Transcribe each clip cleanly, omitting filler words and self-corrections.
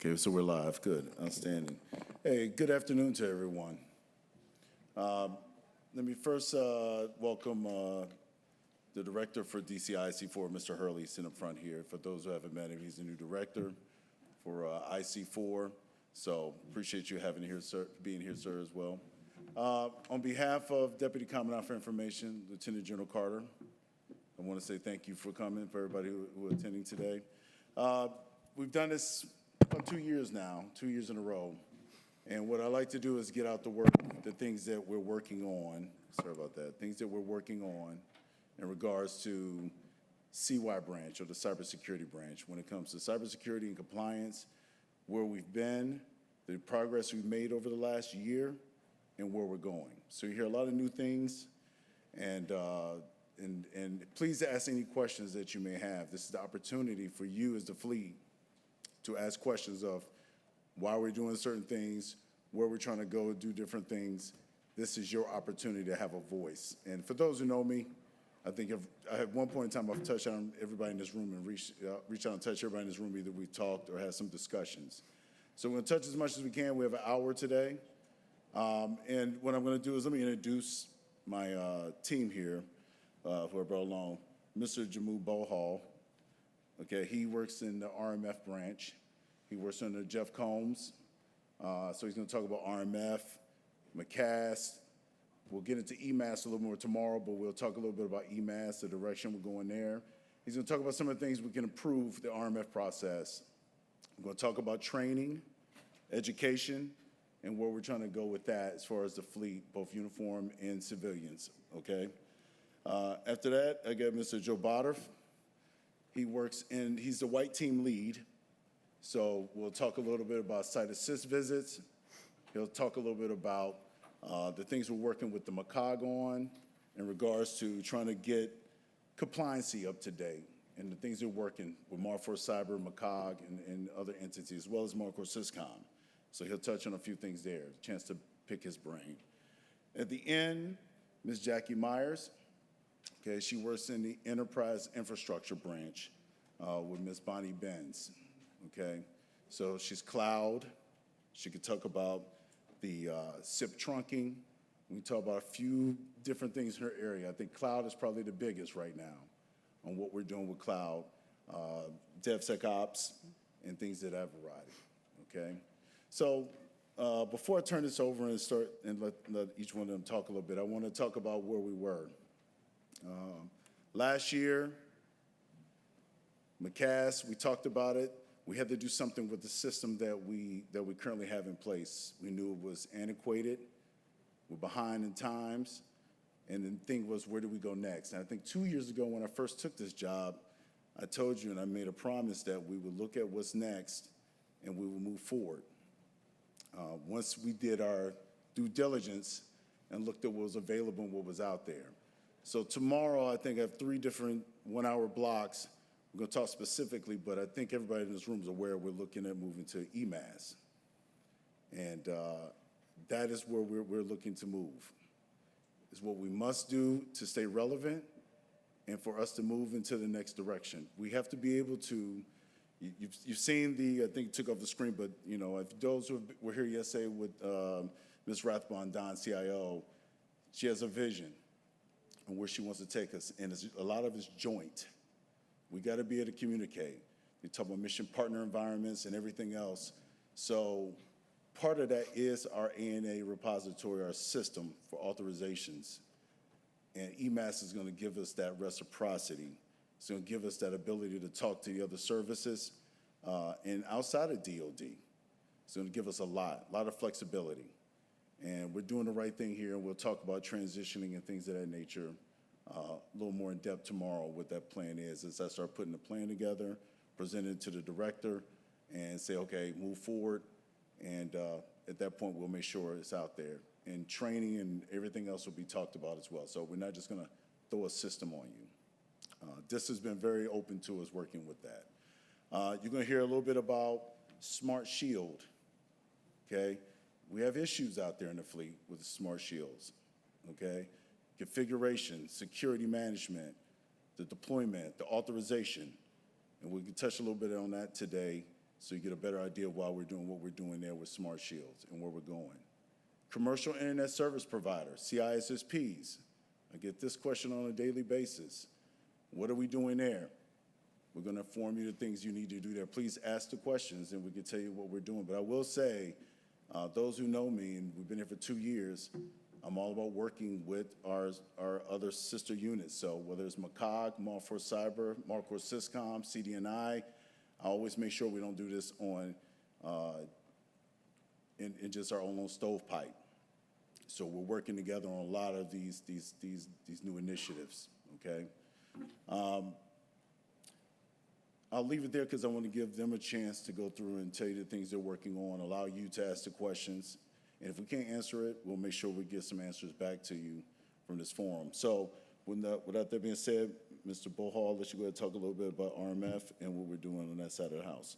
Okay, so we're live. Good, outstanding. Hey, good afternoon to everyone. Let me first welcome the director for DCI IC4, Mr. Hurley, sitting up front here. For those who haven't met him, he's the new director for IC4. So appreciate you having here, sir, being here, sir, as well. On behalf of Deputy Commandant for Information, Lieutenant General Carter, I want to say thank you for coming, for everybody who are attending today. We've done this about 2 years now, 2 years in a row. And what I like to do is get out the work, the things that we're working on, sorry about that, things that we're working on in regards to CY branch or the cybersecurity branch when it comes to cybersecurity and compliance, where we've been, the progress we've made over the last year, and where we're going. So you hear a lot of new things, and please ask any questions that you may have. This is the opportunity for you as the fleet to ask questions of why we're doing certain things, where we're trying to go do different things. This is your opportunity to have a voice. And for those who know me, I think at one point in time I've touched on everybody in this room and reached out and touched everybody in this room. Either we talked or had some discussions. So we're going to touch as much as we can. We have an hour today. And what I'm going to do is let me introduce my team here, who I brought along. Mr. Jamu Bohal. Okay, he works in the RMF branch. He works under Jeff Combs. So he's going to talk about RMF, MCAS. We'll get into EMAS a little more tomorrow, but we'll talk a little bit about EMAS, the direction we're going there. He's going to talk about some of the things we can improve the RMF process. We're going to talk about training, education, and where we're trying to go with that as far as the fleet, both uniform and civilians, okay? After that, I got Mr. Joe Botter. He's the white team lead. So we'll talk a little bit about site assist visits. He'll talk a little bit about the things we're working with the MCOG on in regards to trying to get compliancy up to date and the things they're working with Mar4 Cyber, MCOG, and other entities, as well as Mar4 Syscom. So he'll touch on a few things there, a chance to pick his brain. At the end, Ms. Jackie Myers. Okay, she works in the Enterprise Infrastructure branch with Ms. Bonnie Benz. Okay, so she's cloud. She could talk about the SIP trunking. We can talk about a few different things in her area. I think cloud is probably the biggest right now on what we're doing with cloud, DevSecOps, and things of that variety. Okay, so before I turn this over and start and let each one of them talk a little bit, I want to talk about where we were. Last year, MCAS, we talked about it. We had to do something with the system that we currently have in place. We knew it was antiquated, we're behind in times, and the thing was, where do we go next? And I think 2 years ago when I first took this job, I told you and I made a promise that we would look at what's next and we would move forward. Once we did our due diligence and looked at what was available and what was out there. So tomorrow, I think I have 3 different 1-hour blocks. We're going to talk specifically, but I think everybody in this room is aware we're looking at moving to EMAS. And that is where we're looking to move. It's what we must do to stay relevant and for us to move into the next direction. We have to be able to, you've seen I think it took off the screen, but you know, if those who were here yesterday with Ms. Rathbone, Don, CIO, she has a vision and where she wants to take us, and a lot of it's joint. We got to be able to communicate. We talk about mission partner environments and everything else. So part of that is our ANA repository, our system for authorizations. And EMAS is going to give us that reciprocity. It's going to give us that ability to talk to the other services and outside of DOD. It's going to give us a lot of flexibility. And we're doing the right thing here, and we'll talk about transitioning and things of that nature a little more in depth tomorrow, what that plan is, as I start putting the plan together, present it to the director, and say, okay, move forward. And at that point, we'll make sure it's out there. And training and everything else will be talked about as well. So we're not just going to throw a system on you. DIS has been very open to us working with that. You're going to hear a little bit about Smart Shield, okay? We have issues out there in the fleet with the Smart Shields, okay? Configuration, security management, the deployment, the authorization, and we can touch a little bit on that today so you get a better idea of why we're doing what we're doing there with Smart Shields and where we're going. Commercial internet service providers, CISSPs. I get this question on a daily basis. What are we doing there? We're going to inform you the things you need to do there. Please ask the questions, and we can tell you what we're doing. But I will say, those who know me, and we've been here for 2 years, I'm all about working with our other sister units. So whether it's McCog, Mar4 Cyber, Marcor Syscom, CDNI, I always make sure we don't do this on in just our own little stovepipe. So we're working together on a lot of these new initiatives. Okay. I'll leave it there because I want to give them a chance to go through and tell you the things they're working on, allow you to ask the questions. And if we can't answer it, we'll make sure we get some answers back to you from this forum. So without that being said, Mr. Bohal, let you go ahead and talk a little bit about RMF and what we're doing on that side of the house.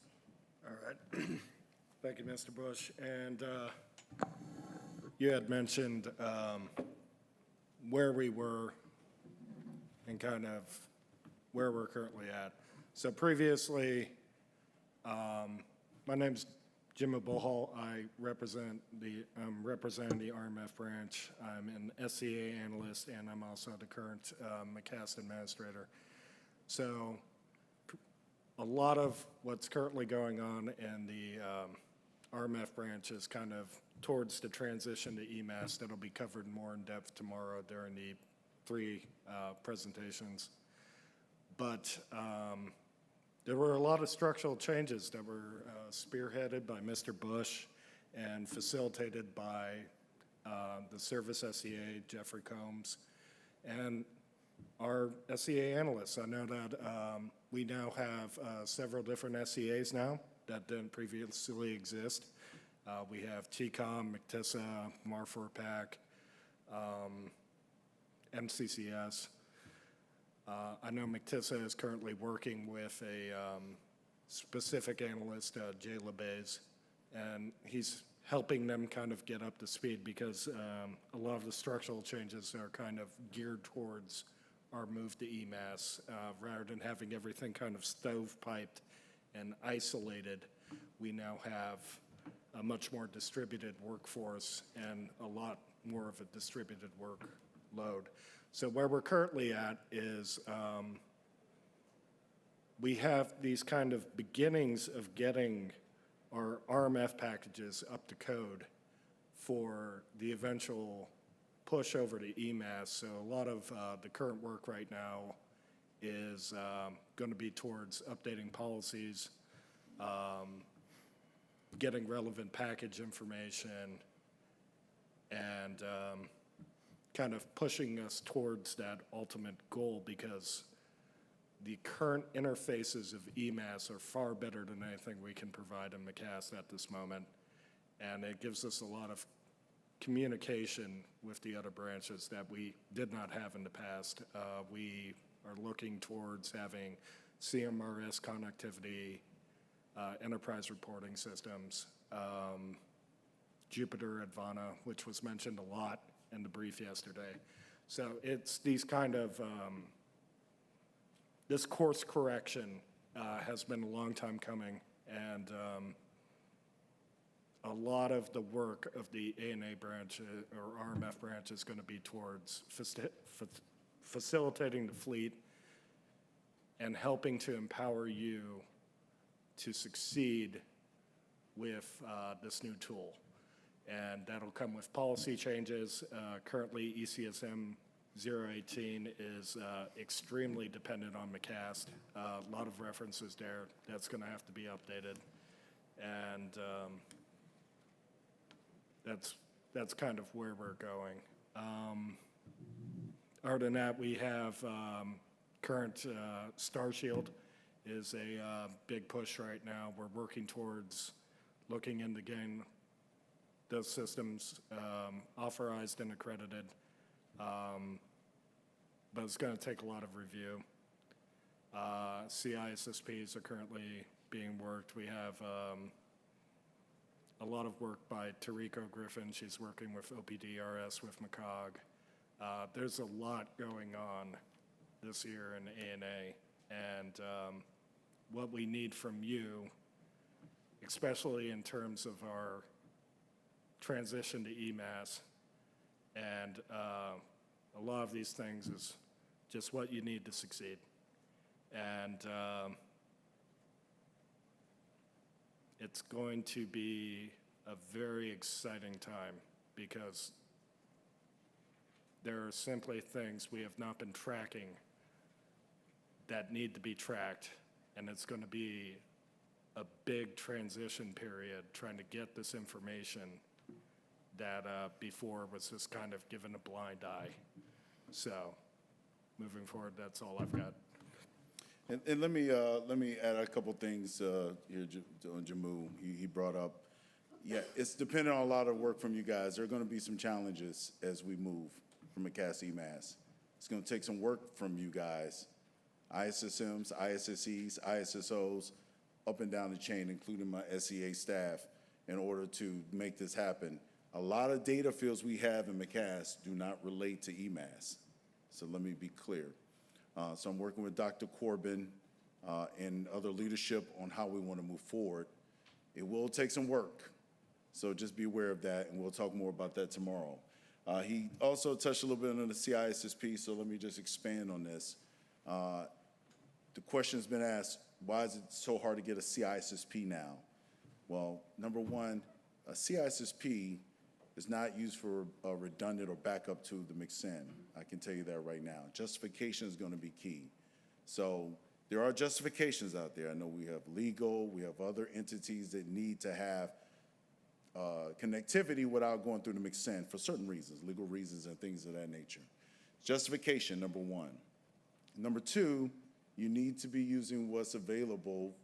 All right. Thank you, Mr. Bush. And you had mentioned where we were and kind of where we're currently at. So previously, my name's Jim Bohal. I representing the RMF branch. I'm an SCA analyst, and I'm also the current MCAST administrator. So a lot of what's currently going on in the RMF branch is kind of towards the transition to EMAS. That'll be covered more in depth tomorrow during the 3 presentations. But there were a lot of structural changes that were spearheaded by Mr. Bush and facilitated by the Service SCA, Jeffrey Combs, and our SCA analysts. I know that we now have several different SCAs now that didn't previously exist. We have TCOM, MCTISA, Mar4PAC, MCCS. I know MCTISA is currently working with a specific analyst, Jay LeBaze, and he's helping them kind of get up to speed because a lot of the structural changes are kind of geared towards our move to EMAS. Rather than having everything kind of stovepiped and isolated, we now have a much more distributed workforce and a lot more of a distributed workload. So where we're currently at is we have these kind of beginnings of getting our RMF packages up to code for the eventual push over to EMAS. So a lot of the current work right now is going to be towards updating policies, getting relevant package information, and kind of pushing us towards that ultimate goal, because the current interfaces of EMAS are far better than anything we can provide in MCAST at this moment. And it gives us a lot of communication with the other branches that we did not have in the past. We are looking towards having CMRS connectivity, enterprise reporting systems, Jupyter Advana, which was mentioned a lot in the brief yesterday. So it's these kind of, this course correction has been a long time coming, and a lot of the work of the ANA branch or RMF branch is going to be towards facilitating the fleet and helping to empower you to succeed with this new tool. And that'll come with policy changes. Currently, ECSM 018 is extremely dependent on MCAST. A lot of references there. That's going to have to be updated. And that's kind of where we're going. Other than that, we have current StarShield is a big push right now. We're working towards looking into getting those systems authorized and accredited, but it's going to take a lot of review. CISSPs are currently being worked. We have a lot of work by Tariko Griffin. She's working with OPDRS with McCog. There's a lot going on this year in ANA, and what we need from you especially in terms of our transition to EMAS. And a lot of these things is just what you need to succeed. And it's going to be a very exciting time because there are simply things we have not been tracking that need to be tracked, and it's going to be a big transition period trying to get this information that before was just kind of given a blind eye. So moving forward, that's all I've got. And let me add a couple things here on Jamu. He brought up, yeah, it's dependent on a lot of work from you guys. There are going to be some challenges as we move from MCAS EMAS. It's going to take some work from you guys, ISSMs, ISSEs, ISSOs, up and down the chain, including my SEA staff, in order to make this happen. A lot of data fields we have in MCAS do not relate to EMAS. So let me be clear. So I'm working with Dr. Corbin and other leadership on how we want to move forward. It will take some work, so just be aware of that, and we'll talk more about that tomorrow. He also touched a little bit on the CISSP, so let me just expand on this. The question's been asked, why is it so hard to get a CISSP now? Well, number one, a CISSP is not used for a redundant or backup to the MCSIN. I can tell you that right now. Justification is going to be key. So there are justifications out there. I know we have legal, we have other entities that need to have connectivity without going through the MCSIN for certain reasons, legal reasons and things of that nature. Justification, number one. Number two, you need to be using what's available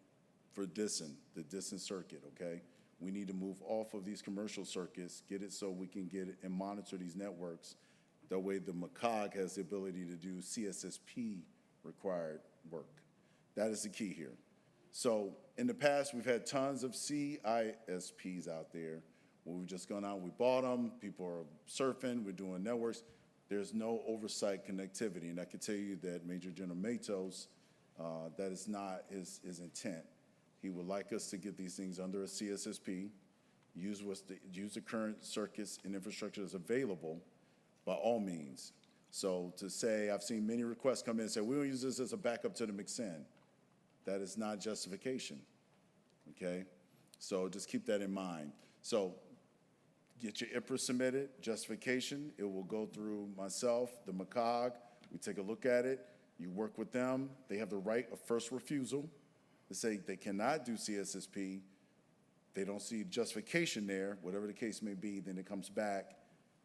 for DCIN, the DCIN circuit, okay? We need to move off of these commercial circuits, get it so we can get it and monitor these networks. That way the MCOG has the ability to do CSSP required work. That is the key here. So in the past, we've had tons of CISPs out there where we've just gone out, we bought them, people are surfing, we're doing networks. There's no oversight connectivity, and I can tell you that Major General Matos, that is not his intent. He would like us to get these things under a CSSP, use the current circuits and infrastructure that's available by all means. So to say, I've seen many requests come in and say, we don't use this as a backup to the MCSIN. That is not justification, okay? So just keep that in mind. So get your IPRA submitted, justification. It will go through myself, the MCOG. We take a look at it. You work with them. They have the right of first refusal to say they cannot do CSSP. They don't see justification there, whatever the case may be, then it comes back,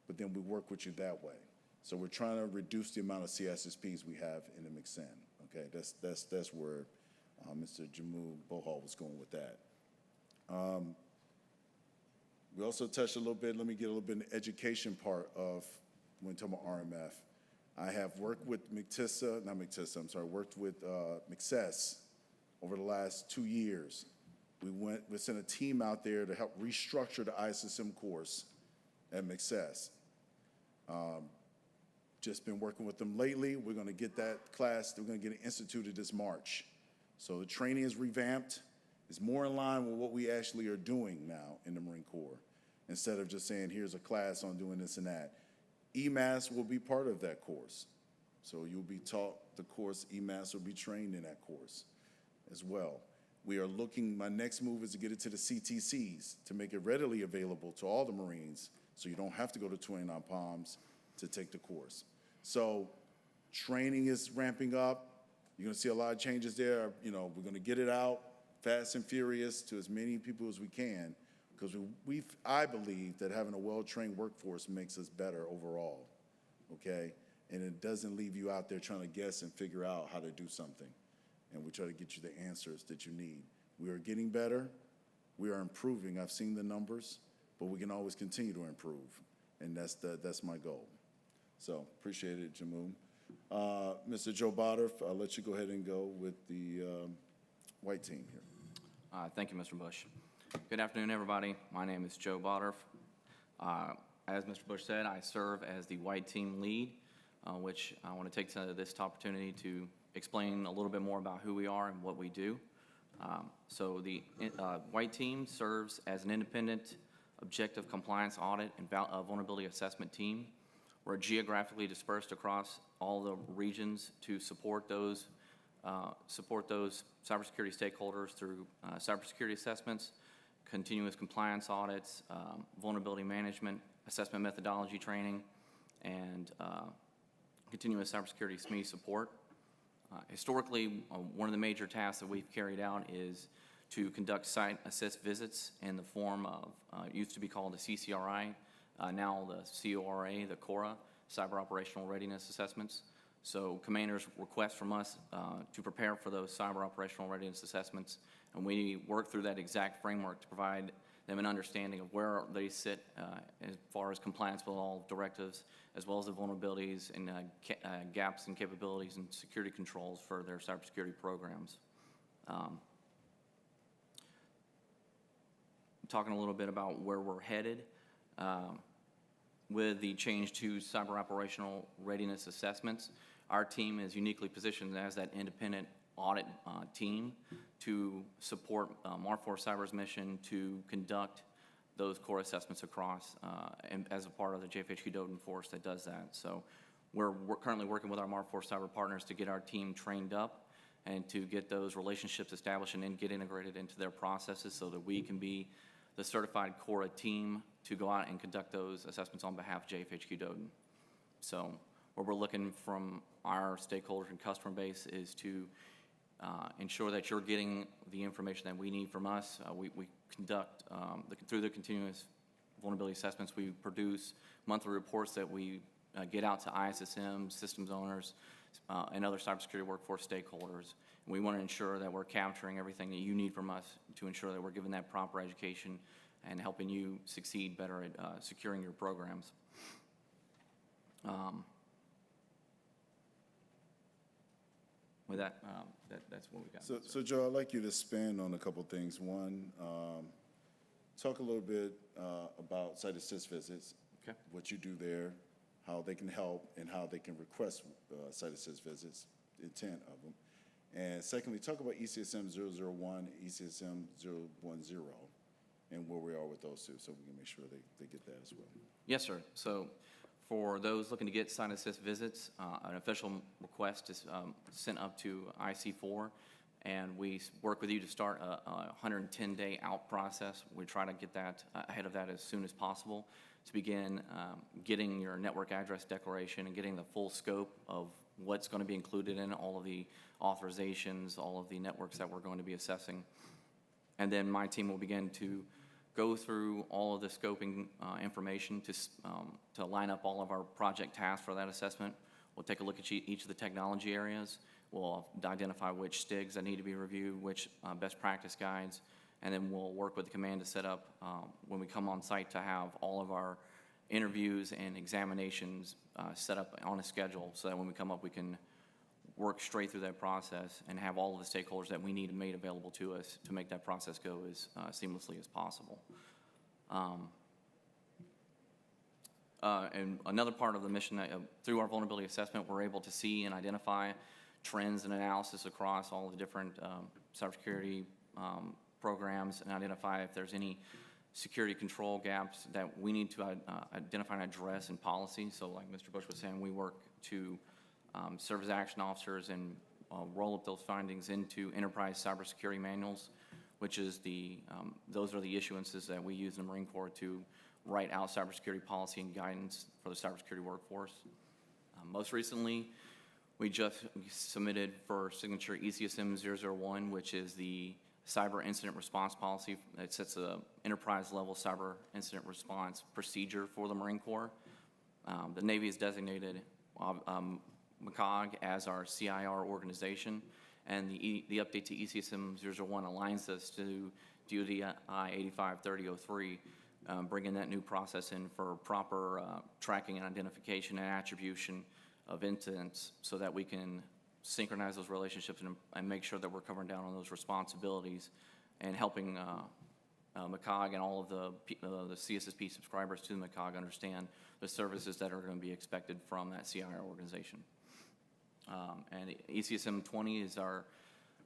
but then we work with you that way. So we're trying to reduce the amount of CSSPs we have in the MCSIN, okay? That's where Mr. Jamu Bohal was going with that. We also touched a little bit, let me get a little bit in the education part of when talking about RMF. I have worked with worked with MCSES over the last 2 years. We sent a team out there to help restructure the ISSM course at MCSES. Just been working with them lately. We're gonna get that class, we're gonna get it instituted this March. So the training is revamped. It's more in line with what we actually are doing now in the Marine Corps, instead of just saying, here's a class on doing this and that. EMAS will be part of that course. So you'll be taught the course, EMAS will be trained in that course as well. We are looking, my next move is to get it to the CTCs to make it readily available to all the Marines so you don't have to go to 29 Palms to take the course. So training is ramping up. You're gonna see a lot of changes there. You know, we're gonna get it out fast and furious to as many people as we can, because I believe that having a well-trained workforce makes us better overall, okay? And it doesn't leave you out there trying to guess and figure out how to do something. And we try to get you the answers that you need. We are getting better. We are improving. I've seen the numbers, but we can always continue to improve. And that's my goal. So appreciate it, Jamu. Mr. Joe Botter, I'll let you go ahead and go with the white team here. Thank you, Mr. Bush. Good afternoon, everybody. My name is Joe Botter. As Mr. Bush said, I serve as the white team lead, which I want to take this opportunity to explain a little bit more about who we are and what we do. So the white team serves as an independent objective compliance audit and vulnerability assessment team. We're geographically dispersed across all the regions to support those cybersecurity stakeholders through cybersecurity assessments, continuous compliance audits, vulnerability management, assessment methodology training, and continuous cybersecurity SME support. Historically, one of the major tasks that we've carried out is to conduct site assist visits in the form of, used to be called the CCRI, now the CORA, the CORA, Cyber Operational Readiness Assessments. So commanders request from us to prepare for those cyber operational readiness assessments, and we work through that exact framework to provide them an understanding of where they sit as far as compliance with all directives, as well as the vulnerabilities and gaps in capabilities and security controls for their cybersecurity programs. Talking a little bit about where we're headed. With the change to cyber operational readiness assessments, our team is uniquely positioned as that independent audit team to support MAR4 Cyber's mission to conduct those core assessments across and as a part of the JFHQ Doden force that does that. So we're currently working with our MAR4 Cyber partners to get our team trained up and to get those relationships established and then get integrated into their processes so that we can be the certified CORA team to go out and conduct those assessments on behalf of JFHQ Doden. So what we're looking from our stakeholders and customer base is to ensure that you're getting the information that we need from us. We conduct, through the continuous vulnerability assessments, we produce monthly reports that we get out to ISSM, systems owners, and other cybersecurity workforce stakeholders. And we want to ensure that we're capturing everything that you need from us to ensure that we're giving that proper education and helping you succeed better at securing your programs. With that, that's what we got. So Joe, I'd like you to expand on a couple things. One, talk a little bit about site assist visits, Okay. what you do there, how they can help, and how they can request site assist visits, the intent of them. And secondly, talk about ECSM 001, ECSM 010, and where we are with those two, so we can make sure they get that as well. Yes, sir. So for those looking to get site assist visits, an official request is sent up to IC4, and we work with you to start a 110-day out process. We try to get that ahead of that as soon as possible to begin getting your network address declaration and getting the full scope of what's going to be included in all of the authorizations, all of the networks that we're going to be assessing. And then my team will begin to go through all of the scoping information to line up all of our project tasks for that assessment. We'll take a look at each of the technology areas. We'll identify which STIGs that need to be reviewed, which best practice guides, and then we'll work with the command to set up, when we come on site, to have all of our interviews and examinations set up on a schedule so that when we come up we can work straight through that process and have all of the stakeholders that we need made available to us to make that process go as seamlessly as possible. And another part of the mission, through our vulnerability assessment, we're able to see and identify trends and analysis across all the different cybersecurity programs and identify if there's any security control gaps that we need to identify and address in policy. So like Mr. Bush was saying, we work to serve as action officers and roll up those findings into enterprise cybersecurity manuals, which is those are the issuances that we use in the Marine Corps to write out cybersecurity policy and guidance for the cybersecurity workforce. Most recently, we just submitted for signature ECSM 001, which is the cyber incident response policy that sets an enterprise-level cyber incident response procedure for the Marine Corps. The Navy has designated MCOG as our CIR organization, and the update to ECSM 001 aligns us to DOD I-853003, bringing that new process in for proper tracking and identification and attribution of incidents so that we can synchronize those relationships and make sure that we're covering down on those responsibilities and helping MCOG and all of the CSSP subscribers to the MCOG understand the services that are going to be expected from that CIR organization. And ECSM 20 is our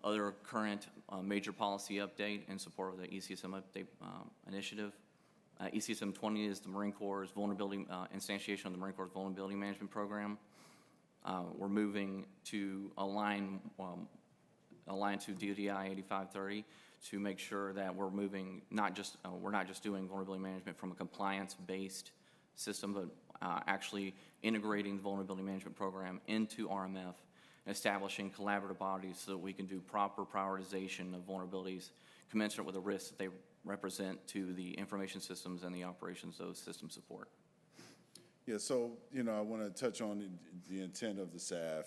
Other current major policy update in support of the ECSM update initiative. ECSM 20 is the Marine Corps' vulnerability, instantiation of the Marine Corps' vulnerability management program. We're moving to align to DCI 8530 to make sure that we're moving we're not just doing vulnerability management from a compliance-based system, but actually integrating the vulnerability management program into RMF and establishing collaborative bodies so that we can do proper prioritization of vulnerabilities commensurate with the risks that they represent to the information systems and the operations those systems support. Yeah, so, I want to touch on the intent of the SAF,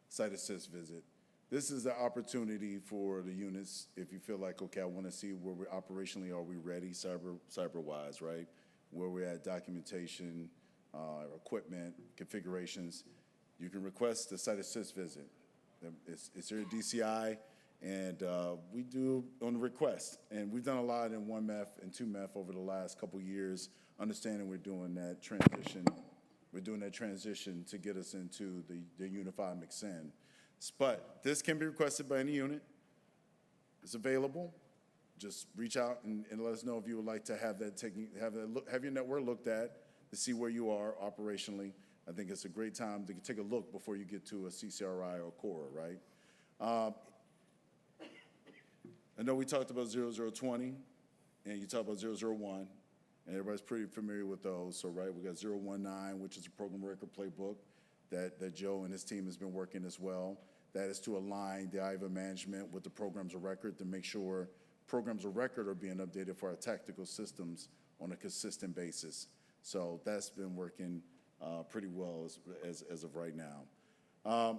Site Assist Visit. This is the opportunity for the units, if you feel like, okay, I want to see where we operationally, are we ready cyber-wise, right? Where we're at documentation, equipment, configurations. You can request the Site Assist Visit. It's here at DCI, and we do on the request. And we've done a lot in 1MEF and 2MEF over the last couple years, understanding we're doing that transition. We're doing that transition to get us into the unified MCSIN. But this can be requested by any unit. It's available. Just reach out and let us know if you would like to have your network looked at to see where you are operationally. I think it's a great time to take a look before you get to a CCRI or CORA, right? I know we talked about 0020, and you talked about 001, and everybody's pretty familiar with those. So, right, we got 019, which is a program record playbook that Joe and his team has been working as well. That is to align the IVA management with the programs of record to make sure programs of record are being updated for our tactical systems on a consistent basis. So that's been working pretty well as of right now. I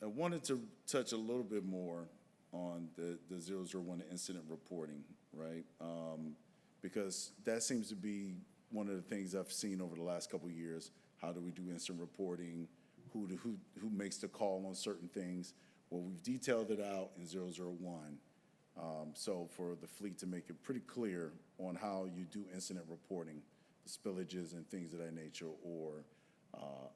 wanted to touch a little bit more on the 001 incident reporting, right? Because that seems to be one of the things I've seen over the last couple of years. How do we do incident reporting? Who makes the call on certain things? Well, we've detailed it out in 001. So for the fleet to make it pretty clear on how you do incident reporting, the spillages and things of that nature, or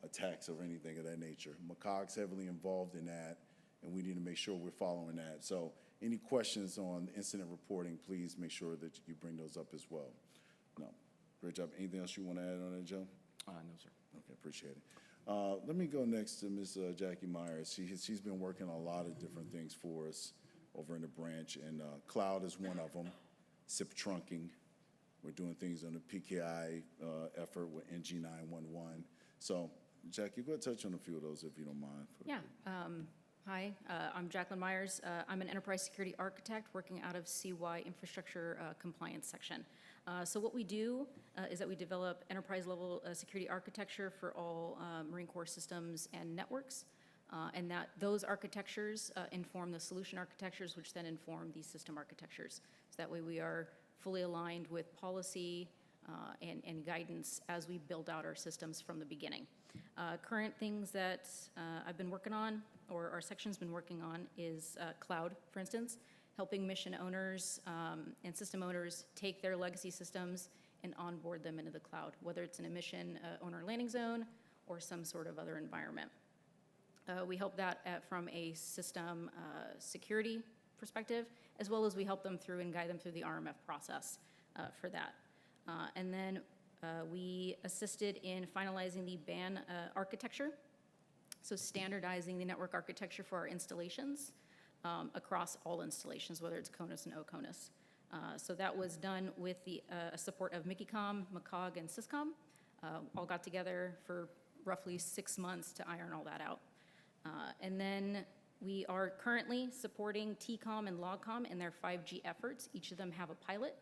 attacks or anything of that nature. MCOG's heavily involved in that, and we need to make sure we're following that. So any questions on incident reporting, please make sure that you bring those up as well. No, great job. Anything else you want to add on that, Joe? No, sir. Okay, appreciate it. Let me go next to Ms. Jackie Myers. She's been working on a lot of different things for us over in the branch, and cloud is one of them. SIP trunking. We're doing things on the PKI effort with NG911. So, Jackie, go ahead and touch on a few of those if you don't mind. Yeah. Hi, I'm Jacqueline Myers. I'm an enterprise security architect working out of CY Infrastructure Compliance Section. So what we do is that we develop enterprise-level security architecture for all Marine Corps systems and networks, and that those architectures inform the solution architectures, which then inform the system architectures. So that way we are fully aligned with policy and guidance as we build out our systems from the beginning. Current things that I've been working on, or our section's been working on, is cloud, for instance, helping mission owners and system owners take their legacy systems and onboard them into the cloud, whether it's in a mission owner landing zone or some sort of other environment. We help that from a system security perspective, as well as we help them through and guide them through the RMF process for that. And then we assisted in finalizing the BAN architecture, so standardizing the network architecture for our installations across all installations, whether it's CONUS and OCONUS. So that was done with the support of MICICOM, MCOG, and SysCom. All got together for roughly 6 months to iron all that out. And then we are currently supporting TCOM and LOGCOM in their 5G efforts. Each of them have a pilot.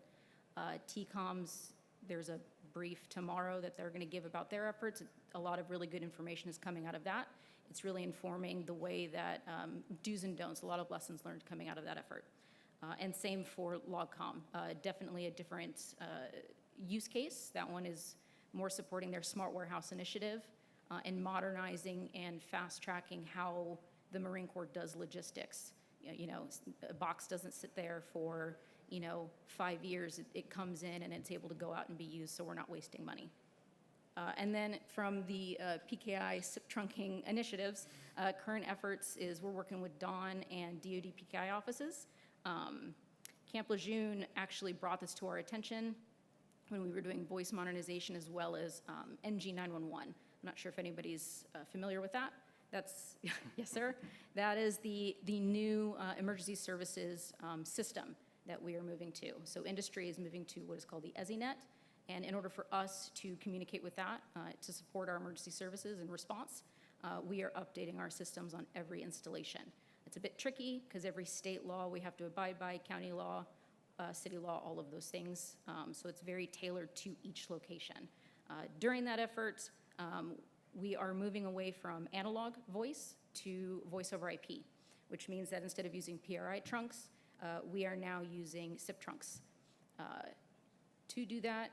TCOM's, there's a brief tomorrow that they're going to give about their efforts. A lot of really good information is coming out of that. It's really informing the way that do's and don'ts, a lot of lessons learned coming out of that effort. And same for LOGCOM, definitely a different use case. That one is more supporting their smart warehouse initiative and modernizing and fast tracking how the Marine Corps does logistics. You know, a box doesn't sit there for 5 years. It comes in and it's able to go out and be used, so we're not wasting money. And then from the PKI SIP trunking initiatives, current efforts is we're working with Dawn and DoD PKI offices. Camp Lejeune actually brought this to our attention when we were doing voice modernization as well as NG911. I'm not sure if anybody's familiar with that. That's, yes, sir. That is the new emergency services system that we are moving to. So industry is moving to what is called the EZINet. And in order for us to communicate with that, to support our emergency services and response, we are updating our systems on every installation. It's a bit tricky because every state law we have to abide by, county law, city law, all of those things. So it's very tailored to each location. During that effort, we are moving away from analog voice to voice over IP, which means that instead of using PRI trunks, we are now using SIP trunks. To do that,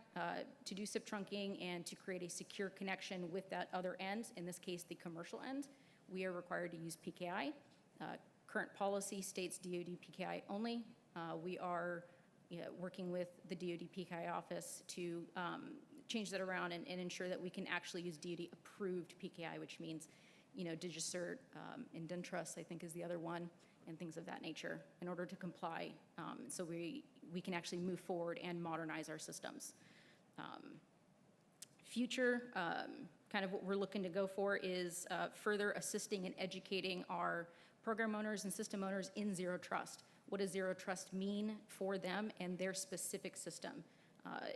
to do SIP trunking and to create a secure connection with that other end, in this case the commercial end, we are required to use PKI. Current policy states DoD PKI only. We are working with the DoD PKI office to change that around and ensure that we can actually use DoD approved PKI, which means, DigiCert, and DunTrust, I think is the other one, and things of that nature in order to comply. So we can actually move forward and modernize our systems. Future, kind of what we're looking to go for is further assisting and educating our program owners and system owners in Zero Trust. What does Zero Trust mean for them and their specific system?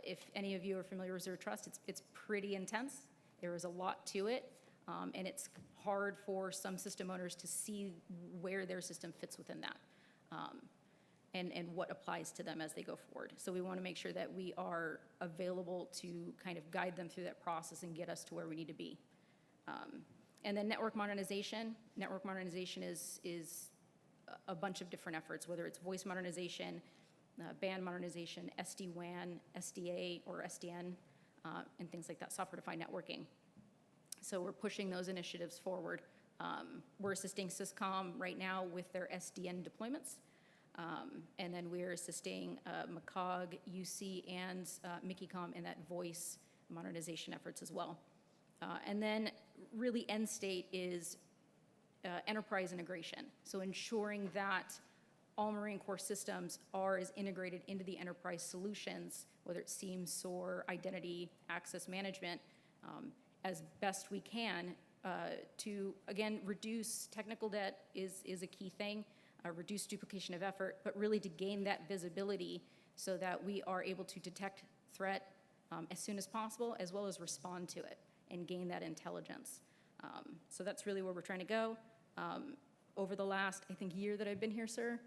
If any of you are familiar with Zero Trust, it's pretty intense. There is a lot to it, and it's hard for some system owners to see where their system fits within that, and what applies to them as they go forward. So we want to make sure that we are available to kind of guide them through that process and get us to where we need to be. And then network modernization. Network modernization is a bunch of different efforts, whether it's voice modernization, band modernization, SD-WAN, SDA, or SDN, and things like that, software-defined networking. So we're pushing those initiatives forward. We're assisting Syscom right now with their SDN deployments, and then we're assisting McCog, UC, and Mickycom in that voice modernization efforts as well. And then really end state is enterprise integration. So ensuring that all Marine Corps systems are as integrated into the enterprise solutions, whether it's SIEM, SOAR, identity, access management, as best we can to, again, reduce technical debt is a key thing, reduce duplication of effort, but really to gain that visibility so that we are able to detect threat as soon as possible, as well as respond to it and gain that intelligence. So that's really where we're trying to go. Over the last, I think, year that I've been here, sir,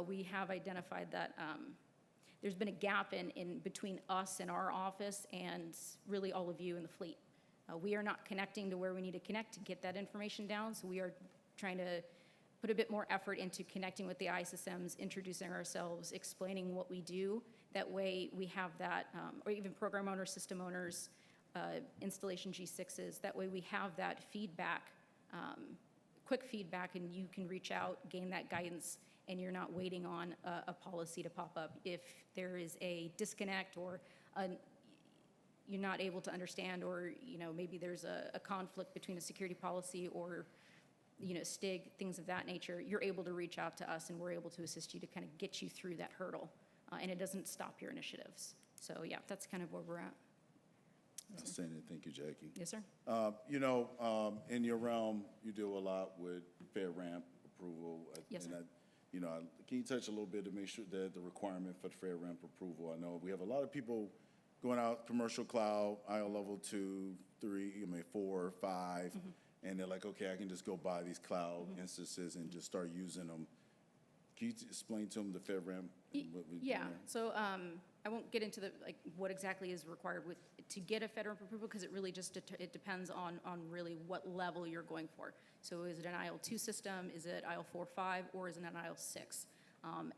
we have identified that there's been a gap in between us and our office and really all of you in the fleet. We are not connecting to where we need to connect to get that information down, so we are trying to put a bit more effort into connecting with the ISSMs, introducing ourselves, explaining what we do. That way we have that, or even program owners, system owners, installation G6s, that way we have that feedback, quick feedback, and you can reach out, gain that guidance, and you're not waiting on a policy to pop up. If there is a disconnect or you're not able to understand, or maybe there's a conflict between a security policy or STIG, things of that nature, you're able to reach out to us and we're able to assist you to kind of get you through that hurdle. And it doesn't stop your initiatives. So yeah, that's kind of where we're at. Outstanding. Thank you, Jackie. Yes, sir. In your realm, you do a lot with FedRAMP approval. Yes, sir. Can you touch a little bit to make sure that the requirement for FedRAMP approval? I know we have a lot of people going out commercial cloud, IO level 2, 3, 4, 5, and they're like, okay, I can just go buy these cloud instances and just start using them. Can you explain to them the FedRAMP? Yeah. So I won't get into what exactly is required to get a FedRAMP approval, because it really just it depends on really what level you're going for. So is it an IL2 system? Is it IL4, 5, or is it an IL6?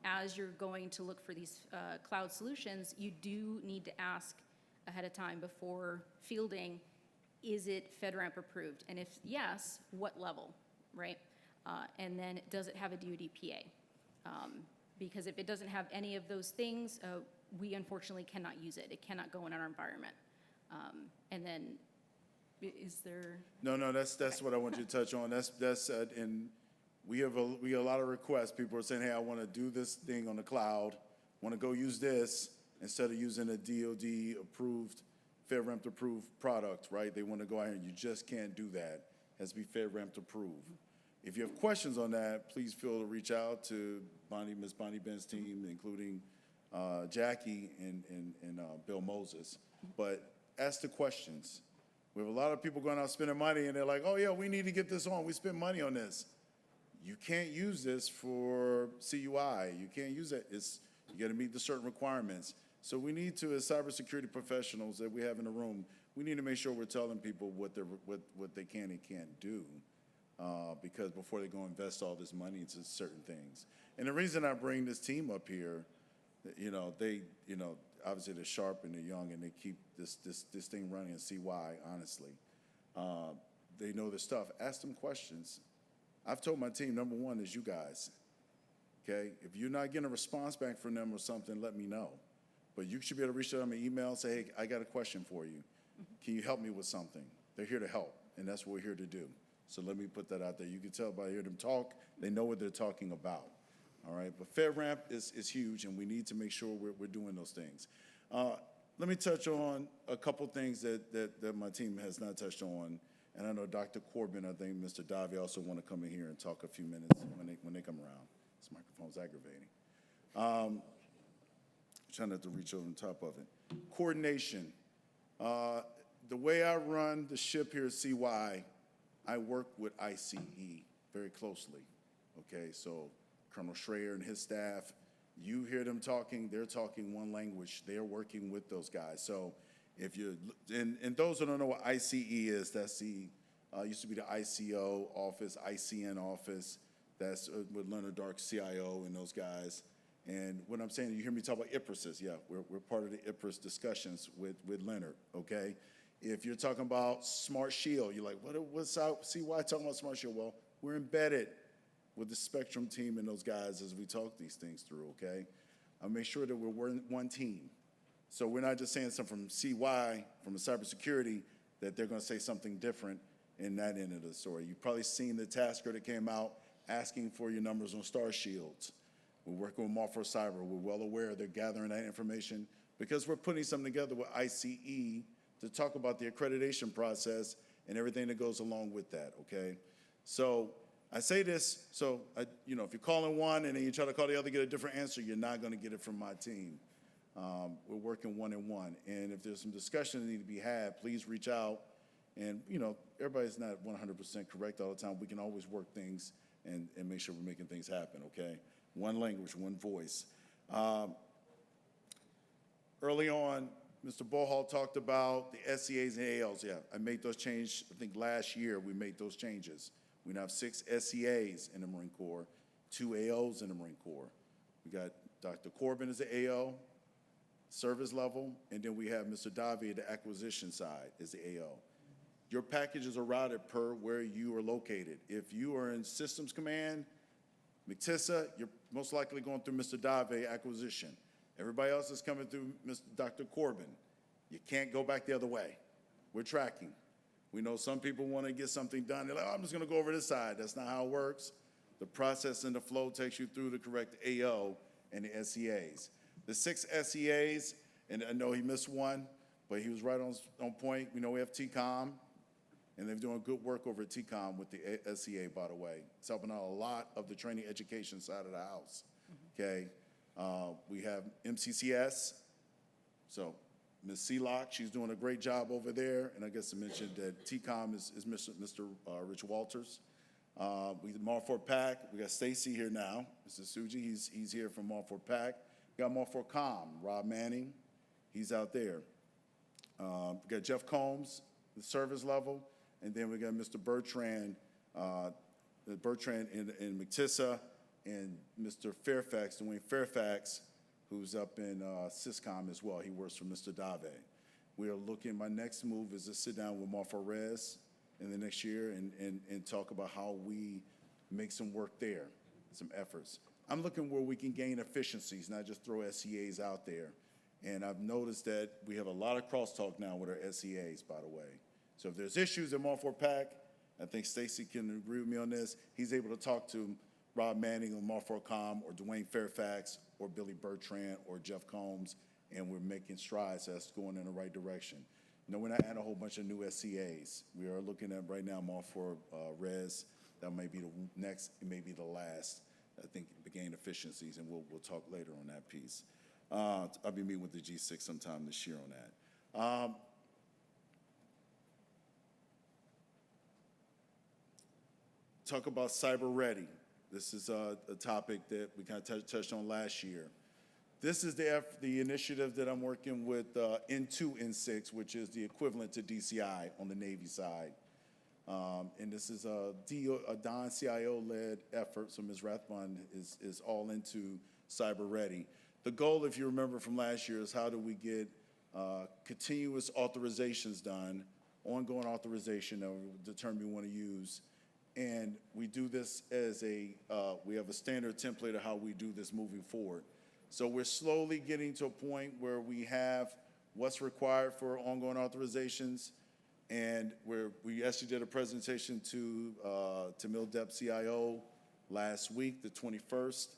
As you're going to look for these cloud solutions, you do need to ask ahead of time before fielding, is it FedRAMP approved? And if yes, what level, right? And then does it have a DoD PA? Because if it doesn't have any of those things, we unfortunately cannot use it. It cannot go in our environment. And then Is there? No, that's what I want you to touch on. And we get a lot of requests. People are saying, hey, I want to do this thing on the cloud, want to go use this instead of using a DoD-approved, FedRAMP-approved product, right? They want to go out here, and you just can't do that. It has to be FedRAMP-approved. If you have questions on that, please feel to reach out to Ms. Bonnie Ben's team, including Jackie and Bill Moses. But ask the questions. We have a lot of people going out spending money, and they're like, oh, yeah, we need to get this on. We spent money on this. You can't use this for CUI. You can't use it. You got to meet the certain requirements. So we need to, as cybersecurity professionals that we have in the room, we need to make sure we're telling people what they can and can't do, because before they go invest all this money into certain things. And the reason I bring this team up here, obviously they're sharp and they're young and they keep this thing running and see why, honestly. They know their stuff. Ask them questions. I've told my team, number one is you guys, okay? If you're not getting a response back from them or something, let me know. But you should be able to reach out to them an email and say, hey, I got a question for you. Can you help me with something? They're here to help, and that's what we're here to do. So let me put that out there. You can tell by hearing them talk, they know what they're talking about, all right? But FedRAMP is huge, and we need to make sure we're doing those things. Let me touch on a couple things that my team has not touched on. And I know Dr. Corbin, I think Mr. Davi also want to come in here and talk a few minutes when they come around. This microphone's aggravating. Trying not to reach over the top of it. Coordination. The way I run the ship here at CY, I work with ICE very closely. Okay, so Colonel Schrayer and his staff, you hear them talking, they're talking one language. They're working with those guys. So if you, and those who don't know what ICE is, that's the, used to be the ICO office, ICN office. That's with Leonard Dark, CIO, and those guys. And what I'm saying, you hear me talk about IPRISs, yeah, we're part of the IPRIS discussions with Leonard, okay? If you're talking about Smart Shield, you're like, what's out, CY talking about Smart Shield? Well, we're embedded with the Spectrum team and those guys as we talk these things through, okay? I'll make sure that we're one team. So we're not just saying something from CY, from a cybersecurity, that they're gonna say something different in that end of the story. You've probably seen the tasker that came out asking for your numbers on Star Shields. We're working with Marfor Cyber. We're well aware they're gathering that information because we're putting something together with ICE to talk about the accreditation process and everything that goes along with that, okay? So I say this, so if you're calling one and then you try to call the other, get a different answer, you're not gonna get it from my team. We're working one-on-one. And if there's some discussion that need to be had, please reach out. And, everybody's not 100% correct all the time. We can always work things and make sure we're making things happen, okay? One language, one voice. Early on, Mr. Bohal talked about the SCAs and ALs. Yeah, I made those changes. I think last year we made those changes. We now have 6 SCAs in the Marine Corps, 2 AOs in the Marine Corps. We got Dr. Corbin as the AO, service level, and then we have Mr. Davi at the acquisition side as the AO. Your packages are routed per where you are located. If you are in Systems Command, MCTISA, you're most likely going through Mr. Dave acquisition. Everybody else is coming through Dr. Corbin. You can't go back the other way. We're tracking. We know some people want to get something done. They're like, I'm just going to go over this side. That's not how it works. The process and the flow takes you through the correct AO and the SCAs. The 6 SCAs, and I know he missed one, but he was right on point. We have TCOM. And they're doing good work over at TCOM with the SCA, by the way. It's helping out a lot of the training education side of the house, okay? We have MCCS, so Ms. Sealock, she's doing a great job over there. And I guess I mentioned that TCOM is Mr. Rich Walters. We have Marfor PAC. We got Stacy here now, Mr. Suji, he's here from Marfor PAC. We got Marfor Com, Rob Manning, he's out there. We got Jeff Combs, the service level. And then we got Mr. Bertrand in MCTISA, and Mr. Fairfax, Dwayne Fairfax, who's up in Syscom as well. He works for Mr. Dave. We are looking, my next move is to sit down with Marfor Rez in the next year and talk about how we make some work there, some efforts. I'm looking where we can gain efficiencies, not just throw SCAs out there. And I've noticed that we have a lot of crosstalk now with our SCAs, by the way. So if there's issues in Marford PAC, I think Stacy can agree with me on this, he's able to talk to Rob Manning on Marford Com, or Dwayne Fairfax, or Billy Bertrand, or Jeff Combs, and we're making strides that's going in the right direction. No, we're not adding a whole bunch of new SCAs. We are looking at right now Marford Res. That may be the next, it may be the last. I think to gain efficiencies, and we'll talk later on that piece. I'll be meeting with the G6 sometime this year on that. Talk about cyber ready. This is a topic that we kind of touched on last year. This is the initiative that I'm working with N2, N6, which is the equivalent to DCI on the Navy side. And this is a Don CIO-led effort, so Ms. Rathbun is all into cyber ready. The goal, if you remember from last year, is how do we get continuous authorizations done, ongoing authorization, the term you want to use. And we do this as we have a standard template of how we do this moving forward. So we're slowly getting to a point where we have what's required for ongoing authorizations. And we actually did a presentation to MilDep CIO last week, the 21st,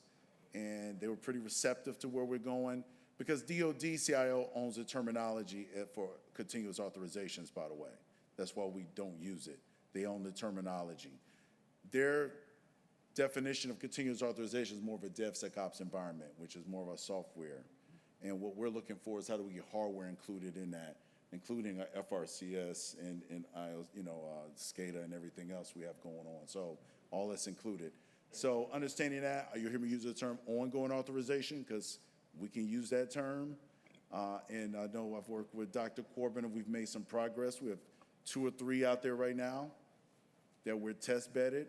and they were pretty receptive to where we're going, because DoD CIO owns the terminology for continuous authorizations, by the way. That's why we don't use it. They own the terminology. Their definition of continuous authorization is more of a DevSecOps environment, which is more of a software. And what we're looking for is how do we get hardware included in that, including FRCS and SCADA and everything else we have going on. So all that's included. So understanding that, you hear me use the term ongoing authorization, because we can use that term. And I know I've worked with Dr. Corbin, and we've made some progress. We have 2 or 3 out there right now that we're test bedded.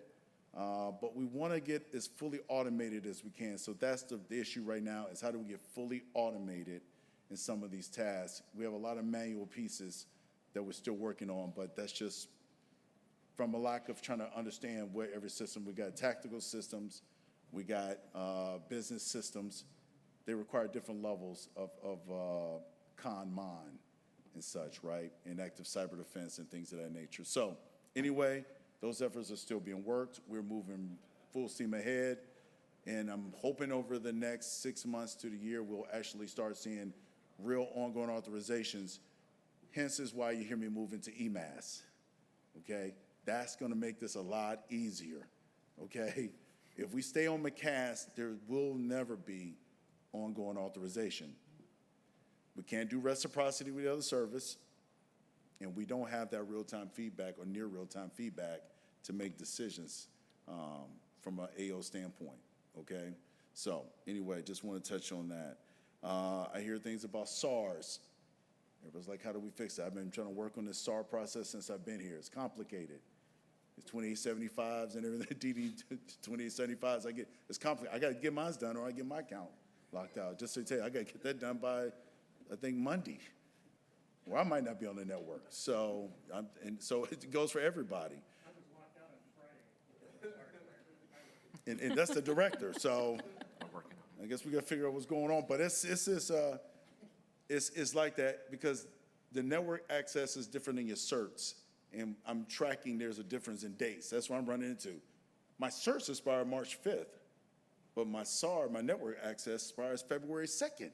But we want to get as fully automated as we can. So that's the issue right now, is how do we get fully automated in some of these tasks. We have a lot of manual pieces that we're still working on, but that's just from a lack of trying to understand where every system. We got tactical systems, we got business systems. They require different levels of con-mon and such, right? And active cyber defense and things of that nature. So anyway, those efforts are still being worked. We're moving full steam ahead. And I'm hoping over the next 6 months to the year, we'll actually start seeing real ongoing authorizations. Hence is why you hear me move into EMAS, okay? That's gonna make this a lot easier, okay? If we stay on MCAS, there will never be ongoing authorization. We can't do reciprocity with the other service, and we don't have that real-time feedback or near real-time feedback to make decisions from an AO standpoint, okay? So anyway, just want to touch on that. I hear things about SARS. Everybody's like, how do we fix it? I've been trying to work on this SAR process since I've been here. It's complicated. It's 2875s and everything, DD 2875s. It's complicated. I got to get mine done, or I get my account locked out. Just to tell you, I got to get that done by, I think, Monday. Or I might not be on the network. So, so it goes for everybody. I was locked out on Friday. And that's the director. So I guess we got to figure out what's going on. But it's like that, because the network access is different than your certs. And I'm tracking there's a difference in dates. That's what I'm running into. My certs expire March 5th, but my SAR, my network access, expires February 2nd.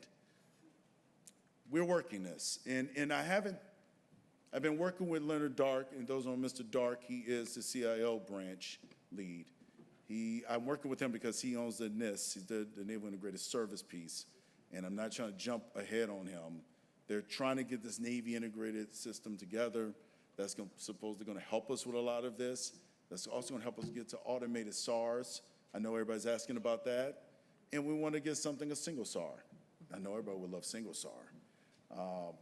We're working this. And I've been working with Leonard Dark, and those on Mr. Dark, he is the CIO branch lead. I'm working with him because he owns the NIST, he's the Naval Integrated Service piece, and I'm not trying to jump ahead on him. They're trying to get this Navy integrated system together. That's supposedly going to help us with a lot of this. That's also going to help us get to automated SARs. I know everybody's asking about that. And we want to get something a single SAR. I know everybody would love single SAR.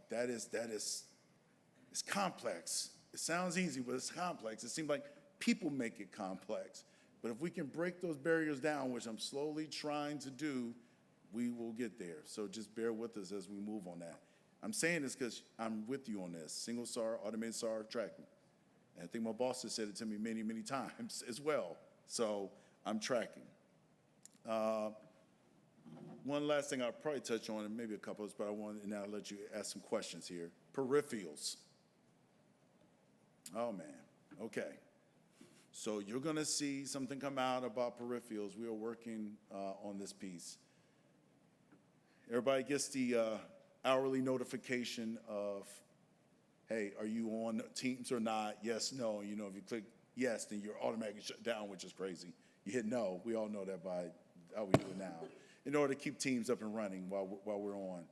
It's complex. It sounds easy, but it's complex. It seems like people make it complex. But if we can break those barriers down, which I'm slowly trying to do, we will get there. So just bear with us as we move on that. I'm saying this because I'm with you on this. Single SAR, automated SAR, tracking. And I think my boss has said it to me many, many times as well. So I'm tracking. One last thing I'll probably touch on, and maybe a couple, but I want to now let you ask some questions here. Peripherals. Oh, man, okay. So you're gonna see something come out about peripherals. We are working on this piece. Everybody gets the hourly notification of, hey, are you on Teams or not? Yes, no. You know, if you click yes, then you're automatically shut down, which is crazy. You hit no. We all know that by how we do it now, in order to keep Teams up and running while we're on.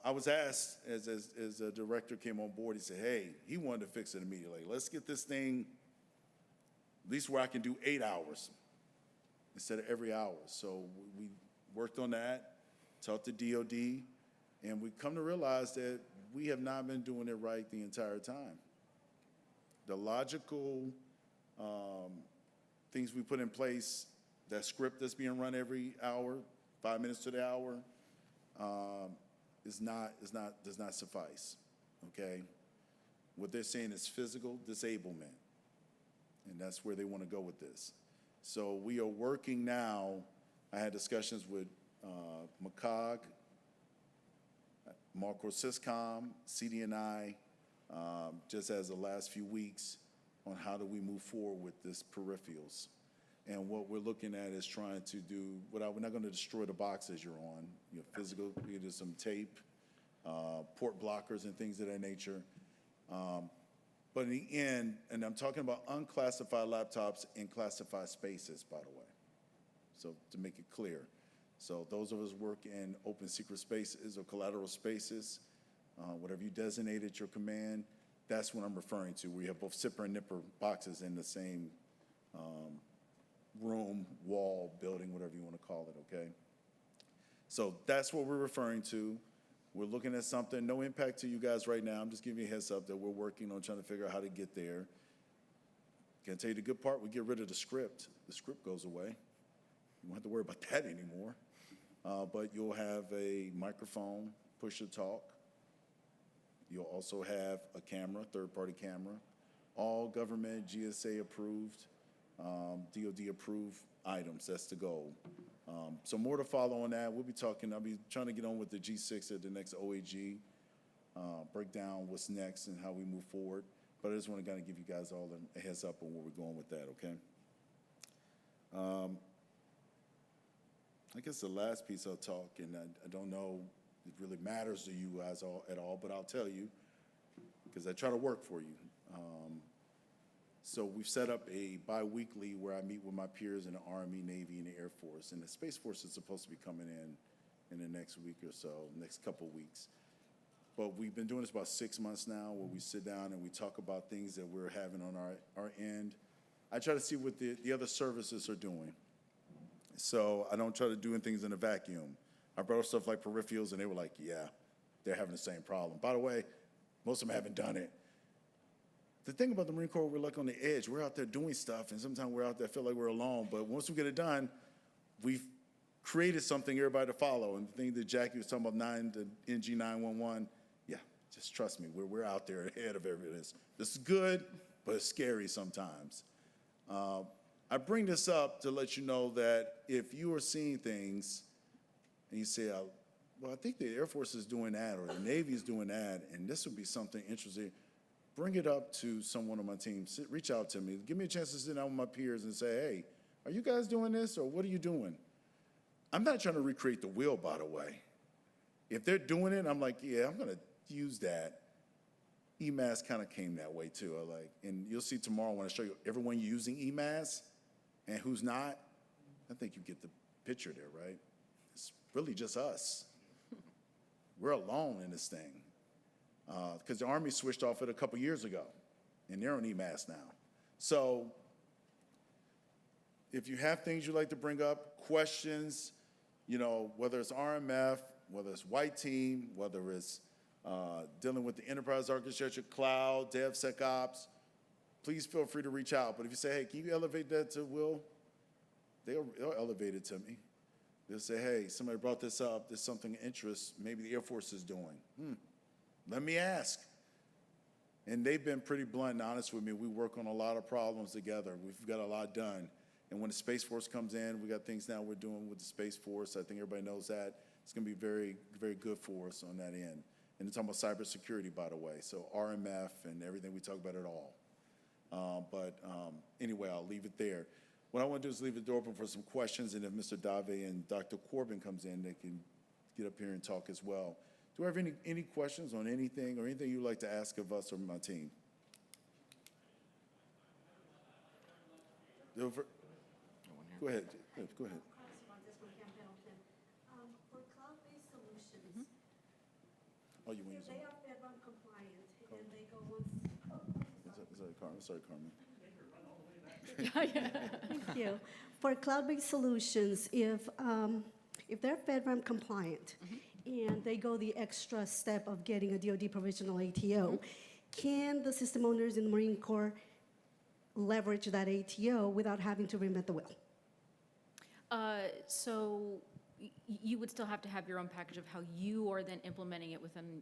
I was asked, as a director came on board, he said, hey, he wanted to fix it immediately. Let's get this thing at least where I can do 8 hours instead of every hour. So we worked on that, talked to DOD, and we come to realize that we have not been doing it right the entire time. The logical things we put in place, that script that's being run every hour, 5 minutes to the hour, does not suffice, okay? What they're saying is physical disablement, and that's where they want to go with this. So we are working now. I had discussions with McCog, Marco Syscom, CD&I, just as the last few weeks on how do we move forward with this peripherals. And what we're looking at is trying to do, we're not going to destroy the boxes you're on, physical, either some tape, port blockers and things of that nature. But in the end, and I'm talking about unclassified laptops in classified spaces, by the way, so to make it clear. So those of us work in open secret spaces or collateral spaces, whatever you designated your command, that's what I'm referring to, where you have both zipper and nipper boxes in the same room, wall, building, whatever you want to call it, okay? So that's what we're referring to. We're looking at something, no impact to you guys right now. I'm just giving you a heads up that we're working on trying to figure out how to get there. Can I tell you the good part? We get rid of the script. The script goes away. You won't have to worry about that anymore. But you'll have a microphone, push to talk. You'll also have a camera, third-party camera, all government GSA approved, DOD approved items. That's the goal. So more to follow on that. We'll be talking, I'll be trying to get on with the G6 at the next OAG, break down what's next and how we move forward. But I just want to kind of give you guys all a heads up on where we're going with that, okay? I guess the last piece I'll talk, and I don't know if it really matters to you guys at all, but I'll tell you, because I try to work for you. So we've set up a bi-weekly where I meet with my peers in the Army, Navy, and the Air Force. And the Space Force is supposed to be coming in the next week or so, next couple of weeks. But we've been doing this about 6 months now, where we sit down and we talk about things that we're having on our end. I try to see what the other services are doing. So I don't try to do things in a vacuum. I brought up stuff like peripherals, and they were like, yeah, they're having the same problem. By the way, most of them haven't done it. The thing about the Marine Corps, we're like on the edge. We're out there doing stuff, and sometimes we're out there, feel like we're alone. But once we get it done, we've created something everybody to follow. And the thing that Jackie was talking about, the NG 911, yeah, just trust me, we're out there ahead of everything. This is good, but it's scary sometimes. I bring this up to let you know that if you are seeing things and you say, well, I think the Air Force is doing that or the Navy is doing that, and this would be something interesting, bring it up to someone on my team. Reach out to me. Give me a chance to sit down with my peers and say, hey, are you guys doing this or what are you doing? I'm not trying to recreate the wheel, by the way. If they're doing it, I'm like, yeah, I'm going to use that. EMAS kind of came that way too. And you'll see tomorrow when I show you everyone using EMAS and who's not. I think you get the picture there, right? It's really just us. We're alone in this thing. Because the Army switched off it a couple years ago, and they're on EMAS now. So if you have things you'd like to bring up, questions, whether it's RMF, whether it's white team, whether it's dealing with the enterprise architecture, cloud, DevSecOps, please feel free to reach out. But if you say, hey, can you elevate that to Will? They'll elevate it to me. They'll say, hey, somebody brought this up. There's something of interest maybe the Air Force is doing. Let me ask. And they've been pretty blunt and honest with me. We work on a lot of problems together. We've got a lot done. And when the Space Force comes in, we got things now we're doing with the Space Force. I think everybody knows that. It's going to be very, very good for us on that end. And it's talking about cybersecurity, by the way, so RMF and everything, we talk about it all. Anyway, I'll leave it there. What I want to do is leave the door open for some questions, and if Mr. Dave and Dr. Corbin comes in, they can get up here and talk as well. Do I have any questions on anything or anything you'd like to ask of us or my team? Go ahead. Go ahead. On this one, Cam Pendleton. For cloud-based solutions, Oh, you want if to they use are FedRAMP compliant and they go once, Is that Carmen? Sorry, Carmen. thank you. For cloud-based solutions, if they're FedRAMP compliant and they go the extra step of getting a DoD provisional ATO, can the system owners in the Marine Corps leverage that ATO without having to reinvent the wheel? So you would still have to have your own package of how you are then implementing it within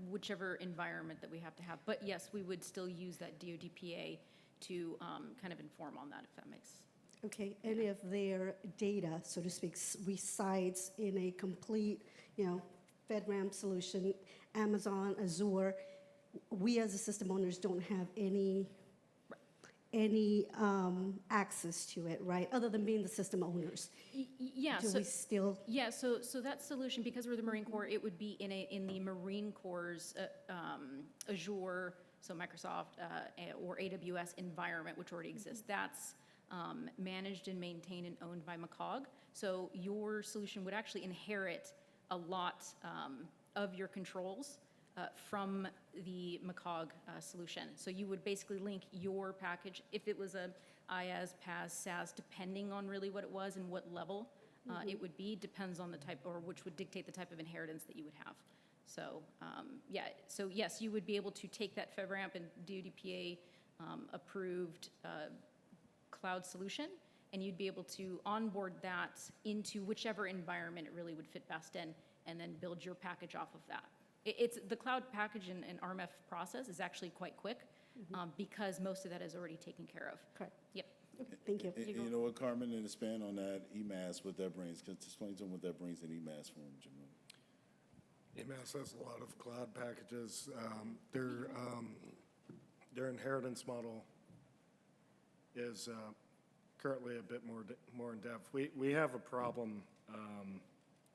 whichever environment that we have to have. But yes, we would still use that DoDPA to kind of inform on that, if that makes. Okay, and if their data, so to speak, resides in a complete, FedRAMP solution, Amazon, Azure, we as the system owners don't have any access to it, right? Other than being the system owners. Yeah. Do we still? Yeah, so that solution, because we're the Marine Corps, it would be in the Marine Corps' Azure, so Microsoft, or AWS environment, which already exists. That's managed and maintained and owned by McCog. So your solution would actually inherit a lot of your controls from the McCog solution. So you would basically link your package, if it was a IaaS, PaaS, SaaS, depending on really what it was and what level it would be, depends on the type, or which would dictate the type of inheritance that you would have. So, so yes, you would be able to take that FedRAMP and DoDPA approved cloud solution, and you'd be able to onboard that into whichever environment it really would fit best in, and then build your package off of that. It's the cloud package and RMF process is actually quite quick because most of that is already taken care of. Correct. Yep. Okay, thank you. And you know what, Carmen, and expand on that EMAS, what that brings, because explain to them what that brings in EMAS for them, Jim. EMAS has a lot of cloud packages. Their inheritance model is currently a bit more in depth. We have a problem,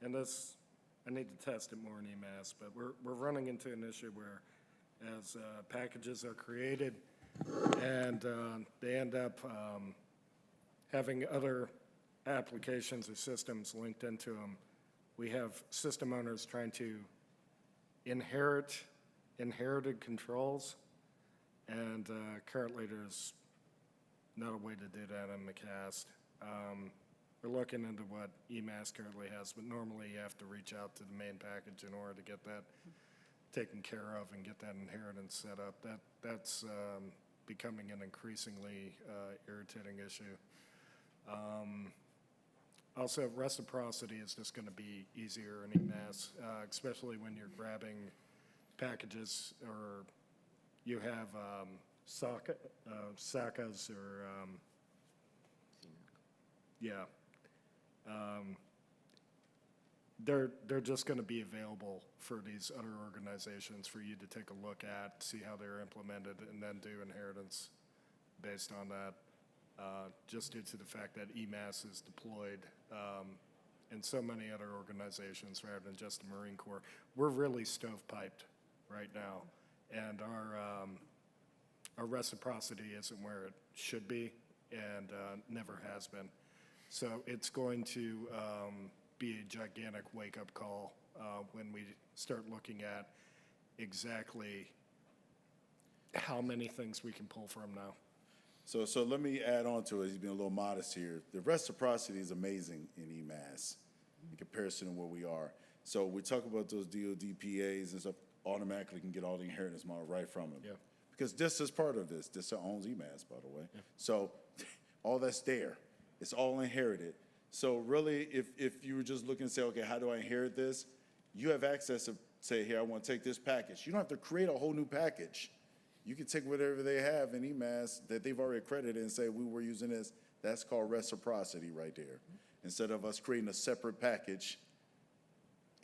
and this, I need to test it more in EMAS, but we're running into an issue where as packages are created and they end up having other applications or systems linked into them, we have system owners trying to inherit inherited controls, and currently there's not a way to do that in MCAST. We're looking into what EMAS currently has, but normally you have to reach out to the main package in order to get that taken care of and get that inheritance set up. That's becoming an increasingly irritating issue. Also, reciprocity is just going to be easier in EMAS, especially when you're grabbing packages or you have SACAs or, they're just going to be available for these other organizations for you to take a look at, see how they're implemented, and then do inheritance based on that, just due to the fact that EMAS is deployed in so many other organizations rather than just the Marine Corps. We're really stovepiped right now, and our reciprocity isn't where it should be and never has been. So it's going to be a gigantic wake-up call when we start looking at exactly how many things we can pull from now. So let me add on to it. He's being a little modest here. The reciprocity is amazing in EMAS in comparison to where we are. So we talk about those DoDPAs and stuff, automatically can get all the inheritance model right from them. Yeah. Because this is part of this. This owns EMAS, by the way. Yeah. So all that's there. It's all inherited. So really, if you were just looking to say, okay, how do I inherit this? You have access to say, here, I want to take this package. You don't have to create a whole new package. You can take whatever they have in EMAS that they've already accredited and say, we were using this. That's called reciprocity right there. Instead of us creating a separate package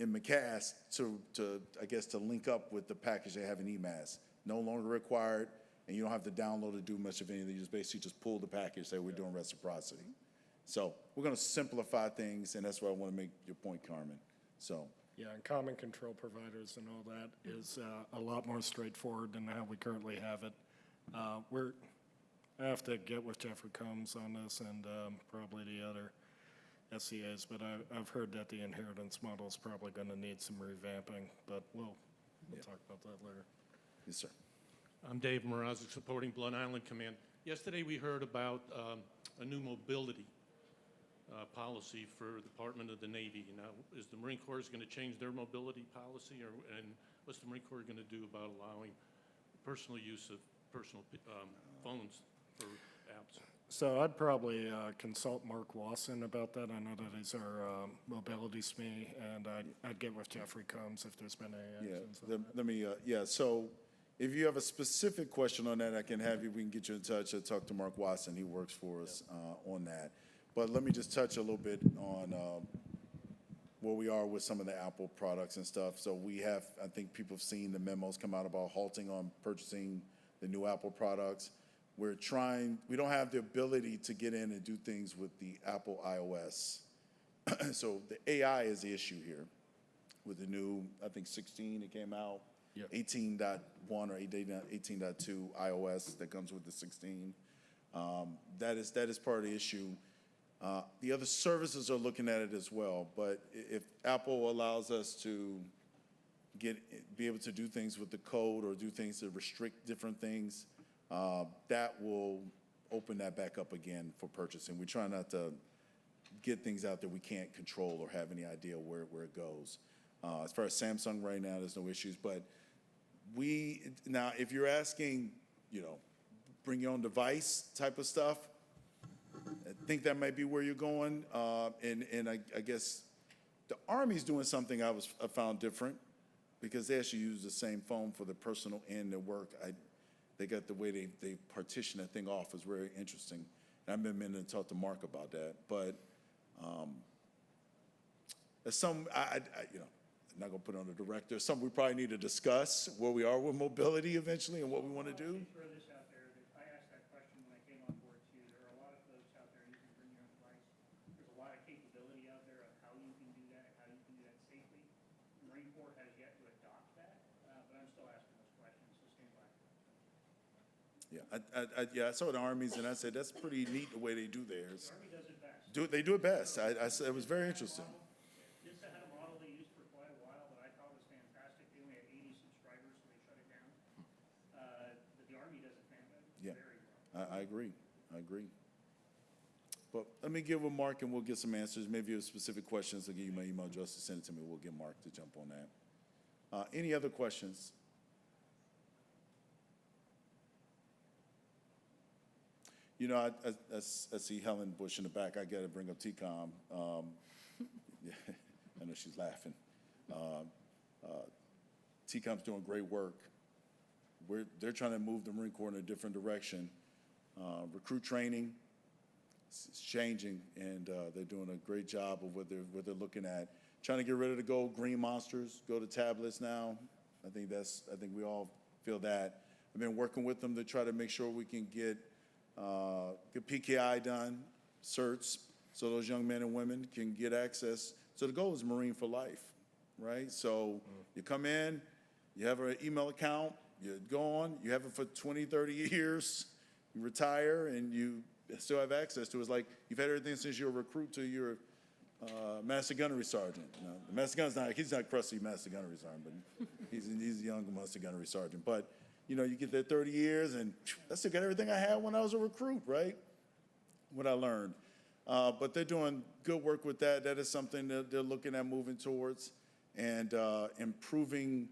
in McCass I guess, to link up with the package they have in EMAS. No longer required, and you don't have to download or do much of anything. You just basically just pull the package, say we're doing reciprocity. So we're going to simplify things, and that's why I want to make your point, Carmen. So, Yeah, and common control providers and all that is a lot more straightforward than how we currently have it. I have to get with Jeffrey Combs on this and probably the other SCAs, but I've heard that the inheritance model is probably going to need some revamping, but we'll talk about that later. yes, sir. I'm Dave Mrazek, supporting Blunt Island Command. Yesterday, we heard about a new mobility policy for the Department of the Navy. Now, is the Marine Corps going to change their mobility policy, and what's the Marine Corps going to do about allowing personal use of personal phones for apps? So I'd probably consult Mark Wasson about that. I know that he's our mobility SME, and I'd get with Jeffrey Combs if there's been any actions. Let me, so if you have a specific question on that, we can get you in touch. I'll talk to Mark Watson. He works for us on that. But let me just touch a little bit on where we are with some of the Apple products and stuff. So we have, I think people have seen the memos come out about halting on purchasing the new Apple products. We don't have the ability to get in and do things with the Apple iOS. So the AI is the issue here with the new, I think 16 that came out, 18.1 or 18.2 iOS that comes with the 16. That is part of the issue. The other services are looking at it as well, but if Apple allows us to be able to do things with the code or do things to restrict different things, that will open that back up again for purchasing. We try not to get things out that we can't control or have any idea where it goes. As far as Samsung right now, there's no issues, but now if you're asking, bring your own device type of stuff, I think that might be where you're going. And I guess the Army's doing something I found different because they actually use the same phone for the personal and the work. They got the way they partition that thing off is very interesting. And I've been meaning to talk to Mark about that. But there's some, I'm not going to put it on the director, some we probably need to discuss where we are with mobility eventually and what we want to do. Throw this out there, that I asked that question when I came on board too. There are a lot of folks out there who can bring your own device. There's a lot of capability out there of how you can do that and how you can do that safely. The Marine Corps has yet to adopt that, but I'm still asking those questions, so stand by. Yeah, I saw the Army's and I said, that's pretty neat the way they do theirs. The Army does it best. They do it best. I said it was very interesting. DCI had a model they used for quite a while that I thought was fantastic. They only had 80 subscribers, so they shut it down. But the Army does it Yeah. very well. I agree. But let me get with Mark and we'll get some answers. Maybe you have specific questions. I'll give you my email address to send it to me. We'll get Mark to jump on that. Any other questions? I see Helen Bush in the back. I got to bring up TCOM. Yeah, I know she's laughing. TCOM's doing great work. They're trying to move the Marine Corps in a different direction. Recruit training is changing, and they're doing a great job of what they're looking at. Trying to get rid of the gold green monsters, go to tablets now. I think we all feel that. I've been working with them to try to make sure we can get PKI done, certs, so those young men and women can get access. So the goal is Marine for life, right? So you come in, you have an email account, you go on, you have it for 20, 30 years, you retire, and you still have access to it. It's like you've had everything since you're a recruit to your master gunnery sergeant. Now, the master gunner's he's not crusty master gunnery sergeant, but he's a young master gunnery sergeant. But you get there 30 years, and I still got everything I had when I was a recruit, right? What I learned. But they're doing good work with that. That is something that they're looking at moving towards, and improving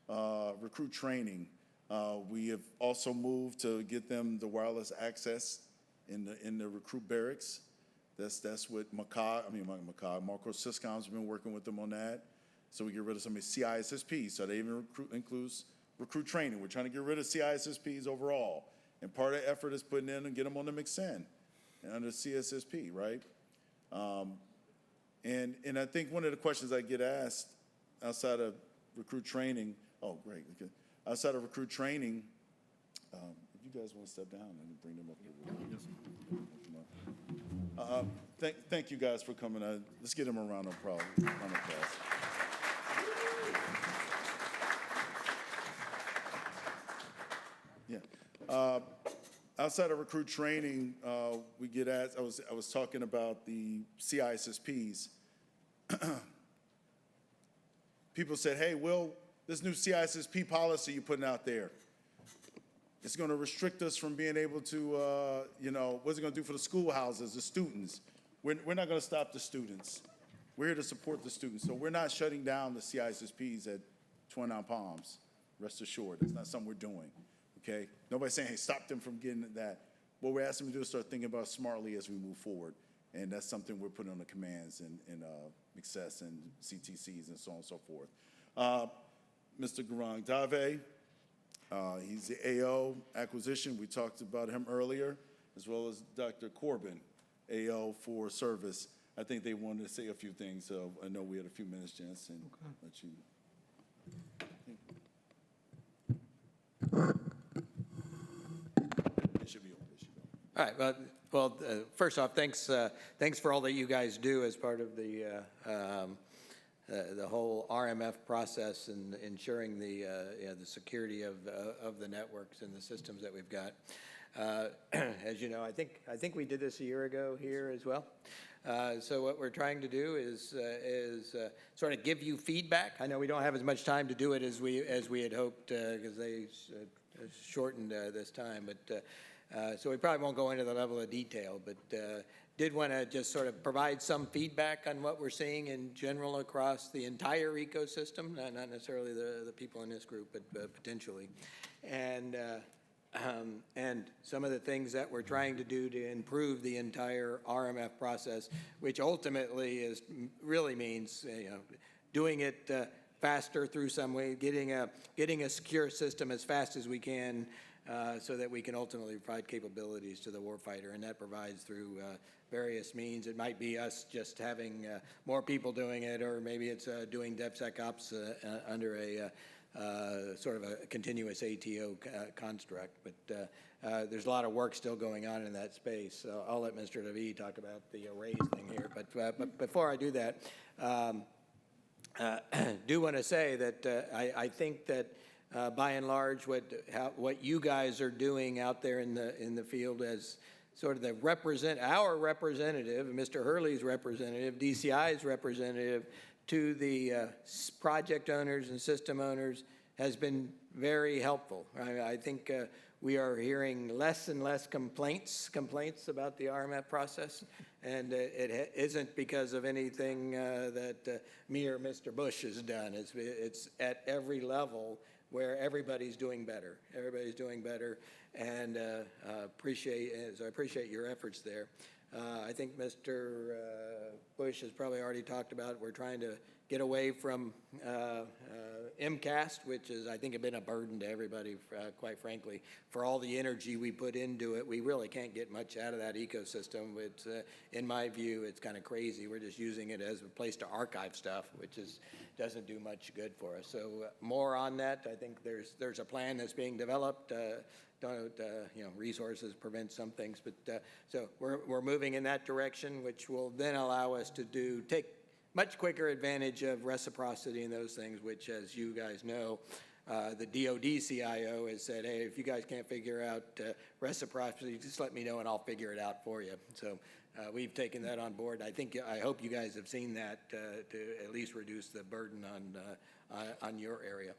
recruit training. We have also moved to get them the wireless access in the recruit barracks. That's what Marco Syscom's been working with them on that. So we get rid of some of the CISSPs. So they even includes recruit training. We're trying to get rid of CISSPs overall. And part of the effort is putting in and get them on the McSen and under CSSP, right? And I think one of the questions I get asked outside of recruit training, oh, great, okay. Outside of recruit training, if you guys want to step down and bring them up here. Thank you guys for coming. Let's give them a round of applause. Yeah. Outside of recruit training, we get asked, I was talking about the CISSPs. People said, hey, Will, this new CISSP policy you're putting out there, it's going to restrict us from being able to, what's it going to do for the schoolhouses, the students? We're not going to stop the students. We're here to support the students. So we're not shutting down the CISSPs at 29 Palms, rest assured. That's not something we're doing, okay? Nobody's saying, hey, stop them from getting that. What we're asking them to do is start thinking about smartly as we move forward. And that's something we're putting on the commands and access and CTCs and so on and so forth. Mr. Garang Dave, he's the AO acquisition. We talked about him earlier, as well as Dr. Corbin, AO for service. I think they wanted to say a few things, so I know we had a few minutes, Jens, and let you. It should be on. All right. Well, first off, thanks for all that you guys do as part of the whole RMF process and ensuring the security of the networks and the systems that we've got. As you know, I think we did this a year ago here as well. So what we're trying to do is sort of give you feedback. I know we don't have as much time to do it as we had hoped because they shortened this time, but. So we probably won't go into the level of detail, but did want to just sort of provide some feedback on what we're seeing in general across the entire ecosystem, not necessarily the people in this group, but potentially. And some of the things that we're trying to do to improve the entire RMF process, which ultimately really means doing it faster through some way, getting a secure system as fast as we can. So that we can ultimately provide capabilities to the warfighter, and that provides through various means. It might be us just having more people doing it, or maybe it's doing DevSecOps under a sort of a continuous ATO construct. But there's a lot of work still going on in that space. So I'll let Mr. Levy talk about the arrays thing here. But before I do that, do want to say that I think that by and large, what you guys are doing out there in the field as sort of our representative, Mr. Hurley's representative, DCI's representative to the project owners and system owners has been very helpful. I think we are hearing less and less complaints about the RMF process, and it isn't because of anything that me or Mr. Bush has done. It's at every level where everybody's doing better. Everybody's doing better, and I appreciate your efforts there. I think Mr. Bush has probably already talked about we're trying to get away from MCAST, which is, I think, have been a burden to everybody, quite frankly. For all the energy we put into it, we really can't get much out of that ecosystem. It's, in my view, it's kind of crazy. We're just using it as a place to archive stuff, which doesn't do much good for us. So more on that. I think there's a plan that's being developed. Resources prevent some things, but so we're moving in that direction, which will then allow us to take much quicker advantage of reciprocity and those things, which, as you guys know, the DoD CIO has said, hey, if you guys can't figure out reciprocity, just let me know and I'll figure it out for you. So we've taken that on board. I hope you guys have seen that to at least reduce the burden on your area.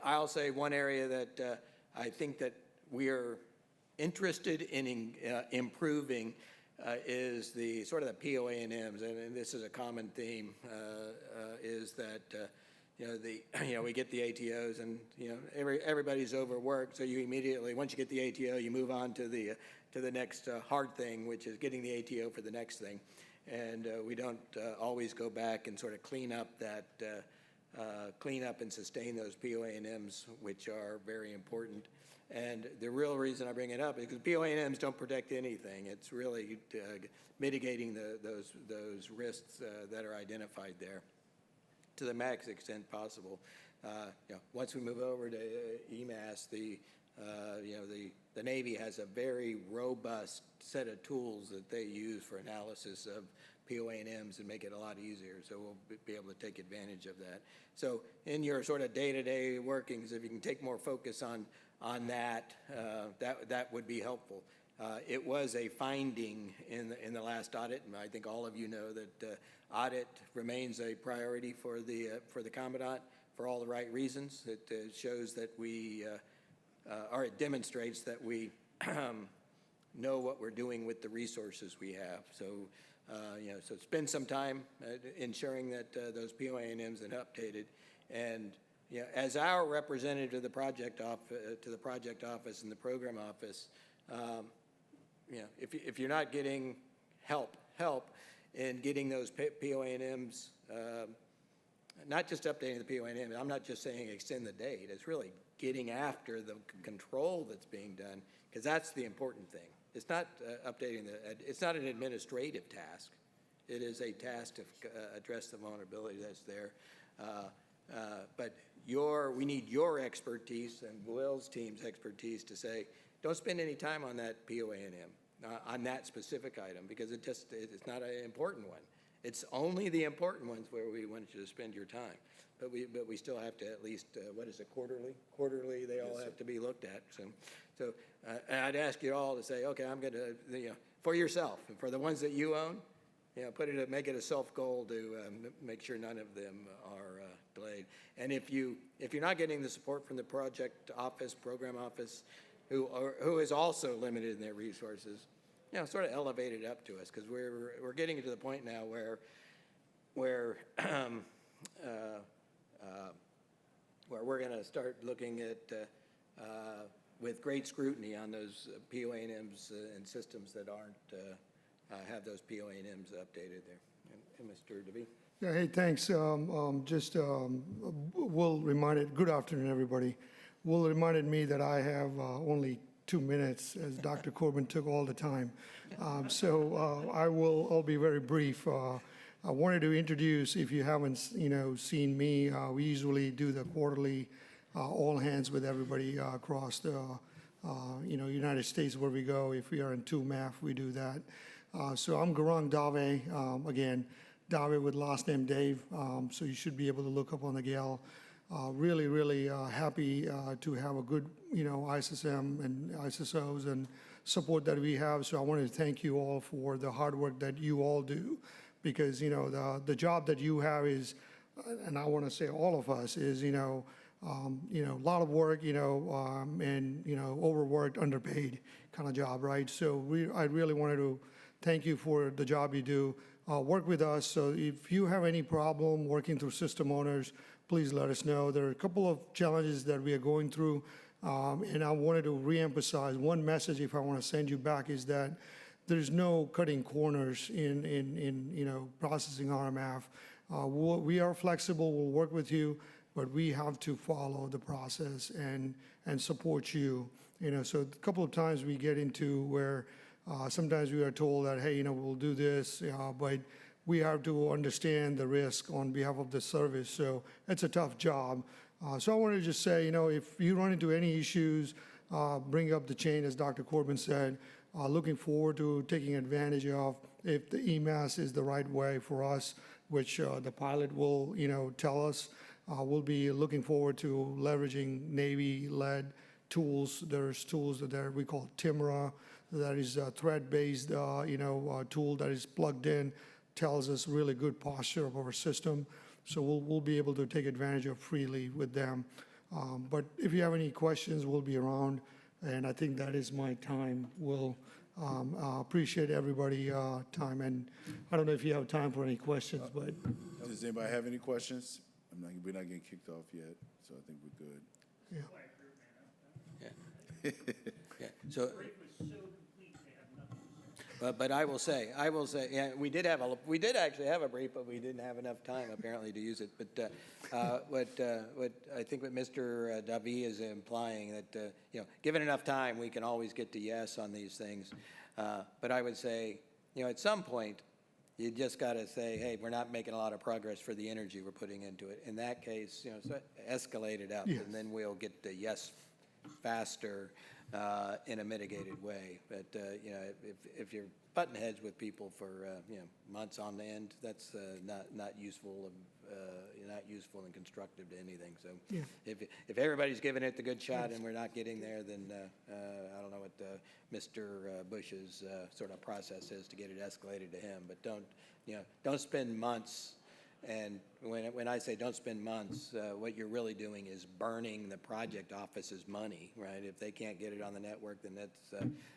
I'll say one area that I think that we're interested in improving is the sort of the POA&Ms, and this is a common theme, is that we get the ATOs, and everybody's overworked, so you immediately, once you get the ATO, you move on to the next hard thing, which is getting the ATO for the next thing, and we don't always go back and sort of clean up and sustain those POA&Ms, which are very important. And the real reason I bring it up is because POA&Ms don't protect anything. It's really mitigating those risks that are identified there. to the max extent possible. Once we move over to EMAS, the Navy has a very robust set of tools that they use for analysis of POA&Ms and make it a lot easier, so we'll be able to take advantage of that. So in your sort of day-to-day workings, if you can take more focus on that, that would be helpful. It was a finding in the last audit, and I think all of you know that audit remains a priority for the Commandant for all the right reasons. It shows that or it demonstrates that we know what we're doing with the resources we have. So, so spend some time ensuring that those POA&Ms are updated. And as our representative to the project office and the program office, if you're not getting help in getting those POA&Ms, not just updating the POA&M, I'm not just saying extend the date, it's really getting after the control that's being done, because that's the important thing. It's not updating it's not an administrative task. It is a task to address the vulnerability that's there. But we need your expertise and Will's team's expertise to say, don't spend any time on that POA&M, on that specific item, because it's not an important one. It's only the important ones where we want you to spend your time. But we still have to at least, what is it, quarterly? Quarterly, they all have to be looked at. So I'd ask you all to say, okay, I'm going to, for yourself, and for the ones that you own, make it a self-goal to make sure none of them are delayed. And if you're not getting the support from the project office, program office, who is also limited in their resources, sort of elevate it up to us, because we're getting to the point now where we're going to start looking at with great scrutiny on those POA&Ms and systems that aren't have those POA&Ms updated there. And Mr. DeVee? Yeah, hey, thanks. Will reminded, good afternoon, everybody. Will reminded me that I have only 2 minutes, as Dr. Corbin took all the time. I'll be very brief. I wanted to introduce, if you haven't, seen me, we usually do the quarterly all hands with everybody across the, United States where we go. If we are in 2MAF, we do that. So I'm Garang Dave, again, Dave with last name Dave, so you should be able to look up on the GAL. Really happy to have a good, ISSM and ISSOs and support that we have. So I wanted to thank you all for the hard work that you all do, because, the job that you have is, and I want to say all of us, is, a lot of work, and, overworked, underpaid kind of job, right? So I really wanted to thank you for the job you do. Work with us. So if you have any problem working through system owners, please let us know. There are a couple of challenges that we are going through, and I wanted to reemphasize one message, if I want to send you back, is that there's no cutting corners in processing RMF. We are flexible. We'll work with you, but we have to follow the process and support you. So a couple of times we get into where sometimes we are told that, hey, we'll do this, but we have to understand the risk on behalf of the service. So it's a tough job. So I wanted to just say, if you run into any issues, bring up the chain, as Dr. Corbin said. Looking forward to taking advantage of, if the EMAS is the right way for us, which the pilot will, tell us. We'll be looking forward to leveraging Navy-led tools. There's tools that we call TIMRA, that is a thread-based, tool that is plugged in, tells us really good posture of our system. So we'll be able to take advantage of freely with them. But if you have any questions, we'll be around. And I think that is my time. We'll appreciate everybody time. And I don't know if you have time for any questions, but. Does anybody have any questions? We're not getting kicked off yet, so I think we're good. Yeah. Yeah. So. But I will say, yeah, we did actually have a brief, but we didn't have enough time apparently to use it. But what I think what Mr. Davi is implying, that given enough time, we can always get to yes on these things. But I would say, at some point, You just got to say, hey, we're not making a lot of progress for the energy we're putting into it. In that case, so escalate it up, Yes. and then we'll get the yes faster in a mitigated way. But, if you're butting heads with people for, months on end, that's not useful, not useful and constructive to anything. So Yeah. if everybody's giving it the good shot and we're not getting there, then I don't know what Mr. Bush's sort of process is to get it escalated to him. But don't spend months. And when I say don't spend months, what you're really doing is burning the project office's money, right? If they can't get it on the network, then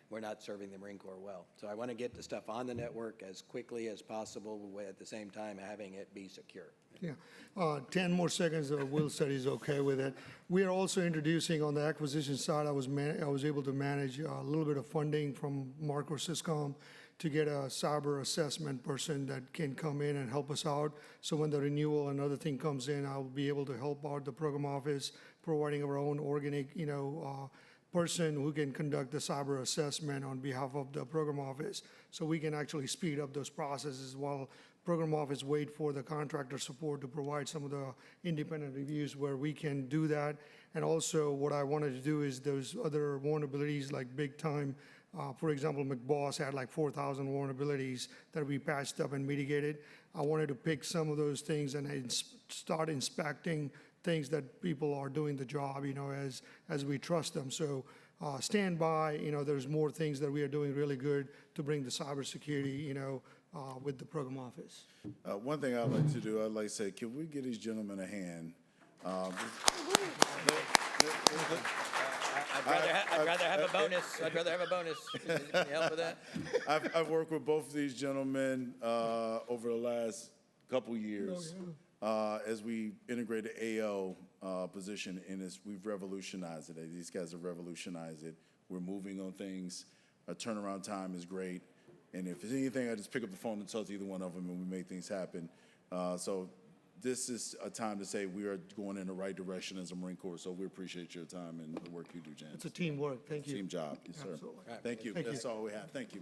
we're not serving the Marine Corps well. So I want to get the stuff on the network as quickly as possible, at the same time having it be secure. Yeah. 10 more seconds, Will said he's okay with it. We are also introducing on the acquisition side, I was able to manage a little bit of funding from Mark or Syscom to get a cyber assessment person that can come in and help us out. So when the renewal and other thing comes in, I'll be able to help out the program office, providing our own organic, person who can conduct the cyber assessment on behalf of the program office. So we can actually speed up those processes while program office wait for the contractor support to provide some of the independent reviews where we can do that. And also what I wanted to do is those other vulnerabilities like big time, for example, McBoss had like 4,000 vulnerabilities that we patched up and mitigated. I wanted to pick some of those things and start inspecting things that people are doing the job, as we trust them. So stand by, there's more things that we are doing really good to bring the cybersecurity, with the program office. One thing I'd like to do, I'd like to say, can we give these gentlemen a hand? I'd rather have a bonus. I'd rather have a bonus. Can you help with that? I've worked with both of these gentlemen over the last couple years as we integrated AO position in this. We've revolutionized it. These guys have revolutionized it. We're moving on things. Our turnaround time is great. And if there's anything, I just pick up the phone and talk to either one of them, and we make things happen. So this is a time to say we are going in the right direction as a Marine Corps. So we appreciate your time and the work you do, James. It's a teamwork. Thank you. Team job, yes, sir. Absolutely. Thank you. Thank you. That's all we have. Thank you.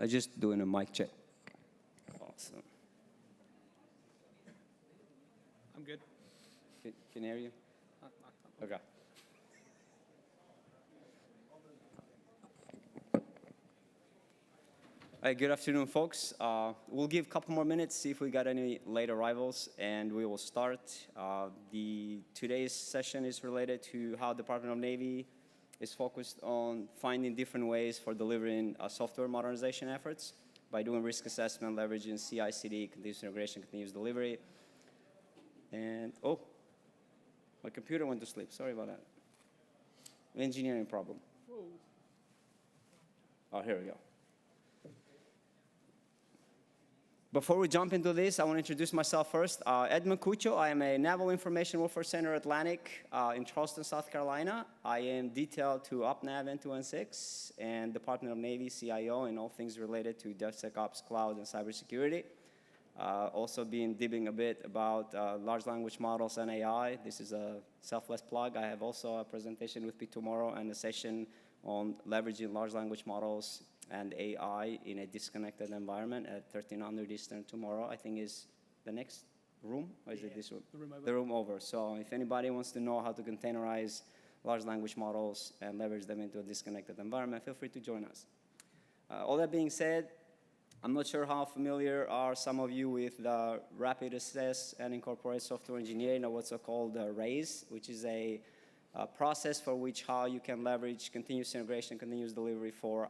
Just doing a mic check. Awesome. I'm good. Can you hear you? Okay. Hey, good afternoon, folks. We'll give a couple more minutes, see if we got any late arrivals, and we will start. Today's session is related to how Department of Navy is focused on finding different ways for delivering software modernization efforts by doing risk assessment, leveraging CI/CD, continuous integration, continuous delivery. And, oh, my computer went to sleep. Sorry about that. Engineering problem. Whoa. Oh, here we go. Before we jump into this, I want to introduce myself first. Edmund Cucho. I am a Naval Information Warfare Center Atlantic in Charleston, South Carolina. I am detailed to OpNav N2N6 and Department of Navy CIO and all things related to DevSecOps, cloud, and cybersecurity. Also been dibbing a bit about large language models and AI. This is a selfless plug. I have also a presentation with me tomorrow and a session on leveraging large language models and AI in a disconnected environment at 1300 Eastern tomorrow, I think is the next room, or is it this room? The room over. The room over. So if anybody wants to know how to containerize large language models and leverage them into a disconnected environment, feel free to join us. All that being said, I'm not sure how familiar are some of you with the Rapid Assess and Incorporate Software Engineering, or what's called RAISE, which is a process for which how you can leverage continuous integration, continuous delivery for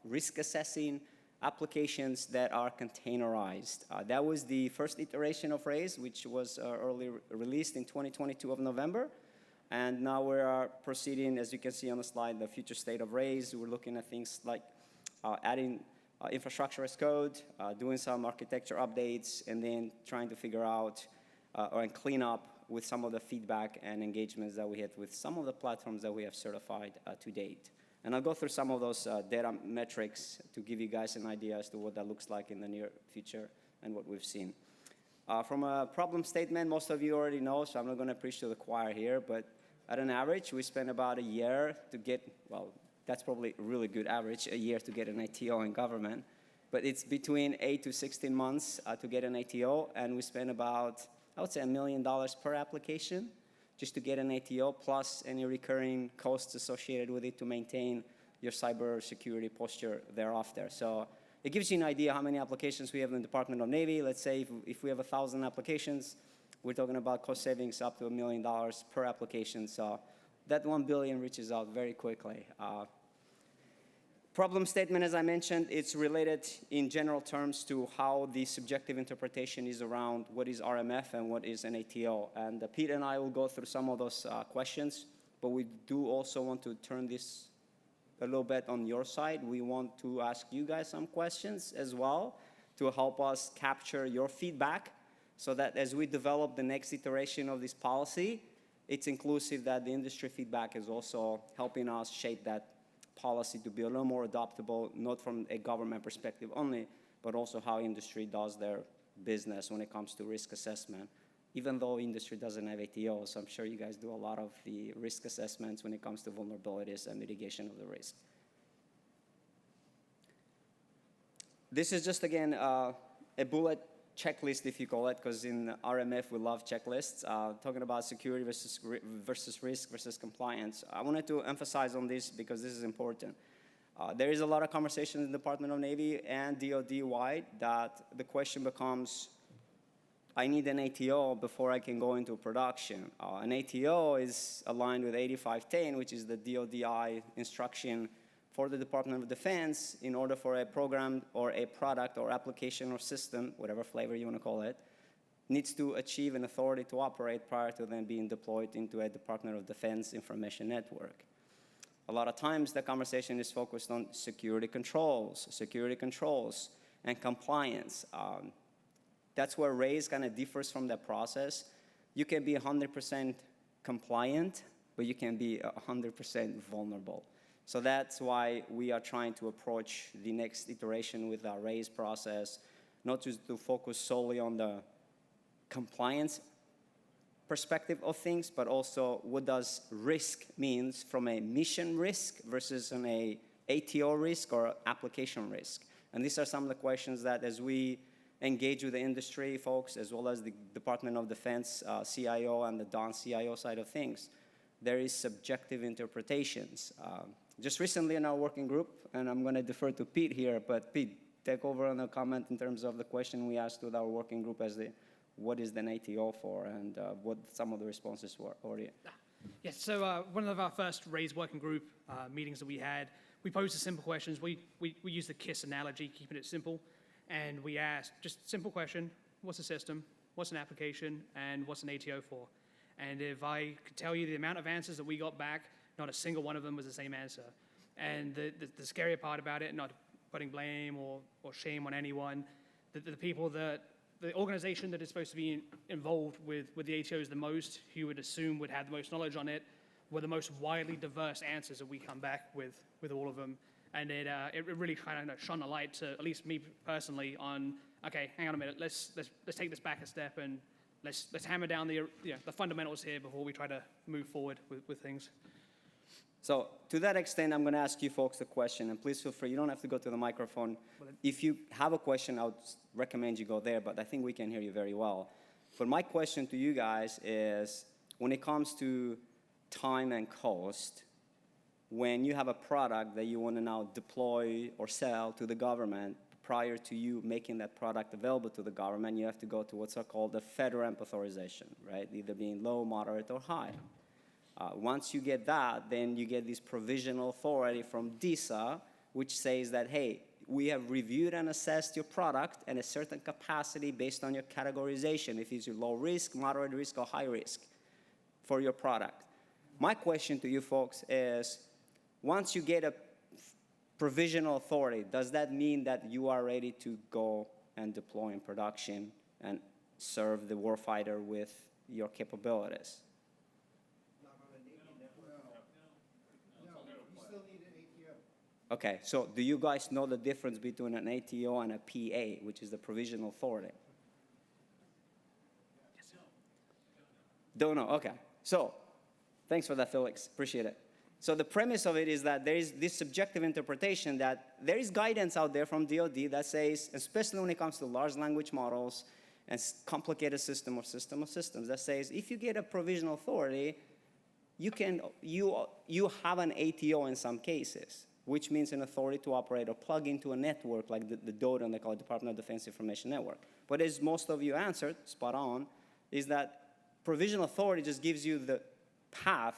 risk assessing applications that are containerized. That was the first iteration of RAISE, which was early released in 2022 of November. And now we are proceeding, as you can see on the slide, the future state of RAISE. We're looking at things like adding infrastructure as code, doing some architecture updates, and then trying to figure out and clean up with some of the feedback and engagements that we had with some of the platforms that we have certified to date. And I'll go through some of those data metrics to give you guys an idea as to what that looks like in the near future and what we've seen. From a problem statement, most of you already know, so I'm not going to preach to the choir here, but at an average, we spend about a year to get, well, that's probably a really good average, a year to get an ATO in government. But it's between 8 to 16 months to get an ATO, and we spend about, I would say, $1 million per application just to get an ATO, plus any recurring costs associated with it to maintain your cybersecurity posture thereafter. So it gives you an idea how many applications we have in the Department of Navy. Let's say if we have 1,000 applications, we're talking about cost savings up to $1 million per application. So that $1 billion reaches out very quickly. Problem statement, as I mentioned, it's related in general terms to how the subjective interpretation is around what is RMF and what is an ATO. And Pete and I will go through some of those questions, but we do also want to turn this a little bit on your side. We want to ask you guys some questions as well to help us capture your feedback so that as we develop the next iteration of this policy, it's inclusive that the industry feedback is also helping us shape that policy to be a little more adoptable, not from a government perspective only, but also how industry does their business when it comes to risk assessment. Even though industry doesn't have ATOs, I'm sure you guys do a lot of the risk assessments when it comes to vulnerabilities and mitigation of the risk. This is just, again, a bullet checklist, if you call it, because in RMF we love checklists, talking about security versus risk versus compliance. I wanted to emphasize on this because this is important. There is a lot of conversation in the Department of Navy and DoD-wide that the question becomes, I need an ATO before I can go into production. An ATO is aligned with 8510, which is the DoDI instruction for the Department of Defense in order for a program or a product or application or system, whatever flavor you want to call it, needs to achieve an authority to operate prior to then being deployed into a Department of Defense information network. A lot of times the conversation is focused on security controls, and compliance. That's where RAISE kind of differs from that process. You can be 100% compliant, but you can be 100% vulnerable. So that's why we are trying to approach the next iteration with our RAISE process, not just to focus solely on the compliance perspective of things, but also what does risk means from a mission risk versus an ATO risk or application risk. And these are some of the questions that as we engage with the industry folks, as well as the Department of Defense CIO and the non-CIO side of things, there is subjective interpretations. Just recently in our working group, and I'm going to defer to Pete here, but Pete, take over on the comment in terms of the question we asked with our working group as what is an ATO for, and what some of the responses were already. Yes, so one of our first raised working group meetings that we had, we posed the simple questions. We used the KISS analogy, keeping it simple, and we asked just simple question, what's a system, what's an application, and what's an ATO for? And if I could tell you the amount of answers that we got back, not a single one of them was the same answer. And the scarier part about it, not putting blame or shame on anyone, the people that, the organization that is supposed to be involved with the ATOs the most, who you would assume would have the most knowledge on it, were the most widely diverse answers that we come back with all of them. And it really kind of shone a light to, at least me personally, on, okay, hang on a minute, let's take this back a step and let's hammer down the fundamentals here before we try to move forward with things. So to that extent, I'm going to ask you folks a question, and please feel free. You don't have to go to the microphone. If you have a question, I would recommend you go there, but I think we can hear you very well. But my question to you guys is, when it comes to time and cost, when you have a product that you want to now deploy or sell to the government, prior to you making that product available to the government, you have to go to what's called the FedRAMP authorization, right? Either being low, moderate, or high. Once you get that, then you get this provisional authority from DISA, which says that, hey, we have reviewed and assessed your product at a certain capacity based on your categorization, if it's low risk, moderate risk, or high risk for your product. My question to you folks is, once you get a provisional authority, does that mean that you are ready to go and deploy in production and serve the warfighter with your capabilities? Okay, so do you guys know the difference between an ATO and a PA, which is the provisional authority? Don't know, okay. So, thanks for that, Felix, appreciate it. So the premise of it is that there is this subjective interpretation that there is guidance out there from DoD that says, especially when it comes to large language models and complicated system of systems, that says if you get a provisional authority, you have an ATO in some cases, which means an authority to operate or plug into a network like the DOD, and they call it Department of Defense Information Network. But as most of you answered, spot on, is that provisional authority just gives you the path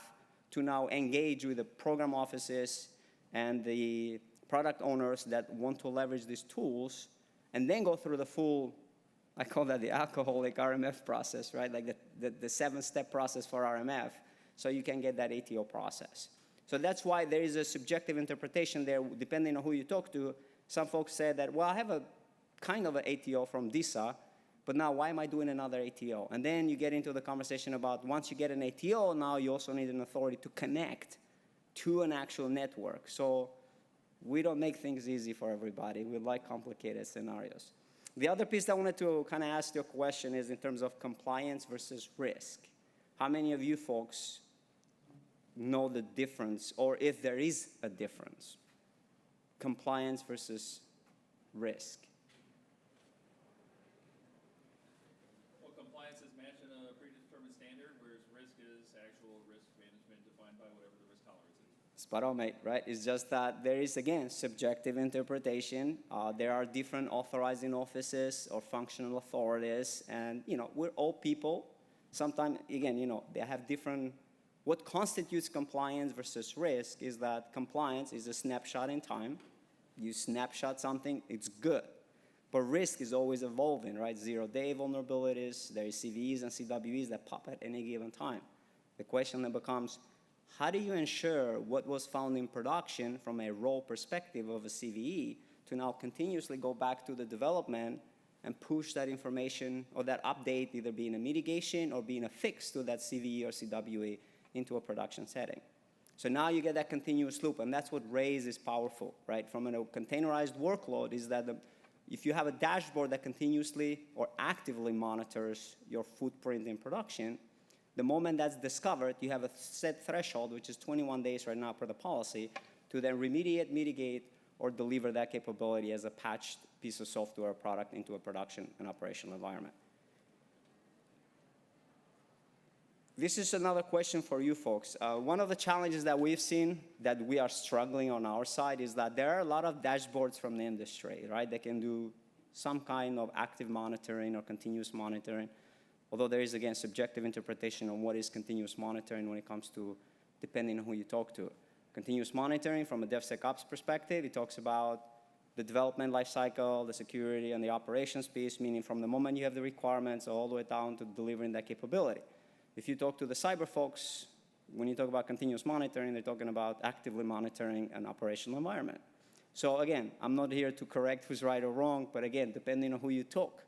to now engage with the program offices and the product owners that want to leverage these tools, and then go through the full, I call that the alcoholic RMF process, right? Like the 7-step process for RMF, so you can get that ATO process. So that's why there is a subjective interpretation there, depending on who you talk to. Some folks said that, well, I have a kind of an ATO from DISA, but now why am I doing another ATO? And then you get into the conversation about once you get an ATO, now you also need an authority to connect to an actual network. So we don't make things easy for everybody. We like complicated scenarios. The other piece that I wanted to kind of ask you a question is in terms of compliance versus risk. How many of you folks know the difference, or if there is a difference? Compliance versus risk. Spot on, mate, right? It's just that there is, again, subjective interpretation. There are different authorizing offices or functional authorities, and, we're all people. Sometimes, again, they have different, what constitutes compliance versus risk is that compliance is a snapshot in time. You snapshot something, it's good. But risk is always evolving, right? 0-day vulnerabilities, there is CVEs and CWEs that pop at any given time. The question then becomes, how do you ensure what was found in production from a role perspective of a CVE to now continuously go back to the development and push that information or that update either being a mitigation or being a fix to that CVE or CWE into a production setting? So now you get that continuous loop, and that's what RAISE is powerful, right? From a containerized workload is that if you have a dashboard that continuously or actively monitors your footprint in production, the moment that's discovered, you have a set threshold, which is 21 days right now per the policy, to then remediate, mitigate, or deliver that capability as a patched piece of software or product into a production and operational environment. This is another question for you folks. One of the challenges that we've seen that we are struggling on our side is that there are a lot of dashboards from the industry, right? They can do some kind of active monitoring or continuous monitoring, although there is, again, subjective interpretation on what is continuous monitoring when it comes to depending on who you talk to. Continuous monitoring from a DevSecOps perspective, it talks about the development lifecycle, the security, and the operations piece, meaning from the moment you have the requirements all the way down to delivering that capability. If you talk to the cyber folks, when you talk about continuous monitoring, they're talking about actively monitoring an operational environment. So again, I'm not here to correct who's right or wrong, but again, depending on who you talk,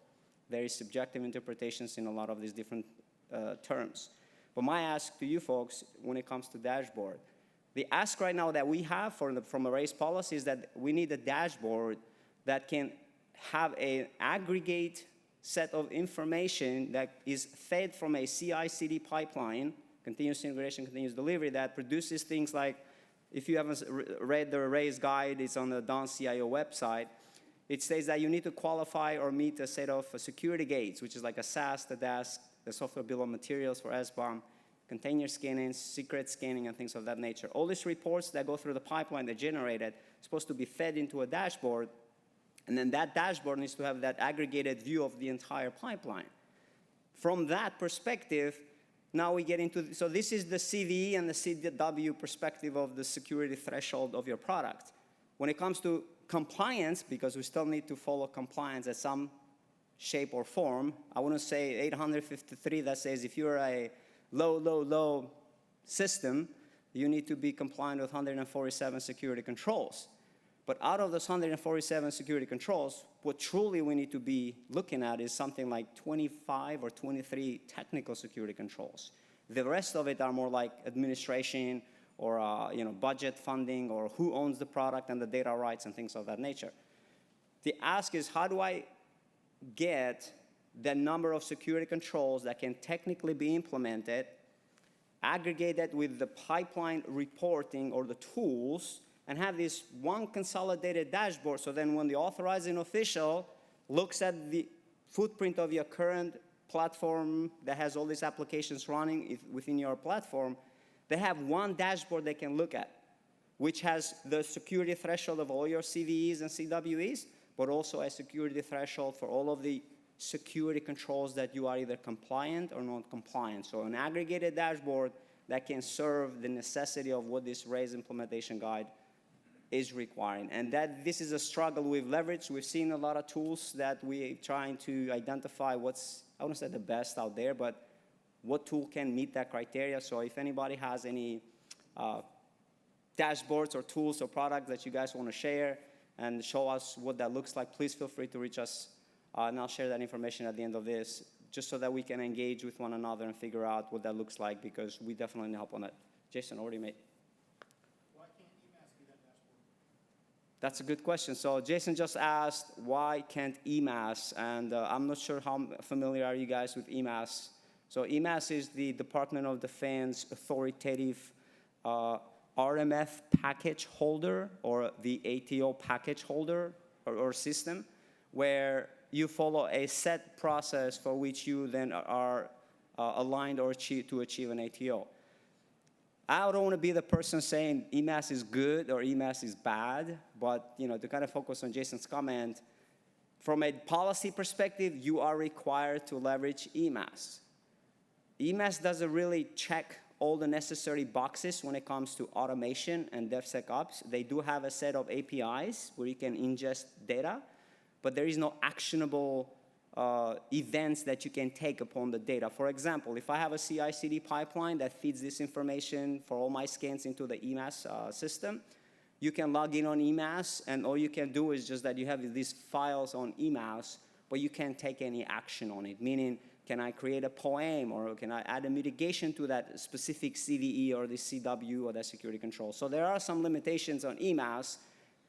there is subjective interpretations in a lot of these different terms. But my ask to you folks, when it comes to dashboard, the ask right now that we have from a race policy is that we need a dashboard that can have an aggregate set of information that is fed from a CI/CD pipeline, continuous integration, continuous delivery, that produces things like, if you haven't read the RAISE guide, it's on the DON-CIO website, it says that you need to qualify or meet a set of security gates, which is like a SAS, the DASC, the software bill of materials for SBOM, container scanning, secret scanning, and things of that nature. All these reports that go through the pipeline that generated supposed to be fed into a dashboard, and then that dashboard needs to have that aggregated view of the entire pipeline. From that perspective, now we get into, so this is the CVE and the CW perspective of the security threshold of your product. When it comes to compliance, because we still need to follow compliance at some shape or form, I want to say 853 that says if you're a low system, you need to be compliant with 147 security controls. But out of those 147 security controls, what truly we need to be looking at is something like 25 or 23 technical security controls. The rest of it are more like administration or budget funding or who owns the product and the data rights and things of that nature. The ask is, how do I get the number of security controls that can technically be implemented, aggregated with the pipeline reporting or the tools, and have this one consolidated dashboard, so then when the authorizing official looks at the footprint of your current platform that has all these applications running within your platform, they have one dashboard they can look at, which has the security threshold of all your CVEs and CWEs, but also a security threshold for all of the security controls that you are either compliant or not compliant. So an aggregated dashboard that can serve the necessity of what this RAISE implementation guide is requiring. And that this is a struggle we've leveraged. We've seen a lot of tools that we're trying to identify what's, I wouldn't say the best out there, but what tool can meet that criteria. So if anybody has any dashboards or tools or products that you guys want to share and show us what that looks like, please feel free to reach us. And I'll share that information at the end of this, just so that we can engage with one another and figure out what that looks like, because we definitely need help on that. Jason, already made. That's a good question. So Jason just asked, why can't EMAS? And I'm not sure how familiar are you guys with EMAS. So EMAS is the Department of Defense authoritative RMF package holder, or the ATO package holder or system, where you follow a set process for which you then are aligned or to achieve an ATO. I don't want to be the person saying EMAS is good or EMAS is bad, but to kind of focus on Jason's comment, from a policy perspective, you are required to leverage EMAS. EMAS doesn't really check all the necessary boxes when it comes to automation and DevSecOps. They do have a set of APIs where you can ingest data, but there is no actionable events that you can take upon the data. For example, if I have a CI/CD pipeline that feeds this information for all my scans into the EMAS system, you can log in on EMAS, and all you can do is just that you have these files on EMAS, but you can't take any action on it, meaning, can I create a POAM, or can I add a mitigation to that specific CVE or the CW or that security control? So there are some limitations on EMAS,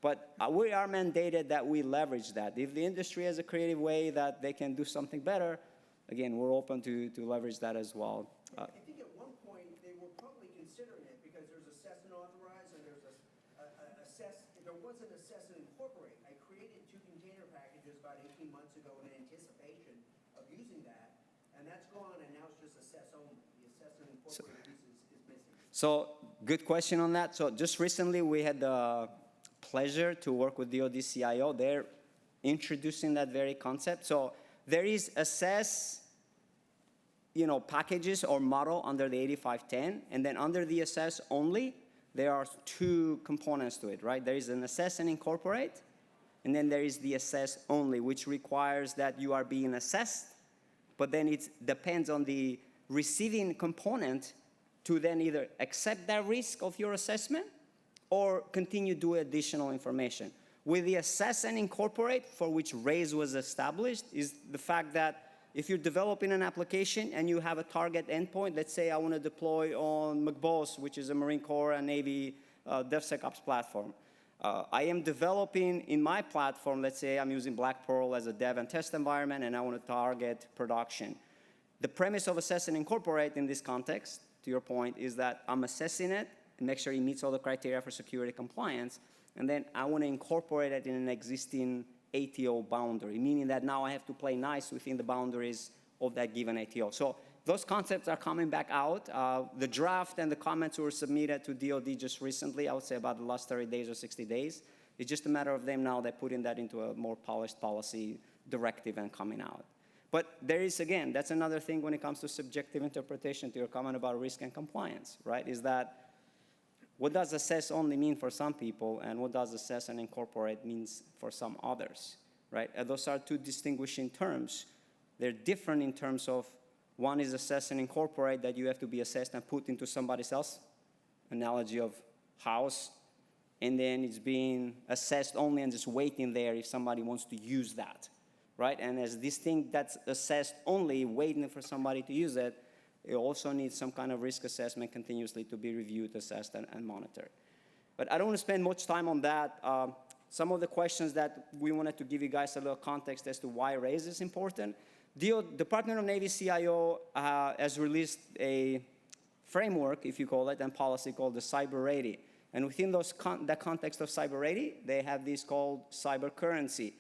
but we are mandated that we leverage that. If the industry has a creative way that they can do something better, again, we're open to leverage that as well. I think at one point they were probably considering it, because there's assess and authorize, and there's assess and there wasn't assess and incorporate. I created 2 container packages about 18 months ago in anticipation of using that, and that's gone, and now it's just assess only. The assess and incorporate piece is missing. So, good question on that. So just recently we had the pleasure to work with DoD CIO. They're introducing that very concept. So there is assess, packages or model under the 8510, and then under the assess only, there are 2 components to it, right? There is an assess and incorporate, and then there is the assess only, which requires that you are being assessed, but then it depends on the receiving component to then either accept that risk of your assessment or continue to do additional information. With the assess and incorporate, for which RAISE was established, is the fact that if you're developing an application and you have a target endpoint, let's say I want to deploy on McBoss, which is a Marine Corps and Navy DevSecOps platform. I am developing in my platform, let's say I'm using Black Pearl as a dev and test environment, and I want to target production. The premise of assess and incorporate in this context, to your point, is that I'm assessing it and make sure it meets all the criteria for security compliance, and then I want to incorporate it in an existing ATO boundary, meaning that now I have to play nice within the boundaries of that given ATO. So those concepts are coming back out. The draft and the comments were submitted to DoD just recently, I would say about the last 30 days or 60 days. It's just a matter of them now, they're putting that into a more polished policy directive and coming out. But there is, again, that's another thing when it comes to subjective interpretation, to your comment about risk and compliance, right? Is that what does assess only mean for some people, and what does assess and incorporate means for some others, right? And those are 2 distinguishing terms. They're different in terms of one is assess and incorporate, that you have to be assessed and put into somebody else's analogy of house, and then it's being assessed only and just waiting there if somebody wants to use that, right? And as this thing that's assessed only, waiting for somebody to use it, it also needs some kind of risk assessment continuously to be reviewed, assessed, and monitored. But I don't want to spend much time on that. Some of the questions that we wanted to give you guys a little context as to why RAISE is important. Department of Navy CIO has released a framework, if you call it, and policy called the Cyber And within that context of Cyber they have this called cyber currency.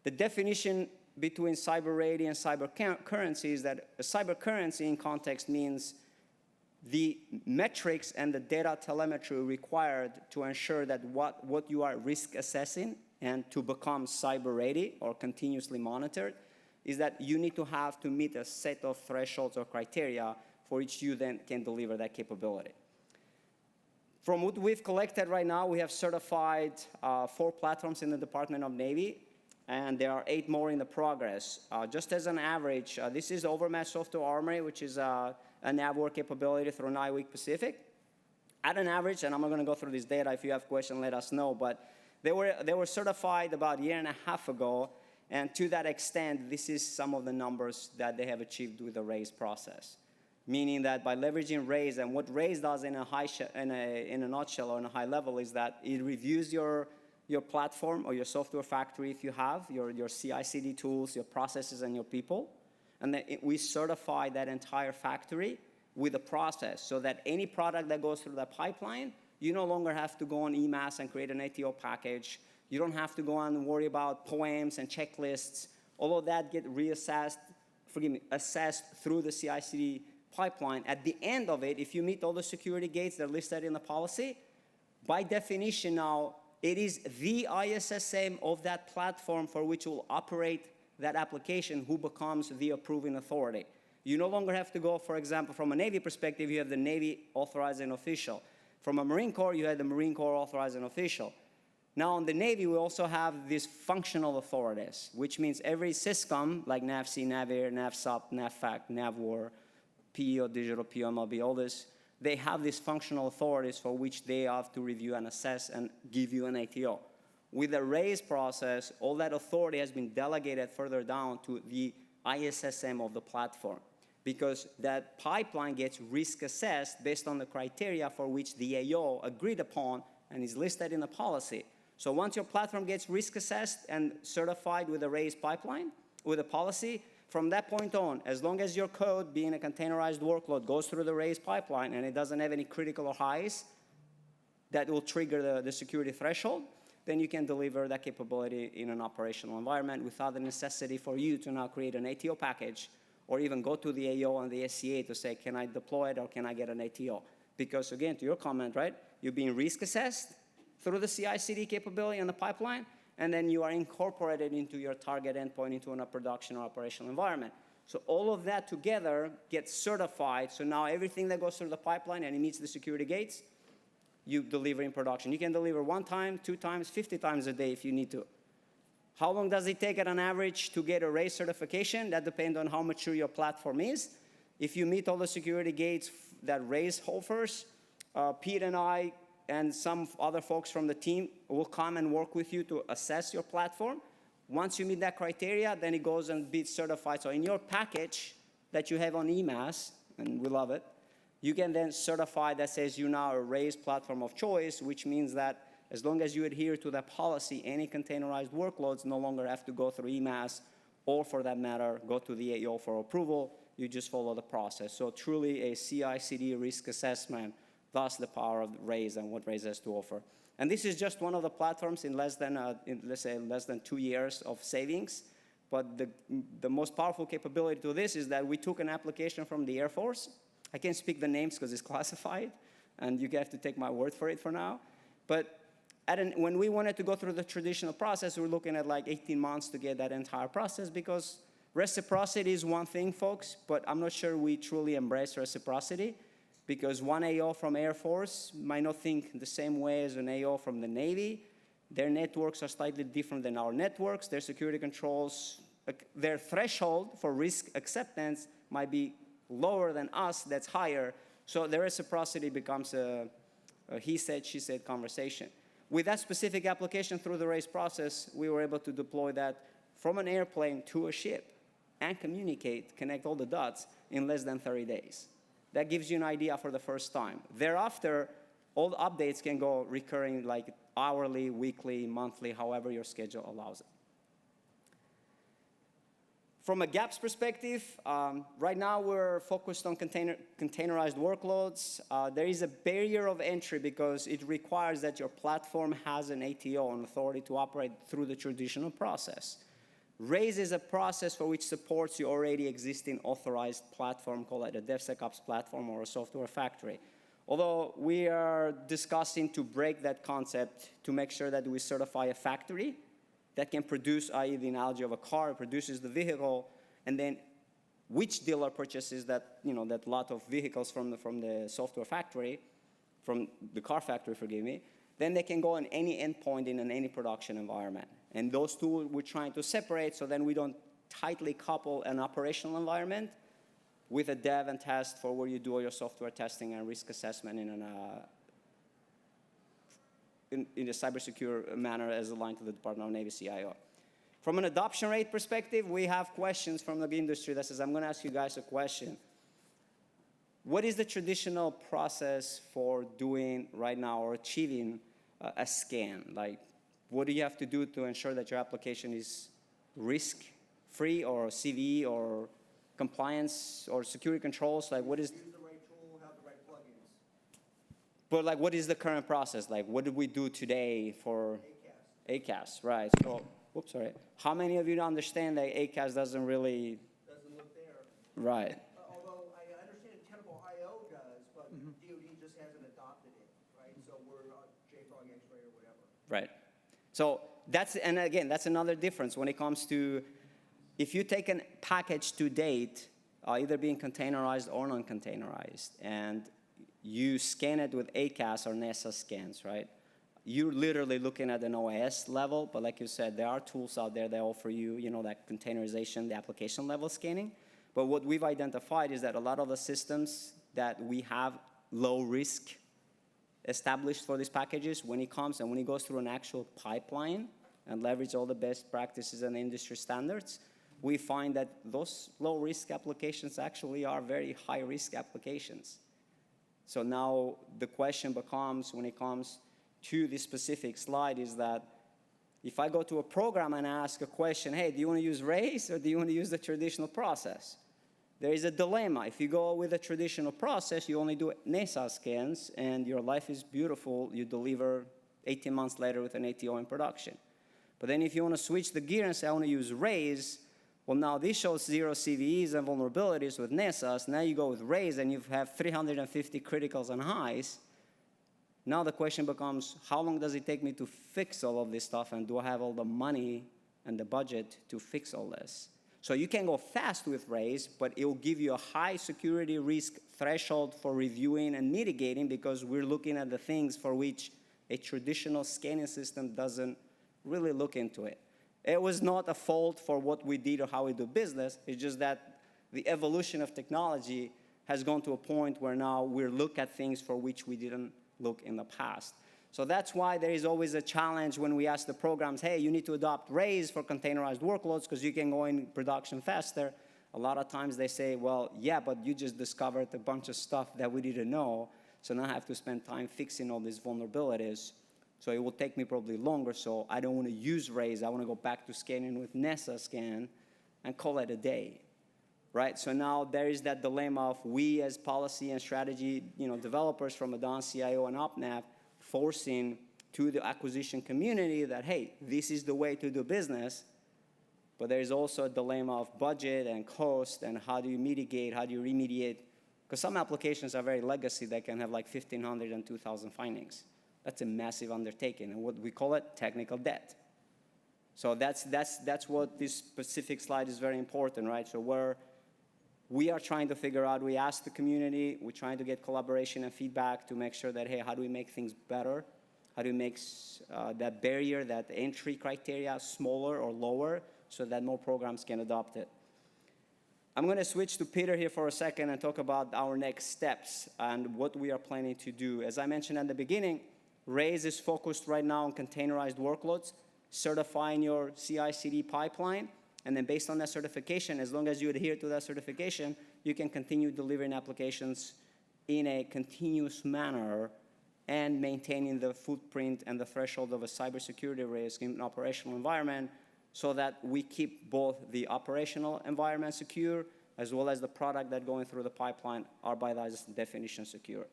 The definition between cyber and cyber currency is that a cyber currency in context means the metrics and the data telemetry required to ensure that what you are risk assessing and to become cyber ready or continuously monitored is that you need to have to meet a set of thresholds or criteria for which you then can deliver that capability. From what we've collected right now, we have certified 4 platforms in the Department of Navy, and there are 8 more in the progress. Just as an average, this is Overmatch Software Armory, which is a NAVWare capability through 9-week Pacific. At an average, and I'm not going to go through this data, if you have questions, let us know, but they were certified about a year and a half ago, and to that extent, this is some of the numbers that they have achieved with the RAISE process. Meaning that by leveraging RAISE, and what RAISE does in a nutshell or in a high level is that it reviews your platform or your software factory if you have, your CI/CD tools, your processes, and your people. And then we certify that entire factory with a process so that any product that goes through that pipeline, you no longer have to go on EMAS and create an ATO package. You don't have to go on and worry about POEMs and checklists. All of that get assessed through the CI/CD pipeline. At the end of it, if you meet all the security gates that are listed in the policy, by definition now, it is the ISSM of that platform for which will operate that application who becomes the approving authority. You no longer have to go, for example, from a Navy perspective, you have the Navy authorizing official. From a Marine Corps, you have the Marine Corps authorizing official. Now, in the Navy, we also have these functional authorities, which means every SysCom, like NAVC, NAVAIR, NAVSOP, NAVFAC, NAVWAR, PEO, Digital, PMLB, all this, they have these functional authorities for which they have to review and assess and give you an ATO. With the RAISE process, all that authority has been delegated further down to the ISSM of the platform, because that pipeline gets risk assessed based on the criteria for which the AO agreed upon and is listed in the policy. So once your platform gets risk assessed and certified with a RAISE pipeline, with a policy, from that point on, as long as your code, being a containerized workload, goes through the RAISE pipeline and it doesn't have any critical or highs that will trigger the security threshold, then you can deliver that capability in an operational environment without the necessity for you to now create an ATO package or even go to the AO and the SCA to say, can I deploy it or can I get an ATO? Because again, to your comment, right, you're being risk assessed through the CI/CD capability and the pipeline, and then you are incorporated into your target endpoint into a production or operational environment. So all of that together gets certified, so now everything that goes through the pipeline and it meets the security gates, you deliver in production. You can deliver 1 time, 2 times, 50 times a day if you need to. How long does it take at an average to get a RAISE certification? That depends on how mature your platform is. If you meet all the security gates that RAISE offers, Pete and I and some other folks from the team will come and work with you to assess your platform. Once you meet that criteria, then it goes and be certified. So in your package that you have on EMAS, and we love it, you can then certify that says you're now a RAISE platform of choice, which means that as long as you adhere to that policy, any containerized workloads no longer have to go through EMAS or, for that matter, go to the AO for approval. You just follow the process. So truly a CI/CD risk assessment, thus the power of RAISE and what RAISE has to offer. And this is just one of the platforms in less than, let's say, less than 2 years of savings. But the most powerful capability to this is that we took an application from the Air Force. I can't speak the names because it's classified, and you have to take my word for it for now. But when we wanted to go through the traditional process, we were looking at like 18 months to get that entire process, because reciprocity is one thing, folks, but I'm not sure we truly embrace reciprocity, because one AO from Air Force might not think the same way as an AO from the Navy. Their networks are slightly different than our networks. Their security controls, their threshold for risk acceptance might be lower than us, that's higher. So the reciprocity becomes a he said, she said conversation. With that specific application through the RAISE process, we were able to deploy that from an airplane to a ship and connect all the dots in less than 30 days. That gives you an idea for the first time. Thereafter, all the updates can go recurring, like hourly, weekly, monthly, however your schedule allows it. From a gaps perspective, right now we're focused on containerized workloads. There is a barrier of entry because it requires that your platform has an ATO, an authority to operate through the traditional process. RAISE is a process for which supports your already existing authorized platform, call it a DevSecOps platform or a software factory. Although we are discussing to break that concept to make sure that we certify a factory that can produce, i.e. the analogy of a car, produces the vehicle, and then which dealer purchases that, that lot of vehicles from the software factory, from the car factory, forgive me, then they can go on any endpoint in any production environment. And those two we're trying to separate so then we don't tightly couple an operational environment with a dev and test for where you do all your software testing and risk assessment in a cybersecure manner as aligned to the Department of Navy CIO. From an adoption rate perspective, we have questions from the industry that says, I'm going to ask you guys a question. What is the traditional process for doing right now or achieving a scan? Like, what do you have to do to ensure that your application is risk-free or CVE or compliance or security controls? Like, what is... Use the right tool, have the right plugins. But, like, what is the current process? Like, what did we do today for... ACAS, right. So, oops, sorry. How many of you understand that ACAS doesn't really... Doesn't look there. Right. Although I understand Tenable IO does, but DoD just hasn't adopted it, right? So we're JFrog X-Ray or whatever. Right. So that's, and again, that's another difference when it comes to, if you take a package to date, either being containerized or non-containerized, and you scan it with ACAS or NASA scans, right? You're literally looking at an OS level, but like you said, there are tools out there that offer you, that containerization, the application level scanning. But what we've identified is that a lot of the systems that we have low risk established for these packages, when it comes and when it goes through an actual pipeline and leverage all the best practices and industry standards, we find that those low-risk applications actually are very high-risk applications. So now the question becomes, when it comes to this specific slide, is that if I go to a program and ask a question, hey, do you want to use RAISE or do you want to use the traditional process? There is a dilemma. If you go with a traditional process, you only do NASA scans, and your life is beautiful. You deliver 18 months later with an ATO in production. But then if you want to switch the gear and say, I want to use RAISE, well, now this shows 0 CVEs and vulnerabilities with NESAs. Now you go with RAISE and you have 350 criticals and highs. Now the question becomes, how long does it take me to fix all of this stuff, and do I have all the money and the budget to fix all this? So you can go fast with RAISE, but it will give you a high security risk threshold for reviewing and mitigating, because we're looking at the things for which a traditional scanning system doesn't really look into it. It was not a fault for what we did or how we do business. It's just that the evolution of technology has gone to a point where now we look at things for which we didn't look in the past. So that's why there is always a challenge when we ask the programs, hey, you need to adopt RAISE for containerized workloads because you can go in production faster. A lot of times they say, well, yeah, but you just discovered a bunch of stuff that we didn't know, so now I have to spend time fixing all these vulnerabilities. So it will take me probably longer, so I don't want to use RAISE. I want to go back to scanning with NESA scan and call it a day, right? So now there is that dilemma of we as policy and strategy developers from Adon, CIO, and OpNav forcing to the acquisition community that, hey, this is the way to do business, but there is also a dilemma of budget and cost and how do you mitigate, how do you remediate, because some applications are very legacy that can have like 1,500 and 2,000 findings. That's a massive undertaking, and what we call it, technical debt. So that's what this specific slide is very important, right? So we are trying to figure out, we ask the community, we're trying to get collaboration and feedback to make sure that, hey, how do we make things better? How do we make that barrier, that entry criteria smaller or lower so that more programs can adopt it? I'm going to switch to Peter here for a second and talk about our next steps and what we are planning to do. As I mentioned at the beginning, RAISE is focused right now on containerized workloads, certifying your CI/CD pipeline, and then based on that certification, as long as you adhere to that certification, you can continue delivering applications in a continuous manner and maintaining the footprint and the threshold of a cybersecurity risk in an operational environment so that we keep both the operational environment secure as well as the product that going through the pipeline are by that definition secure.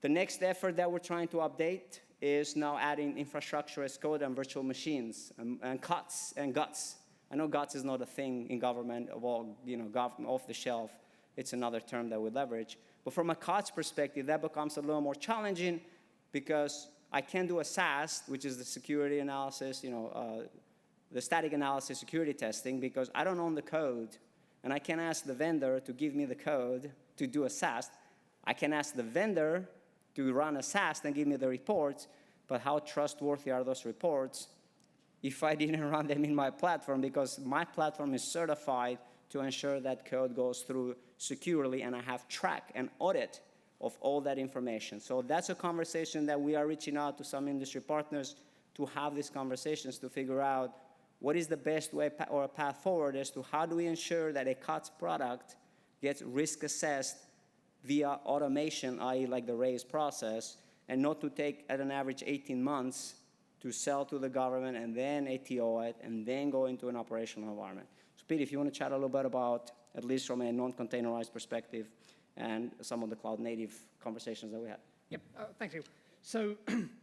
The next effort that we're trying to update is now adding infrastructure as code and virtual machines and CUTs and GUTs. I know GUTs is not a thing in government, well, government off the shelf. It's another term that we leverage. But from a CUTs perspective, that becomes a little more challenging because I can do a SAST, which is the security analysis, the static analysis security testing, because I don't own the code, and I can ask the vendor to give me the code to do a SAST. I can ask the vendor to run a SAST and give me the reports, but how trustworthy are those reports if I didn't run them in my platform? Because my platform is certified to ensure that code goes through securely, and I have track and audit of all that information. So that's a conversation that we are reaching out to some industry partners to have these conversations to figure out what is the best way or a path forward as to how do we ensure that a CUTS product gets risk assessed via automation, i.e. like the RAISE process, and not to take at an average 18 months to sell to the government and then ATO it and then go into an operational environment. So Pete, if you want to chat a little bit about, at least from a non-containerized perspective, and some of the cloud native conversations that we had. Yep, thank you. So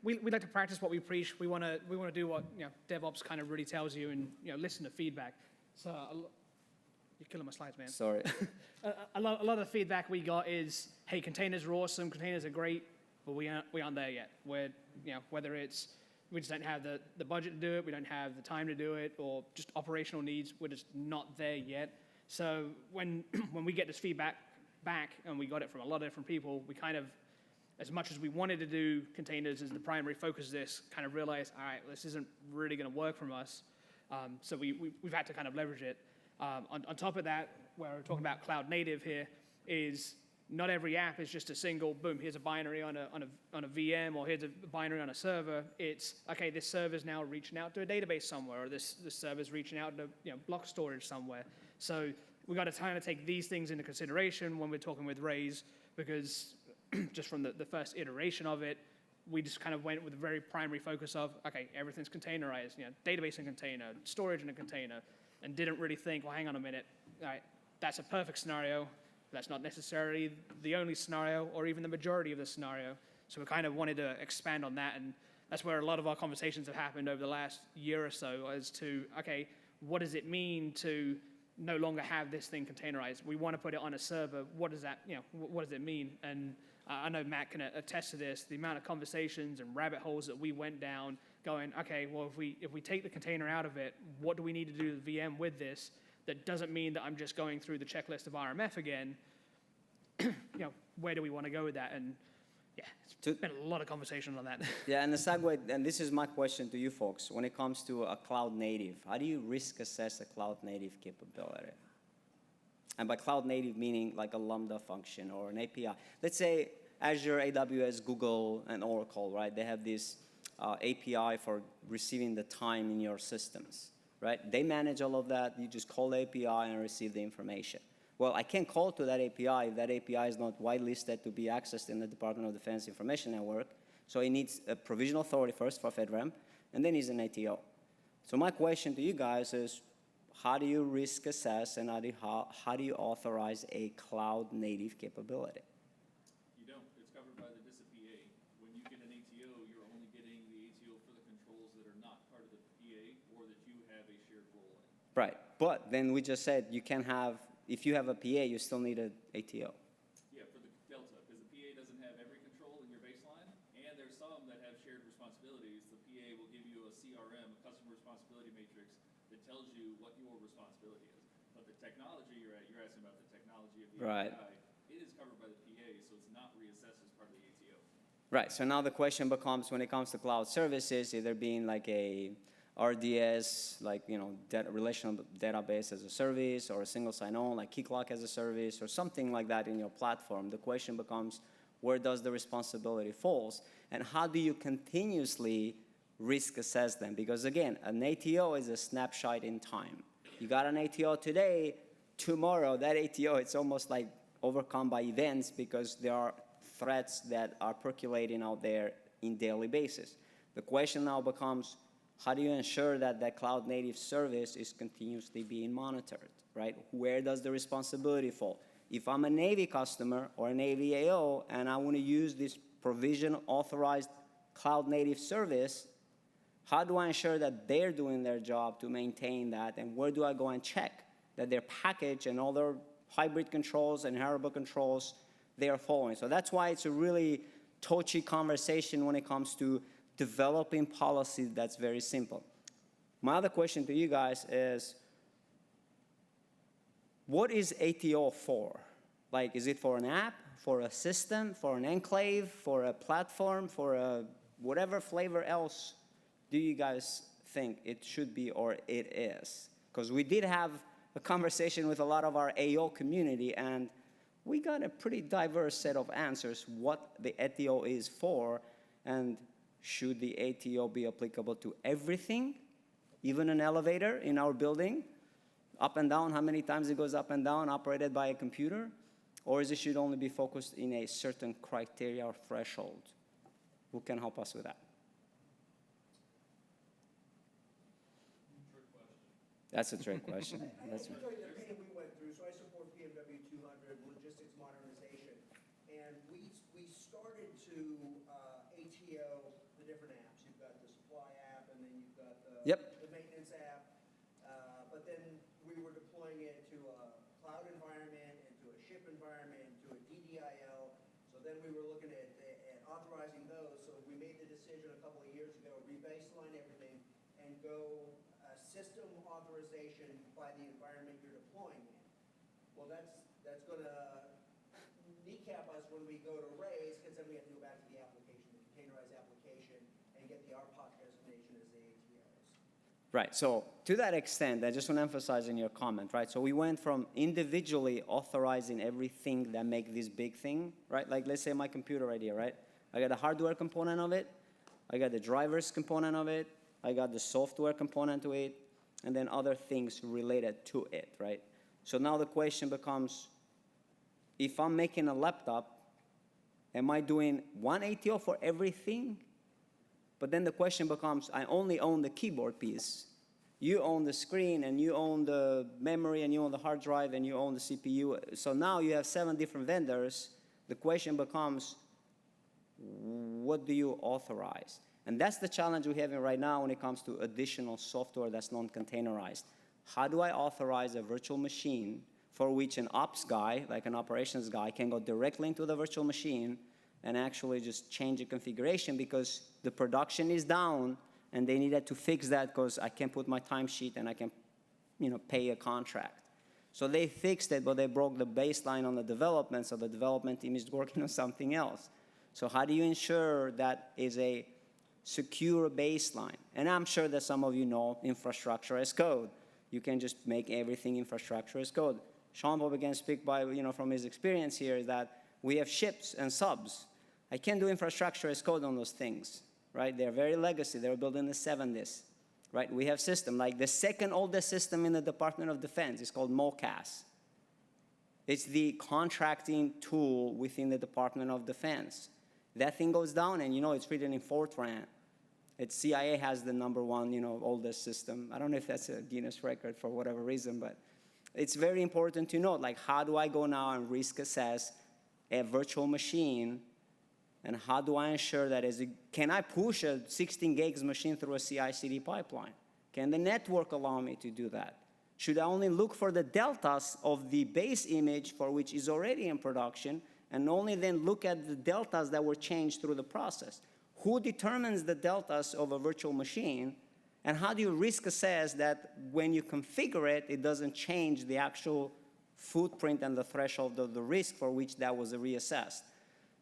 we like to practice what we preach. We want to do what DevOps kind of really tells you and listen to feedback. So you're killing my slides, man. Sorry. A lot of the feedback we got is, hey, containers are awesome, containers are great, but we aren't there yet. Whether it's we just don't have the budget to do it, we don't have the time to do it, or just operational needs, we're just not there yet. So when we get this feedback back, and we got it from a lot of different people, we kind of, as much as we wanted to do containers as the primary focus of this, kind of realized, all right, this isn't really going to work from us. So we've had to kind of leverage it. On top of that, where we're talking about cloud native here, is not every app is just a single, boom, here's a binary on a VM, or here's a binary on a server. It's, okay, this server's now reaching out to a database somewhere, or this server's reaching out to block storage somewhere. So we got to kind of take these things into consideration when we're talking with RAISE, because just from the first iteration of it, we just kind of went with a very primary focus of, okay, everything's containerized, database in a container, storage in a container, and didn't really think, well, hang on a minute, all right, that's a perfect scenario. That's not necessarily the only scenario or even the majority of the scenario. So we kind of wanted to expand on that, and that's where a lot of our conversations have happened over the last year or so as to, okay, what does it mean to no longer have this thing containerized? We want to put it on a server. What does that, what does it mean? And I know Matt can attest to this, the amount of conversations and rabbit holes that we went down going, okay, well, if we take the container out of it, what do we need to do to the VM with this? That doesn't mean that I'm just going through the checklist of RMF again. Where do we want to go with that? And yeah, it's been a lot of conversation on that. Yeah, and the segue, and this is my question to you folks. When it comes to a cloud native, how do you risk assess a cloud native capability? And by cloud native, meaning like a Lambda function or an API. Let's say Azure, AWS, Google, and Oracle, right? They have this API for receiving the time in your systems, right? They manage all of that. You just call the API and receive the information. Well, I can't call to that API if that API is not whitelisted to be accessed in the Department of Defense Information Network. So it needs a provisional authority first for FedRAMP, and then needs an ATO. So my question to you guys is, how do you risk assess and how do you authorize a cloud native capability? You don't. It's covered by the DCI PA. When you get an ATO, you're only getting the ATO for the controls that are not part of the PA or that you have a shared role in. Right, but then we just said you can have, if you have a PA, you still need an ATO. Yeah, for the Delta, because the PA doesn't have every control in your baseline, and there's some that have shared responsibilities. The PA will give you a CRM, a customer responsibility matrix, that tells you what your responsibility is. But the technology you're asking about the technology of the Right. API, it is covered by the PA, so it's not reassessed as part of the ATO. Right, so now the question becomes, when it comes to cloud services, either being like a RDS, like, relational database as a service, or a single sign-on, like Keycloak as a service, or something like that in your platform, the question becomes, where does the responsibility falls, and how do you continuously risk assess them? Because again, an ATO is a snapshot in time. You got an ATO today, tomorrow, that ATO, it's almost like overcome by events because there are threats that are percolating out there in daily basis. The question now becomes, how do you ensure that that cloud native service is continuously being monitored, right? Where does the responsibility fall? If I'm a Navy customer or a Navy AO and I want to use this provision authorized cloud native service, how do I ensure that they're doing their job to maintain that, and where do I go and check that their package and all their hybrid controls and inheritable controls they are following? So that's why it's a really touchy conversation when it comes to developing policy that's very simple. My other question to you guys is, what is ATO for? Like, is it for an app, for a system, for an enclave, for a platform, for a whatever flavor else do you guys think it should be or it is? Because we did have a conversation with a lot of our AO community, and we got a pretty diverse set of answers what the ATO is for, and should the ATO be applicable to everything, even an elevator in our building, up and down, how many times it goes up and down, operated by a computer? Or is it should only be focused in a certain criteria or threshold? Who can help us with that? That's a trick question. That's I can tell you the pain we went through, so I support PMW 200, logistics modernization. And we started to ATO the different apps. You've got the supply app, and then you've got the maintenance app. But then we were deploying it to a cloud environment, and to a ship environment, to a DDIL. So then we were looking at authorizing those. So we made the decision a couple of years ago, re-baseline everything, and go system authorization by the environment you're deploying in. Well, that's going to kneecap us when we go to raise, because then we have to go back to the application, the containerized application, and get the RPOC designation as the ATOs. Right, so to that extent, I just want to emphasize in your comment, right? So we went from individually authorizing everything that make this big thing, right? Like, let's say my computer right here, right? I got a hardware component of it, I got the drivers component of it, I got the software component to it, and then other things related to it, right? So now the question becomes, if I'm making a laptop, am I doing one ATO for everything? But then the question becomes, I only own the keyboard piece. You own the screen, and you own the memory, and you own the hard drive, and you own the CPU. So now you have 7 different vendors. The question becomes, what do you authorize? And that's the challenge we're having right now when it comes to additional software that's non-containerized. How do I authorize a virtual machine for which an ops guy, like an operations guy, can go directly into the virtual machine and actually just change the configuration because the production is down and they needed to fix that because I can't put my timesheet and I can, pay a contract. So they fixed it, but they broke the baseline on the development, so the development team is working on something else. So how do you ensure that is a secure baseline? And I'm sure that some of you know infrastructure as code. You can just make everything infrastructure as code. Sean probably can speak by, from his experience here, is that we have ships and subs. I can't do infrastructure as code on those things, right? They're very legacy. They were built in the 70s, right? We have system, like the second oldest system in the Department of Defense is called MOCAS. It's the contracting tool within the Department of Defense. That thing goes down and, it's written in Fortran. CIA has the #1, oldest system. I don't know if that's a Guinness record for whatever reason, but it's very important to note, like, how do I go now and risk assess a virtual machine, and how do I ensure that can I push a 16 gigs machine through a CI/CD pipeline? Can the network allow me to do that? Should I only look for the deltas of the base image for which is already in production, and only then look at the deltas that were changed through the process? Who determines the deltas of a virtual machine, and how do you risk assess that when you configure it, it doesn't change the actual footprint and the threshold of the risk for which that was reassessed?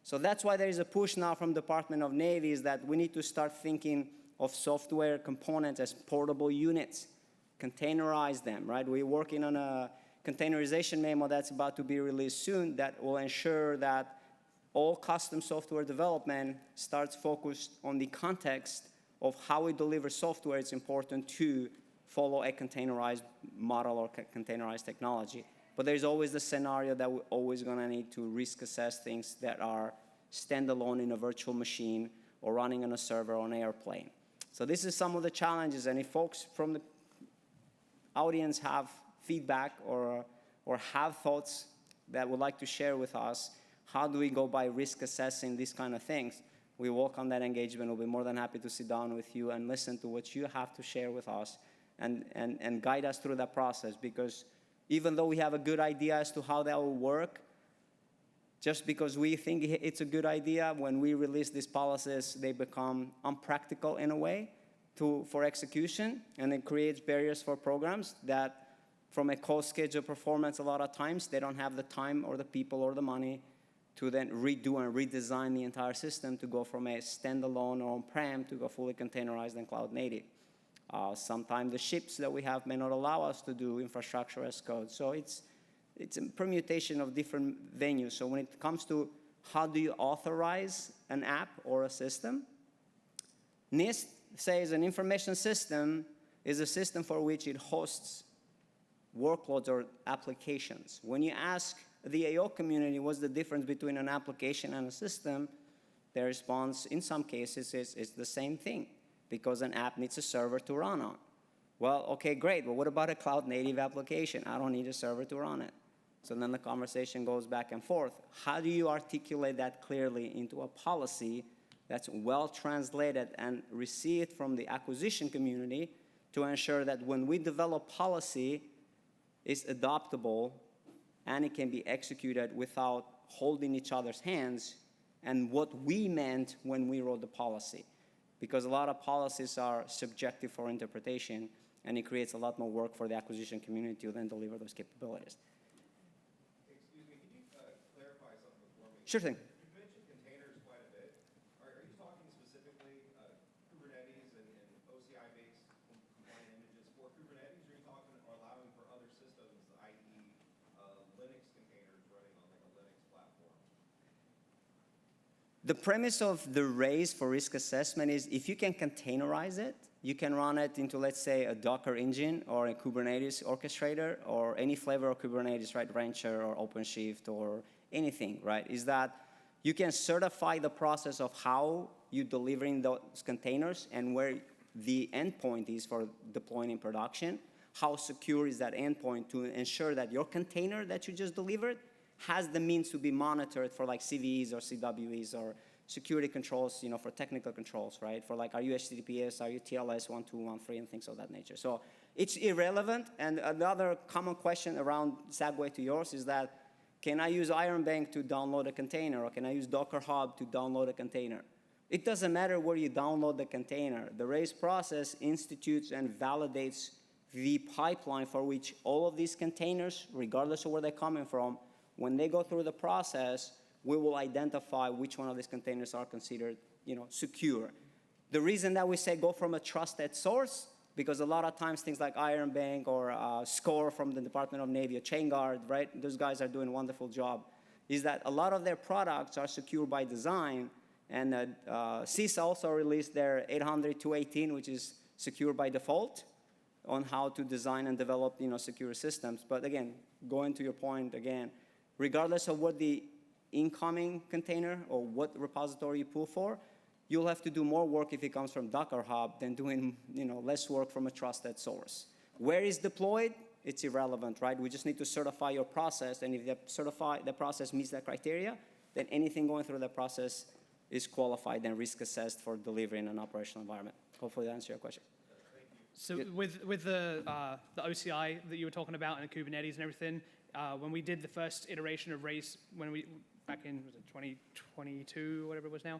So that's why there is a push now from Department of Navy is that we need to start thinking of software components as portable units, containerize them, right? We're working on a containerization memo that's about to be released soon that will ensure that all custom software development starts focused on the context of how we deliver software. It's important to follow a containerized model or containerized technology. But there's always the scenario that we're always going to need to risk assess things that are standalone in a virtual machine or running on a server on an airplane. So this is some of the challenges. And if folks from the audience have feedback or have thoughts that would like to share with us, how do we go by risk assessing these kind of things? We welcome that engagement. We'll be more than happy to sit down with you and listen to what you have to share with us and guide us through that process. Because even though we have a good idea as to how that will work, just because we think it's a good idea, when we release these policies, they become unpractical in a way for execution, and it creates barriers for programs that from a cost schedule performance, a lot of times they don't have the time or the people or the money to then redo and redesign the entire system to go from a standalone or on-prem to go fully containerized and cloud native. Sometimes the ships that we have may not allow us to do infrastructure as code. So it's a permutation of different venues. So when it comes to how do you authorize an app or a system, NIST says an information system is a system for which it hosts workloads or applications. When you ask the AO community what's the difference between an application and a system, their response in some cases is the same thing, because an app needs a server to run on. Well, okay, great, but what about a cloud native application? I don't need a server to run it. So then the conversation goes back and forth. How do you articulate that clearly into a policy that's well translated and received from the acquisition community to ensure that when we develop policy, it's adoptable and it can be executed without holding each other's hands and what we meant when we wrote the policy. Because a lot of policies are subjective for interpretation, and it creates a lot more work for the acquisition community to then deliver those capabilities. Excuse me, can you clarify something for me? Sure thing. You mentioned containers quite a bit. Are you talking specifically Kubernetes and OCI-based compliant images for Kubernetes, or are you talking or allowing for other systems, i.e. Linux containers running on like a Linux platform? The premise of the raise for risk assessment is if you can containerize it, you can run it into, let's say, a Docker engine or a Kubernetes orchestrator or any flavor of Kubernetes, right, Rancher or OpenShift or anything, right, is that you can certify the process of how you're delivering those containers and where the endpoint is for deploying in production. How secure is that endpoint to ensure that your container that you just delivered has the means to be monitored for like CVEs or CWEs or security controls, for technical controls, right? For like, are you HTTPS, are you TLS 1213, and things of that nature. So it's irrelevant. And another common question around, segue to yours, is that, can I use Iron Bank to download a container, or can I use Docker Hub to download a container? It doesn't matter where you download the container. The RAISE process institutes and validates the pipeline for which all of these containers, regardless of where they're coming from, when they go through the process, we will identify which one of these containers are considered, secure. The reason that we say go from a trusted source, because a lot of times things like Iron Bank or SCORE from the Department of Navy or ChainGuard, right? Those guys are doing a wonderful job. Is that a lot of their products are secure by design, and CISA also released their 800-218, which is secure by default, on how to design and develop, secure systems. But again, going to your point again, regardless of what the incoming container or what repository you pull for, you'll have to do more work if it comes from Docker Hub than doing, less work from a trusted source. Where it's deployed, it's irrelevant, right? We just need to certify your process, and if the process meets that criteria, then anything going through that process is qualified and risk assessed for delivery in an operational environment. Hopefully that answers your question. So with the OCI that you were talking about and the Kubernetes and everything, when we did the first iteration of RAISE, back in, was it 2022 or whatever it was now,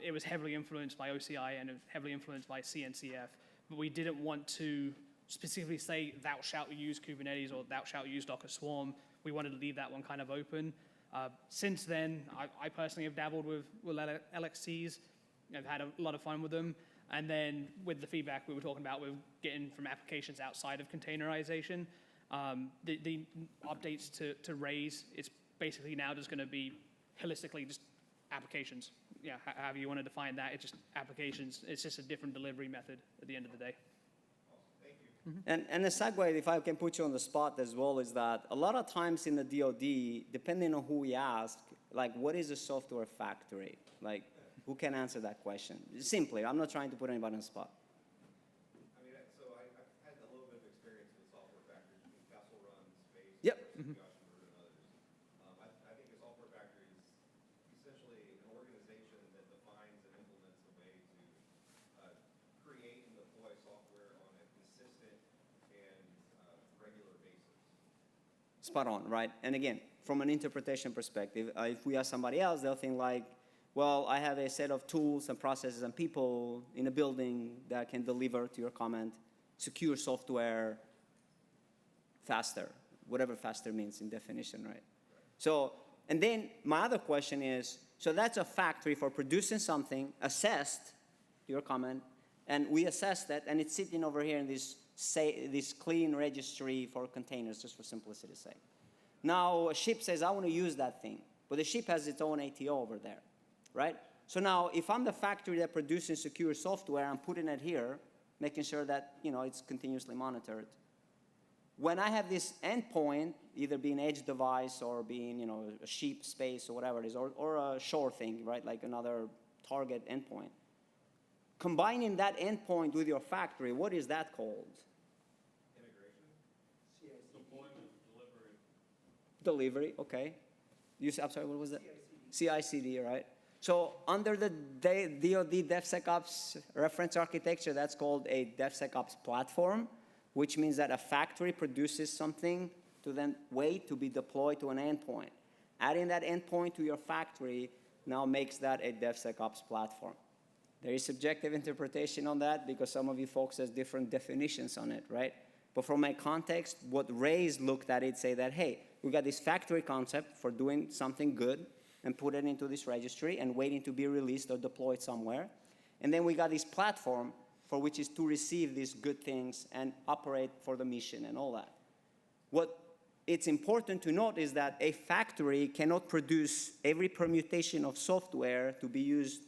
it was heavily influenced by OCI and heavily influenced by CNCF. But we didn't want to specifically say, thou shalt use Kubernetes or thou shalt use Docker Swarm. We wanted to leave that one kind of open. Since then, I personally have dabbled with LXCs. I've had a lot of fun with them. And then with the feedback we were talking about, we're getting from applications outside of containerization. The updates to RAISE, it's basically now just going to be holistically just applications. Yeah, however you want to define that, it's just applications. It's just a different delivery method at the end of the day. And the segue, if I can put you on the spot as well, is that a lot of times in the DoD, depending on who we ask, like, what is a software factory? Like, who can answer that question? Simply, I'm not trying to put anybody on the spot. I mean, so I've had a little bit of experience with software factories, Castle Run, Space, Yep. and others. I think a software factory is essentially an organization that defines and implements a way to create and deploy software on a consistent and regular basis. Spot on, right? And again, from an interpretation perspective, if we ask somebody else, they'll think like, well, I have a set of tools and processes and people in a building that can deliver, to your comment, secure software faster, whatever faster means in definition, right? So, and then my other question is, so that's a factory for producing something, assessed, to your comment, and we assess that, and it's sitting over here in this clean registry for containers, just for simplicity's sake. Now, a ship says, I want to use that thing, but the ship has its own ATO over there. Right? So now, if I'm the factory that produces secure software, I'm putting it here, making sure that, it's continuously monitored. When I have this endpoint, either being an edge device or being, a sheep space or whatever it is, or a shore thing, right? Like another target endpoint. Combining that endpoint with your factory, what is that called? Integration. Deployment, Delivery, okay. I'm sorry, what was that? CI/CD, right? So under the DoD DevSecOps reference architecture, that's called a DevSecOps platform, which means that a factory produces something to then wait to be deployed to an endpoint. Adding that endpoint to your factory now makes that a DevSecOps platform. There is subjective interpretation on that because some of you folks have different definitions on it, right? But from my context, what RAISE looked at it, say that, hey, we got this factory concept for doing something good, and put it into this registry and waiting to be released or deployed somewhere. And then we got this platform for which is to receive these good things and operate for the mission and all that. What it's important to note is that a factory cannot produce every permutation of software to be used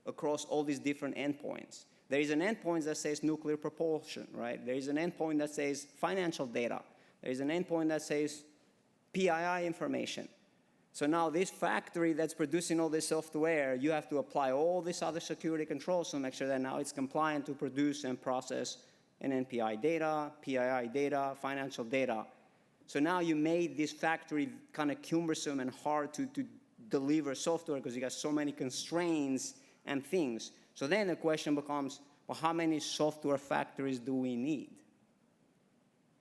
across all these different endpoints. There is an endpoint that says nuclear propulsion, right? There is an endpoint that says financial data. There is an endpoint that says PII information. So now this factory that's producing all this software, you have to apply all these other security controls to make sure that now it's compliant to produce and process an NPI data, PII data, financial data. So now you made this factory kind of cumbersome and hard to deliver software because you got so many constraints and things. So then the question becomes, well, how many software factories do we need?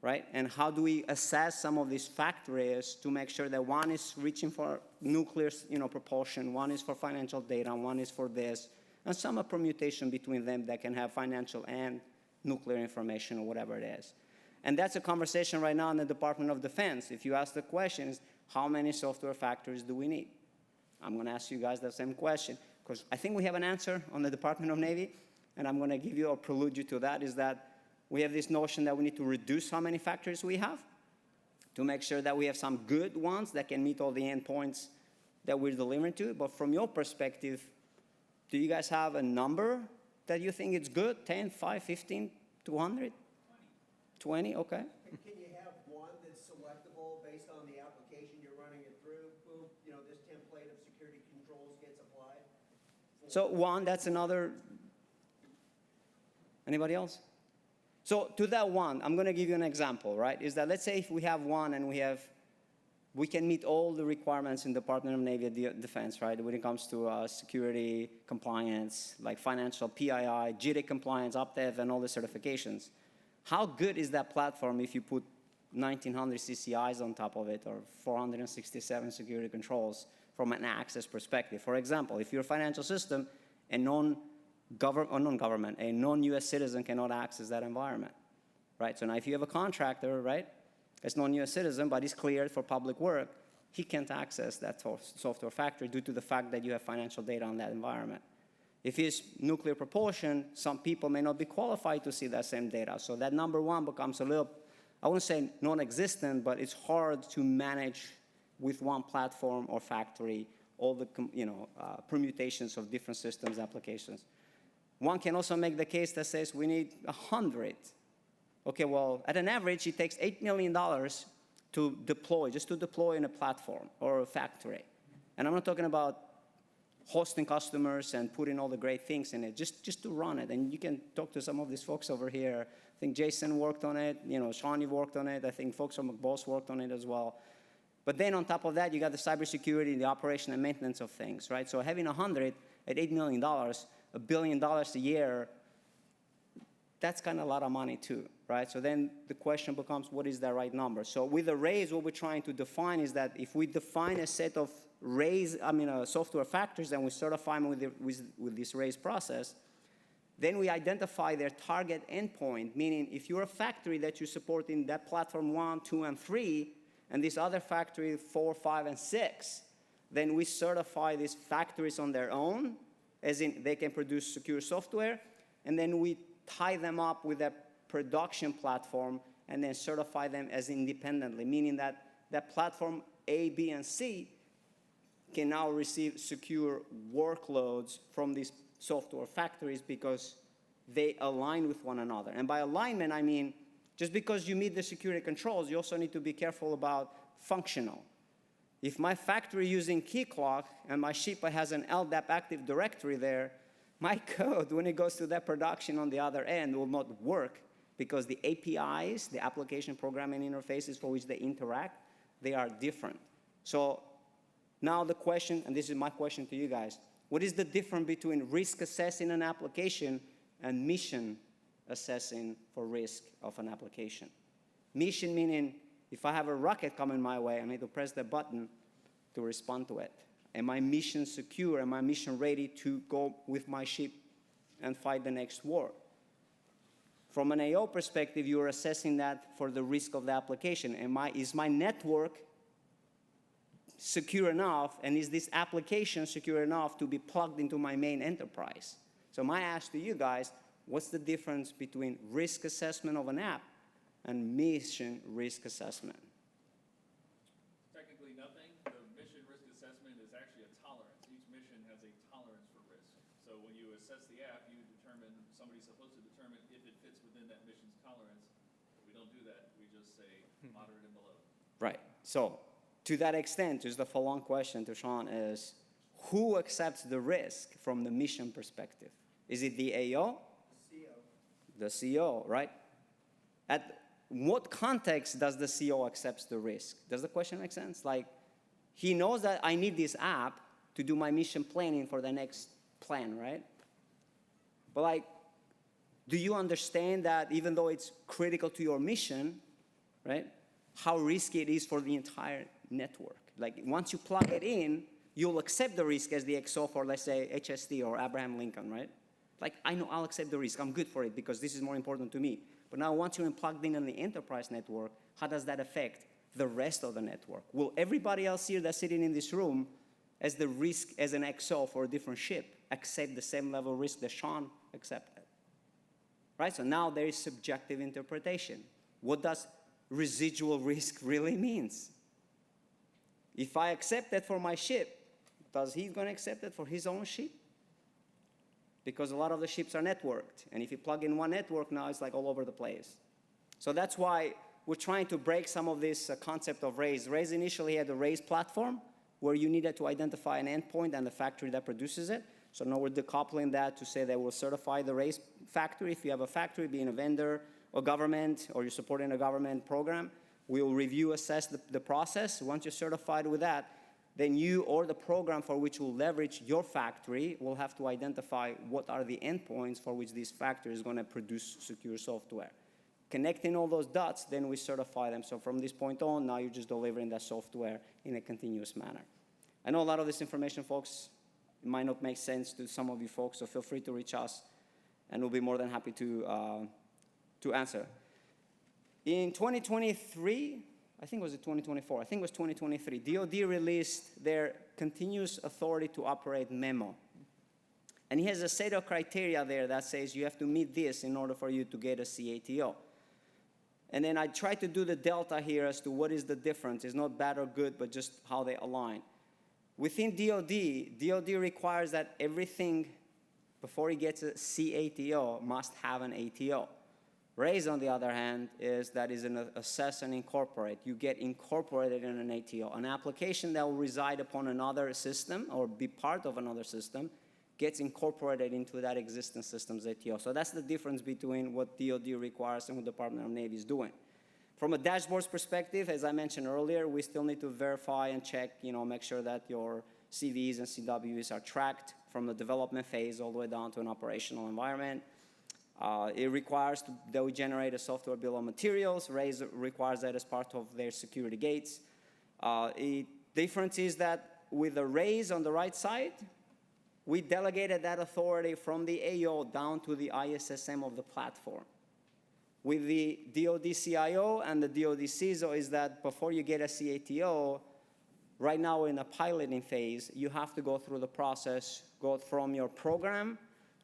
Right? And how do we assess some of these factories to make sure that one is reaching for nuclear, propulsion, one is for financial data, one is for this, and some permutation between them that can have financial and nuclear information or whatever it is. And that's a conversation right now in the Department of Defense. If you ask the questions, how many software factories do we need? I'm going to ask you guys the same question, because I think we have an answer on the Department of Navy, and I'm going to give you a prelude to that, is that we have this notion that we need to reduce how many factories we have to make sure that we have some good ones that can meet all the endpoints that we're delivering to. But from your perspective, do you guys have a number that you think is good? 10, 5, 15, 200? 20, okay. Can you have one that's selectable based on the application you're running it through? Boom, this template of security controls gets applied? So one, that's another. Anybody else? So to that one, I'm going to give you an example, right? Is that, let's say if we have one and we can meet all the requirements in Department of Navy Defense, right? When it comes to security compliance, like financial PII, GDIC compliance, OPTEV, and all the certifications. How good is that platform if you put 1,900 CCIs on top of it, or 467 security controls from an access perspective? For example, if you're a financial system, a non-government, a non-US citizen cannot access that environment, right? So now if you have a contractor, right, that's non-US citizen, but he's cleared for public work, he can't access that software factory due to the fact that you have financial data on that environment. If it's nuclear propulsion, some people may not be qualified to see that same data. So that number one becomes a little, I wouldn't say non-existent, but it's hard to manage with one platform or factory all the permutations of different systems applications. One can also make the case that says we need 100. Okay, well, at an average, it takes $8 million to deploy, just to deploy in a platform or a factory. And I'm not talking about hosting customers and putting all the great things in it, just to run it. And you can talk to some of these folks over here. I think Jason worked on it, Sean, you worked on it. I think folks from McBoss worked on it as well. But then on top of that, you got the cybersecurity, the operation and maintenance of things, right? So having 100 at $8 million, $1 billion a year, that's kind of a lot of money too, right? So then the question becomes, what is that right number? So with the raise, what we're trying to define is that if we define a set of software factors and we certify them with this raise process, then we identify their target endpoint, meaning if you're a factory that you support in that platform 1, 2, and 3, and this other factory 4, 5, and 6, then we certify these factories on their own, as in they can produce secure software, and then we tie them up with a production platform and then certify them as independently, meaning that that platform A, B, and C can now receive secure workloads from these software factories because they align with one another. And by alignment, I mean, just because you meet the security controls, you also need to be careful about functional. If my factory using key clock and my ship has an LDAP Active Directory there, my code, when it goes to that production on the other end, will not work because the APIs, the application programming interfaces for which they interact, they are different. So now the question, and this is my question to you guys, what is the difference between risk assessing an application and mission assessing for risk of an application? Mission meaning if I have a rocket coming my way, I need to press the button to respond to it. Am I mission secure? Am I mission ready to go with my ship and fight the next war? From an AO perspective, you're assessing that for the risk of the application. Is my network secure enough, and is this application secure enough to be plugged into my main enterprise? So my ask to you guys, what's the difference between risk assessment of an app and mission risk assessment? Technically nothing. The mission risk assessment is actually a tolerance. Each mission has a tolerance for risk. So when you assess the app, you determine, somebody's supposed to determine if it fits within that mission's tolerance. But we don't do that. We just say moderate and below. Right. So to that extent, just the follow-on question to Sean is, who accepts the risk from the mission perspective? Is it the AO? The CO, right? At what context does the CO accept the risk? Does the question make sense? Like, He knows that I need this app to do my mission planning for the next plan, right? But like, do you understand that even though it's critical to your mission, right, how risky it is for the entire network? Like, once you plug it in, you'll accept the risk as the XO for, let's say, HST or Abraham Lincoln, right? Like, I know I'll accept the risk. I'm good for it because this is more important to me. But now once you're plugged in on the enterprise network, how does that affect the rest of the network? Will everybody else here that's sitting in this room as the risk as an XO for a different ship accept the same level of risk that Sean accepted? Right? So now there is subjective interpretation. What does residual risk really means? If I accept that for my ship, does he going to accept it for his own ship? Because a lot of the ships are networked. And if you plug in one network now, it's like all over the place. So that's why we're trying to break some of this concept of RAISE. RAISE initially had a RAISE platform where you needed to identify an endpoint and the factory that produces it. So now we're decoupling that to say that we'll certify the RAISE factory. If you have a factory, being a vendor or government, or you're supporting a government program, we'll review, assess the process. Once you're certified with that, then you or the program for which will leverage your factory will have to identify what are the endpoints for which this factory is going to produce secure software. Connecting all those dots, then we certify them. So from this point on, now you're just delivering that software in a continuous manner. I know a lot of this information, folks, might not make sense to some of you folks, so feel free to reach us, and we'll be more than happy to answer. In 2023, I think it was 2024, I think it was 2023, DoD released their Continuous Authority to Operate memo. And he has a set of criteria there that says you have to meet this in order for you to get a CATO. And then I tried to do the delta here as to what is the difference. It's not bad or good, but just how they align. Within DoD requires that everything before it gets a CATO must have an ATO. RAISE, on the other hand, is an assess and incorporate. You get incorporated in an ATO. An application that will reside upon another system or be part of another system gets incorporated into that existing system's ATO. So that's the difference between what DoD requires and what the Department of Navy is doing. From a dashboard's perspective, as I mentioned earlier, we still need to verify and check, make sure that your CVs and CWs are tracked from the development phase all the way down to an operational environment. It requires that we generate a software bill of materials. RAISE requires that as part of their security gates. The difference is that with the RAISE on the right side, we delegated that authority from the AO down to the ISSM of the platform. With the DoD CIO and the DoD CISO is that before you get a CATO, right now we're in a piloting phase, you have to go through the process, go from your program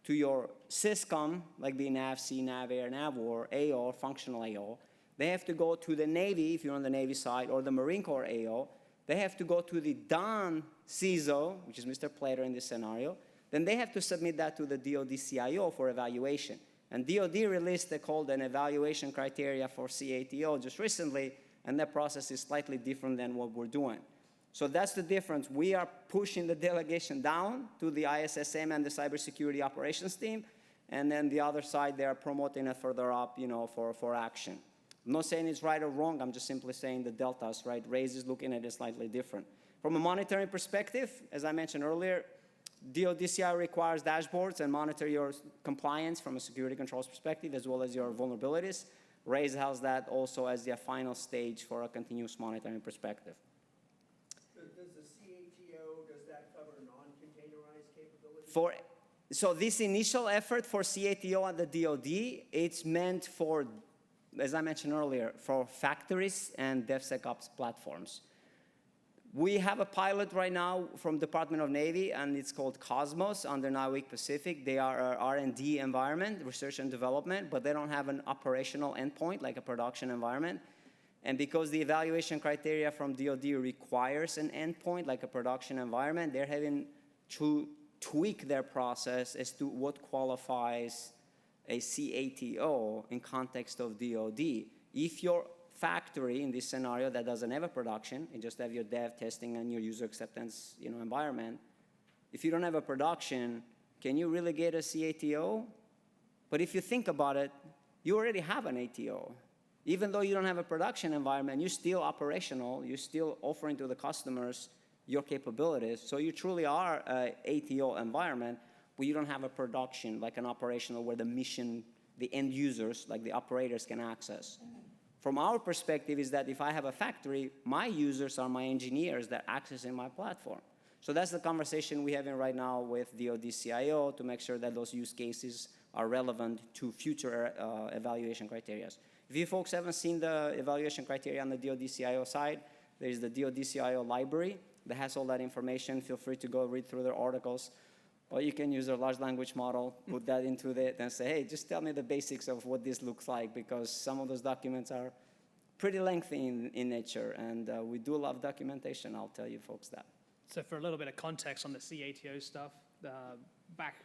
to your SysCom, like the NAVC, NAVAIR, NAVWAR, AO, functional AO. They have to go to the Navy, if you're on the Navy side, or the Marine Corps AO. They have to go to the DON CISO, which is Mr. Plater in this scenario. Then they have to submit that to the DoD CIO for evaluation. And DoD released called an evaluation criteria for CATO just recently, and that process is slightly different than what we're doing. So that's the difference. We are pushing the delegation down to the ISSM and the cybersecurity operations team, and then the other side, they are promoting it further up, for action. I'm not saying it's right or wrong, I'm just simply saying the deltas, right? RAISE is looking at it slightly different. From a monitoring perspective, as I mentioned earlier, DoD-DCI requires dashboards and monitor your compliance from a security controls perspective, as well as your vulnerabilities. RAISE has that also as the final stage for a continuous monitoring perspective. Does the CATO, does that cover non-containerized capabilities? So this initial effort for CATO at the DoD, it's meant for, as I mentioned earlier, for factories and DevSecOps platforms. We have a pilot right now from Department of Navy, and it's called Cosmos under NIWC Pacific. They are an R&D environment, research and development, but they don't have an operational endpoint like a production environment. And because the evaluation criteria from DoD requires an endpoint like a production environment, they're having to tweak their process as to what qualifies a CATO in context of DoD. If your factory in this scenario that doesn't have a production, you just have your dev testing and your user acceptance environment, if you don't have a production, can you really get a CATO? But if you think about it, you already have an ATO. Even though you don't have a production environment, you're still operational, you're still offering to the customers your capabilities. So you truly are a ATO environment, but you don't have a production, like an operational where the mission, the end users, like the operators can access. From our perspective is that if I have a factory, my users are my engineers that are accessing my platform. So that's the conversation we're having right now with DoD CIO to make sure that those use cases are relevant to future evaluation criteria. If you folks haven't seen the evaluation criteria on the DoD CIO side, there is the DoD CIO library that has all that information. Feel free to go read through their articles. Or you can use a large language model, put that into it, and say, hey, just tell me the basics of what this looks like, because some of those documents are pretty lengthy in nature, and we do love documentation, I'll tell you folks that. So for a little bit of context on the CATO stuff, back,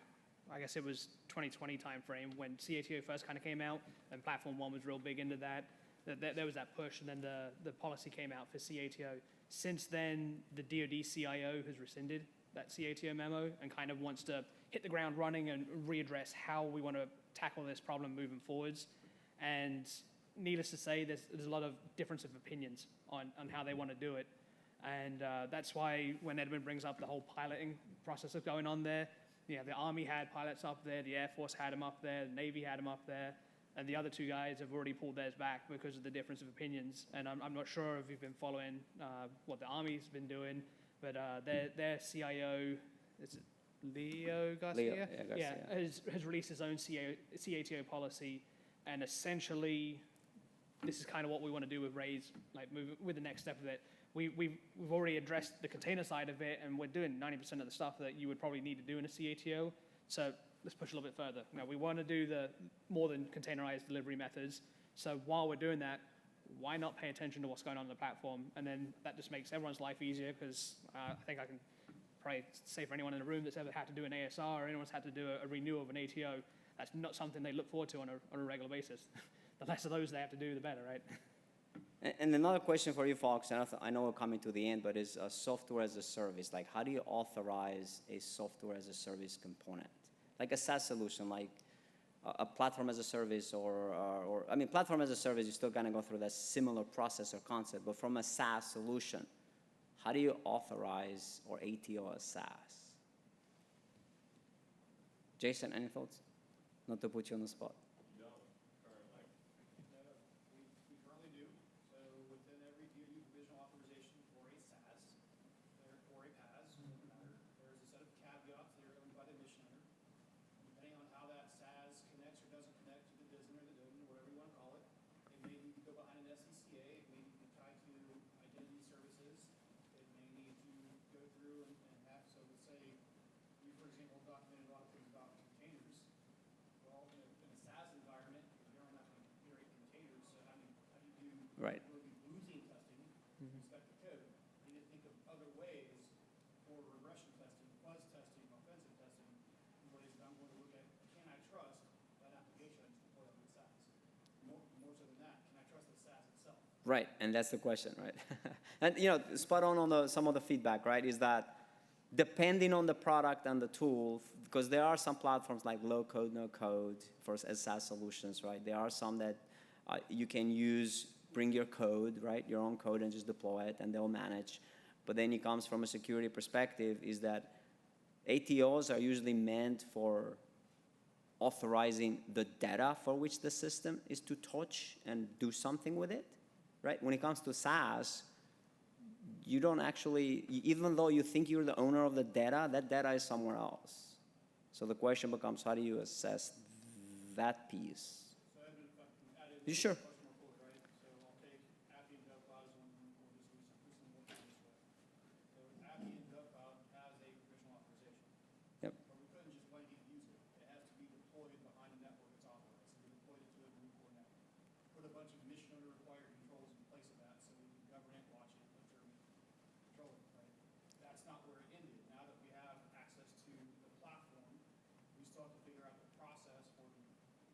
I guess it was 2020 timeframe when CATO first kind of came out, and Platform One was real big into that. There was that push, and then the policy came out for CATO. Since then, the DoD CIO has rescinded that CATO memo and kind of wants to hit the ground running and readdress how we want to tackle this problem moving forwards. And needless to say, there's a lot of difference of opinions on how they want to do it. And that's why when Edwin brings up the whole piloting process that's going on there, yeah, the Army had pilots up there, the Air Force had them up there, the Navy had them up there, and the other two guys have already pulled theirs back because of the difference of opinions. And I'm not sure if you've been following what the Army's been doing, but their CIO, is it Leo Garcia? Garcia. Has released his own CATO policy, and essentially, this is kind of what we want to do with RAISE, like move with the next step of it. We've already addressed the container side of it, and we're doing 90% of the stuff that you would probably need to do in a CATO. So let's push a little bit further. Now, we want to do the more than containerized delivery methods. So while we're doing that, why not pay attention to what's going on the platform? And then that just makes everyone's life easier, because I think I can probably say for anyone in the room that's ever had to do an ASR or anyone's had to do a renewal of an ATO, that's not something they look forward to on a regular basis. The less of those they have to do, the better, right? And another question for you folks, and I know we're coming to the end, but is software as a service. Like, how do you authorize a software as a service component? Like a SaaS solution, like a platform as a service, or I mean, platform as a service, you're still gonna go through that similar process or concept, but from a SaaS solution, how do you authorize or ATO a SaaS? Jason, any thoughts? Not to put you on the spot. We currently do. So within every DoD provisional authorization for a SaaS or a PaaS, doesn't matter, there's a set of caveats that are owned by the mission owner. Depending on how that SaaS connects or doesn't connect to the DISN or the DOD, or whatever you want to call it, it may need to go behind an SCCA, it may need to be tied to identity services, it may need to go through and have, so let's say, you, for example, documented a lot of things about containers. Well, in a SaaS environment, you're not going to configure containers, so how do you do Right. losing testing with respect to code? You need to think of other ways for regression testing, fuzz testing, offensive testing, ways that I'm going to look at, can I trust that application I just deployed on the SaaS? More so than that, can I trust the SaaS itself? Right, and that's the question, right? And spot on some of the feedback, right, is that depending on the product and the tool, because there are some platforms like low code, no code as SaaS solutions, right? There are some that you can use, bring your code, right, your own code, and just deploy it, and they'll manage. But then it comes from a security perspective, is that ATOs are usually meant for authorizing the data for which the system is to touch and do something with it, right? When it comes to SaaS, you don't actually, even though you think you're the owner of the data, that data is somewhere else. So the question becomes, how do you assess that piece? So if I can add in You sure? question more forward, right? So I'll take Appian DevCloud as one, we'll just do some more this way. So Appian DevCloud has a provisional authorization. Yep. But we couldn't just blanket use it. It has to be deployed behind a network it's authorized. So we deployed it to a root core network. Put a bunch of mission owner required controls in place of that so we can govern it, watch it, let Jeremy control it, right? That's not where it ended. Now that we have access to the platform, we still have to figure out the process for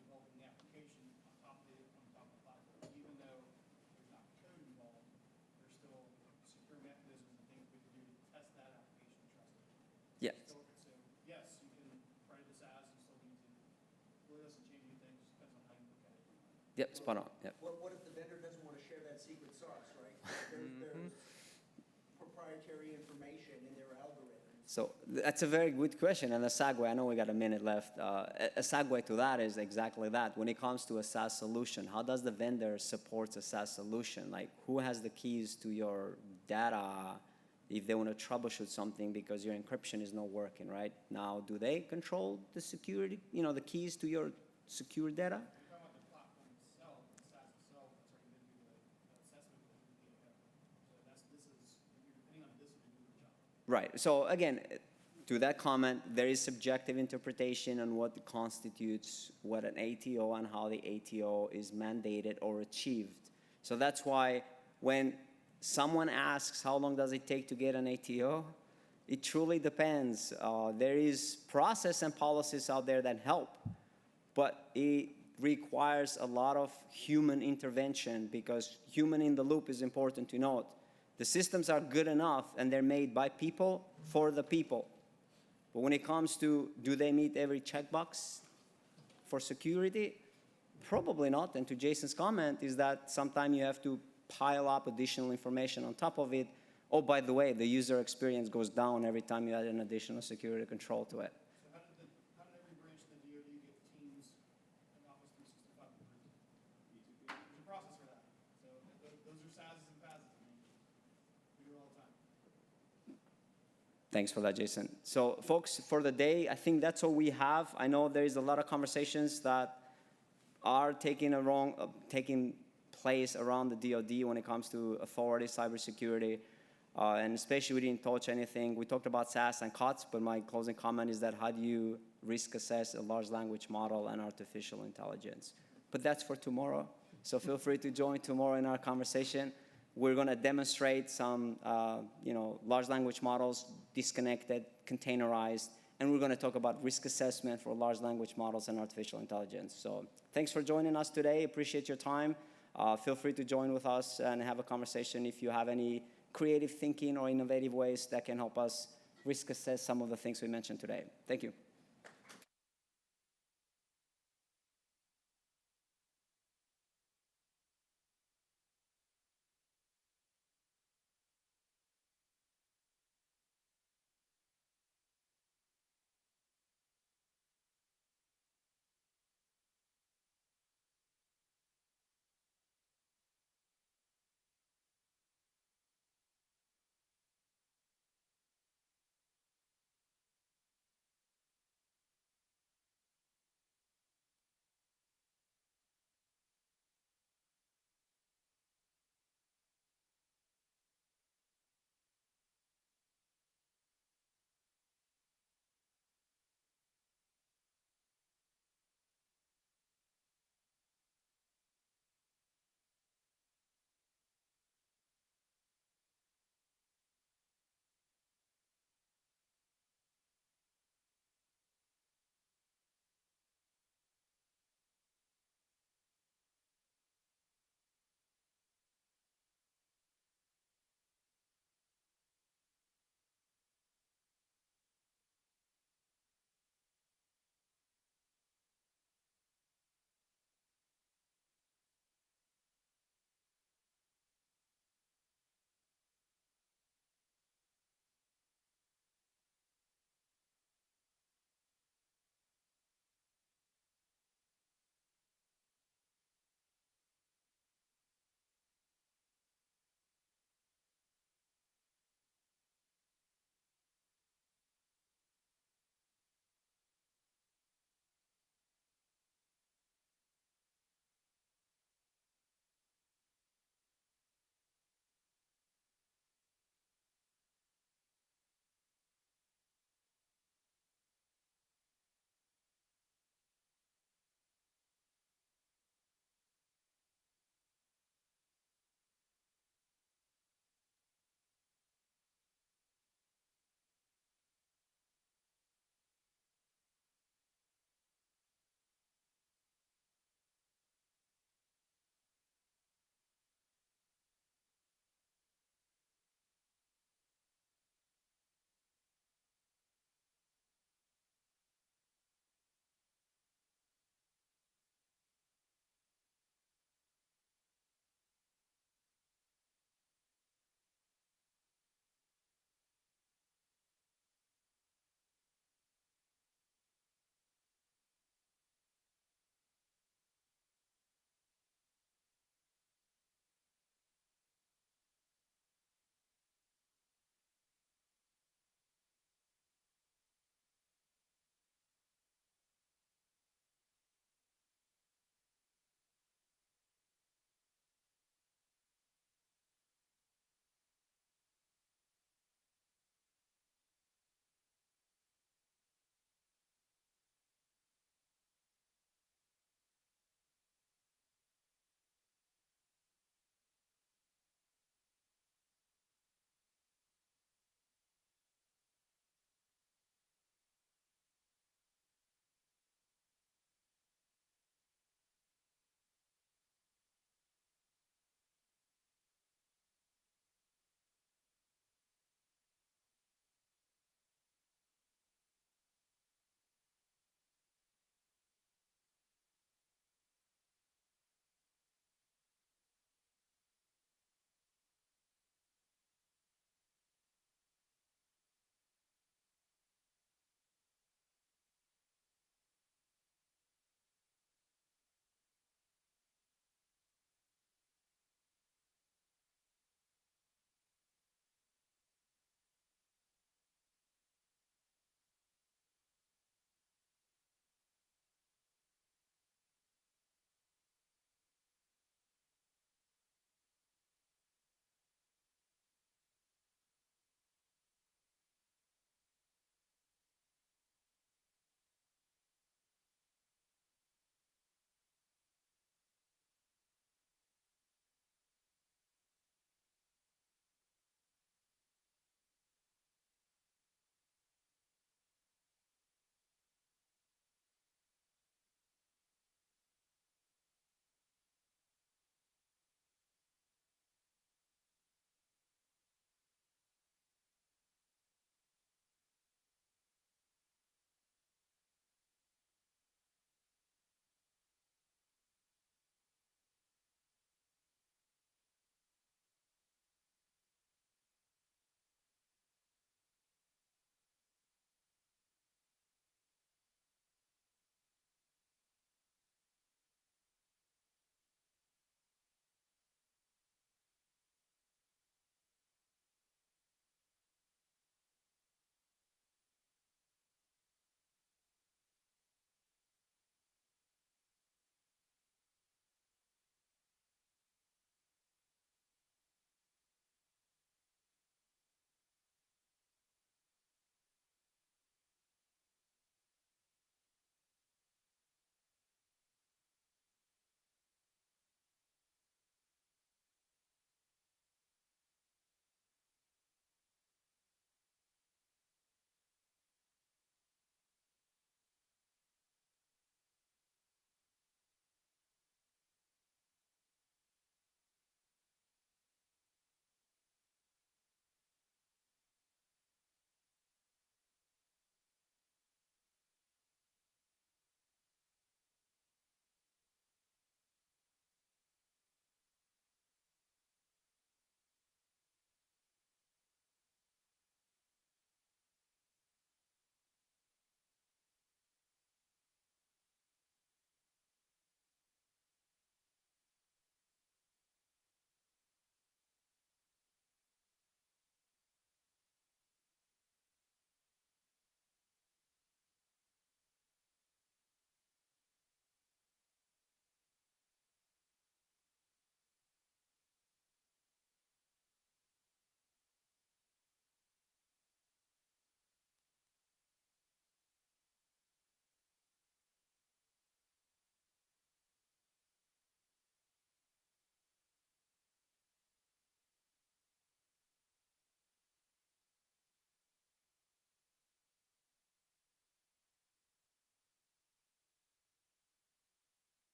developing the application on top of the platform. Even though there's not code involved, there's still secure mechanisms and things we can do to test that application and trust it. Yeah. So yes, you can write the SaaS and still need to. It really doesn't change anything, just depends on how you look at it. Yep, spot on. Yep. What if the vendor doesn't want to share that secret sauce, right? There's proprietary proprietary information in their algorithms. So that's a very good question, and a segue, I know we got a minute left. A segue to that is exactly that. When it comes to a SaaS solution, how does the vendor support a SaaS solution? Like, who has the keys to your data if they want to troubleshoot something because your encryption is not working, right? Now, do they control the security, the keys to your secure data? You're talking about the platform itself, the SaaS itself, that's already been through the assessment with the PA. So you're depending on this to do the job. Right. So again, to that comment, there is subjective interpretation on what constitutes what an ATO and how the ATO is mandated or achieved. So that's why when someone asks how long does it take to get an ATO, it truly depends. There is process and policies out there that help, but it requires a lot of human intervention because human in the loop is important to note. The systems are good enough and they're made by people for the people. But when it comes to do they meet every checkbox for security? Probably not. And to Jason's comment is that sometimes you have to pile up additional information on top of it. Oh, by the way, the user experience goes down every time you add an additional security control to it. So how did every branch of the DoD get Teams and Office 365 approved? There's a process for that. So those are SaaSes and PaaSes. I mean, we do it all the time. Thanks for that, Jason. So, folks, for the day, I think that's all we have. I know there is a lot of conversations that are taking place around the DoD when it comes to authority, cybersecurity, and especially we didn't touch anything. We talked about SaaS and COTS, but my closing comment is that how do you risk assess a large language model and artificial intelligence? But that's for tomorrow. So feel free to join tomorrow in our conversation. We're going to demonstrate some, large language models, disconnected, containerized, and we're going to talk about risk assessment for large language models and artificial intelligence. So thanks for joining us today. Appreciate your time. Feel free to join with us and have a conversation if you have any creative thinking or innovative ways that can help us risk assess some of the things we mentioned today. Thank you.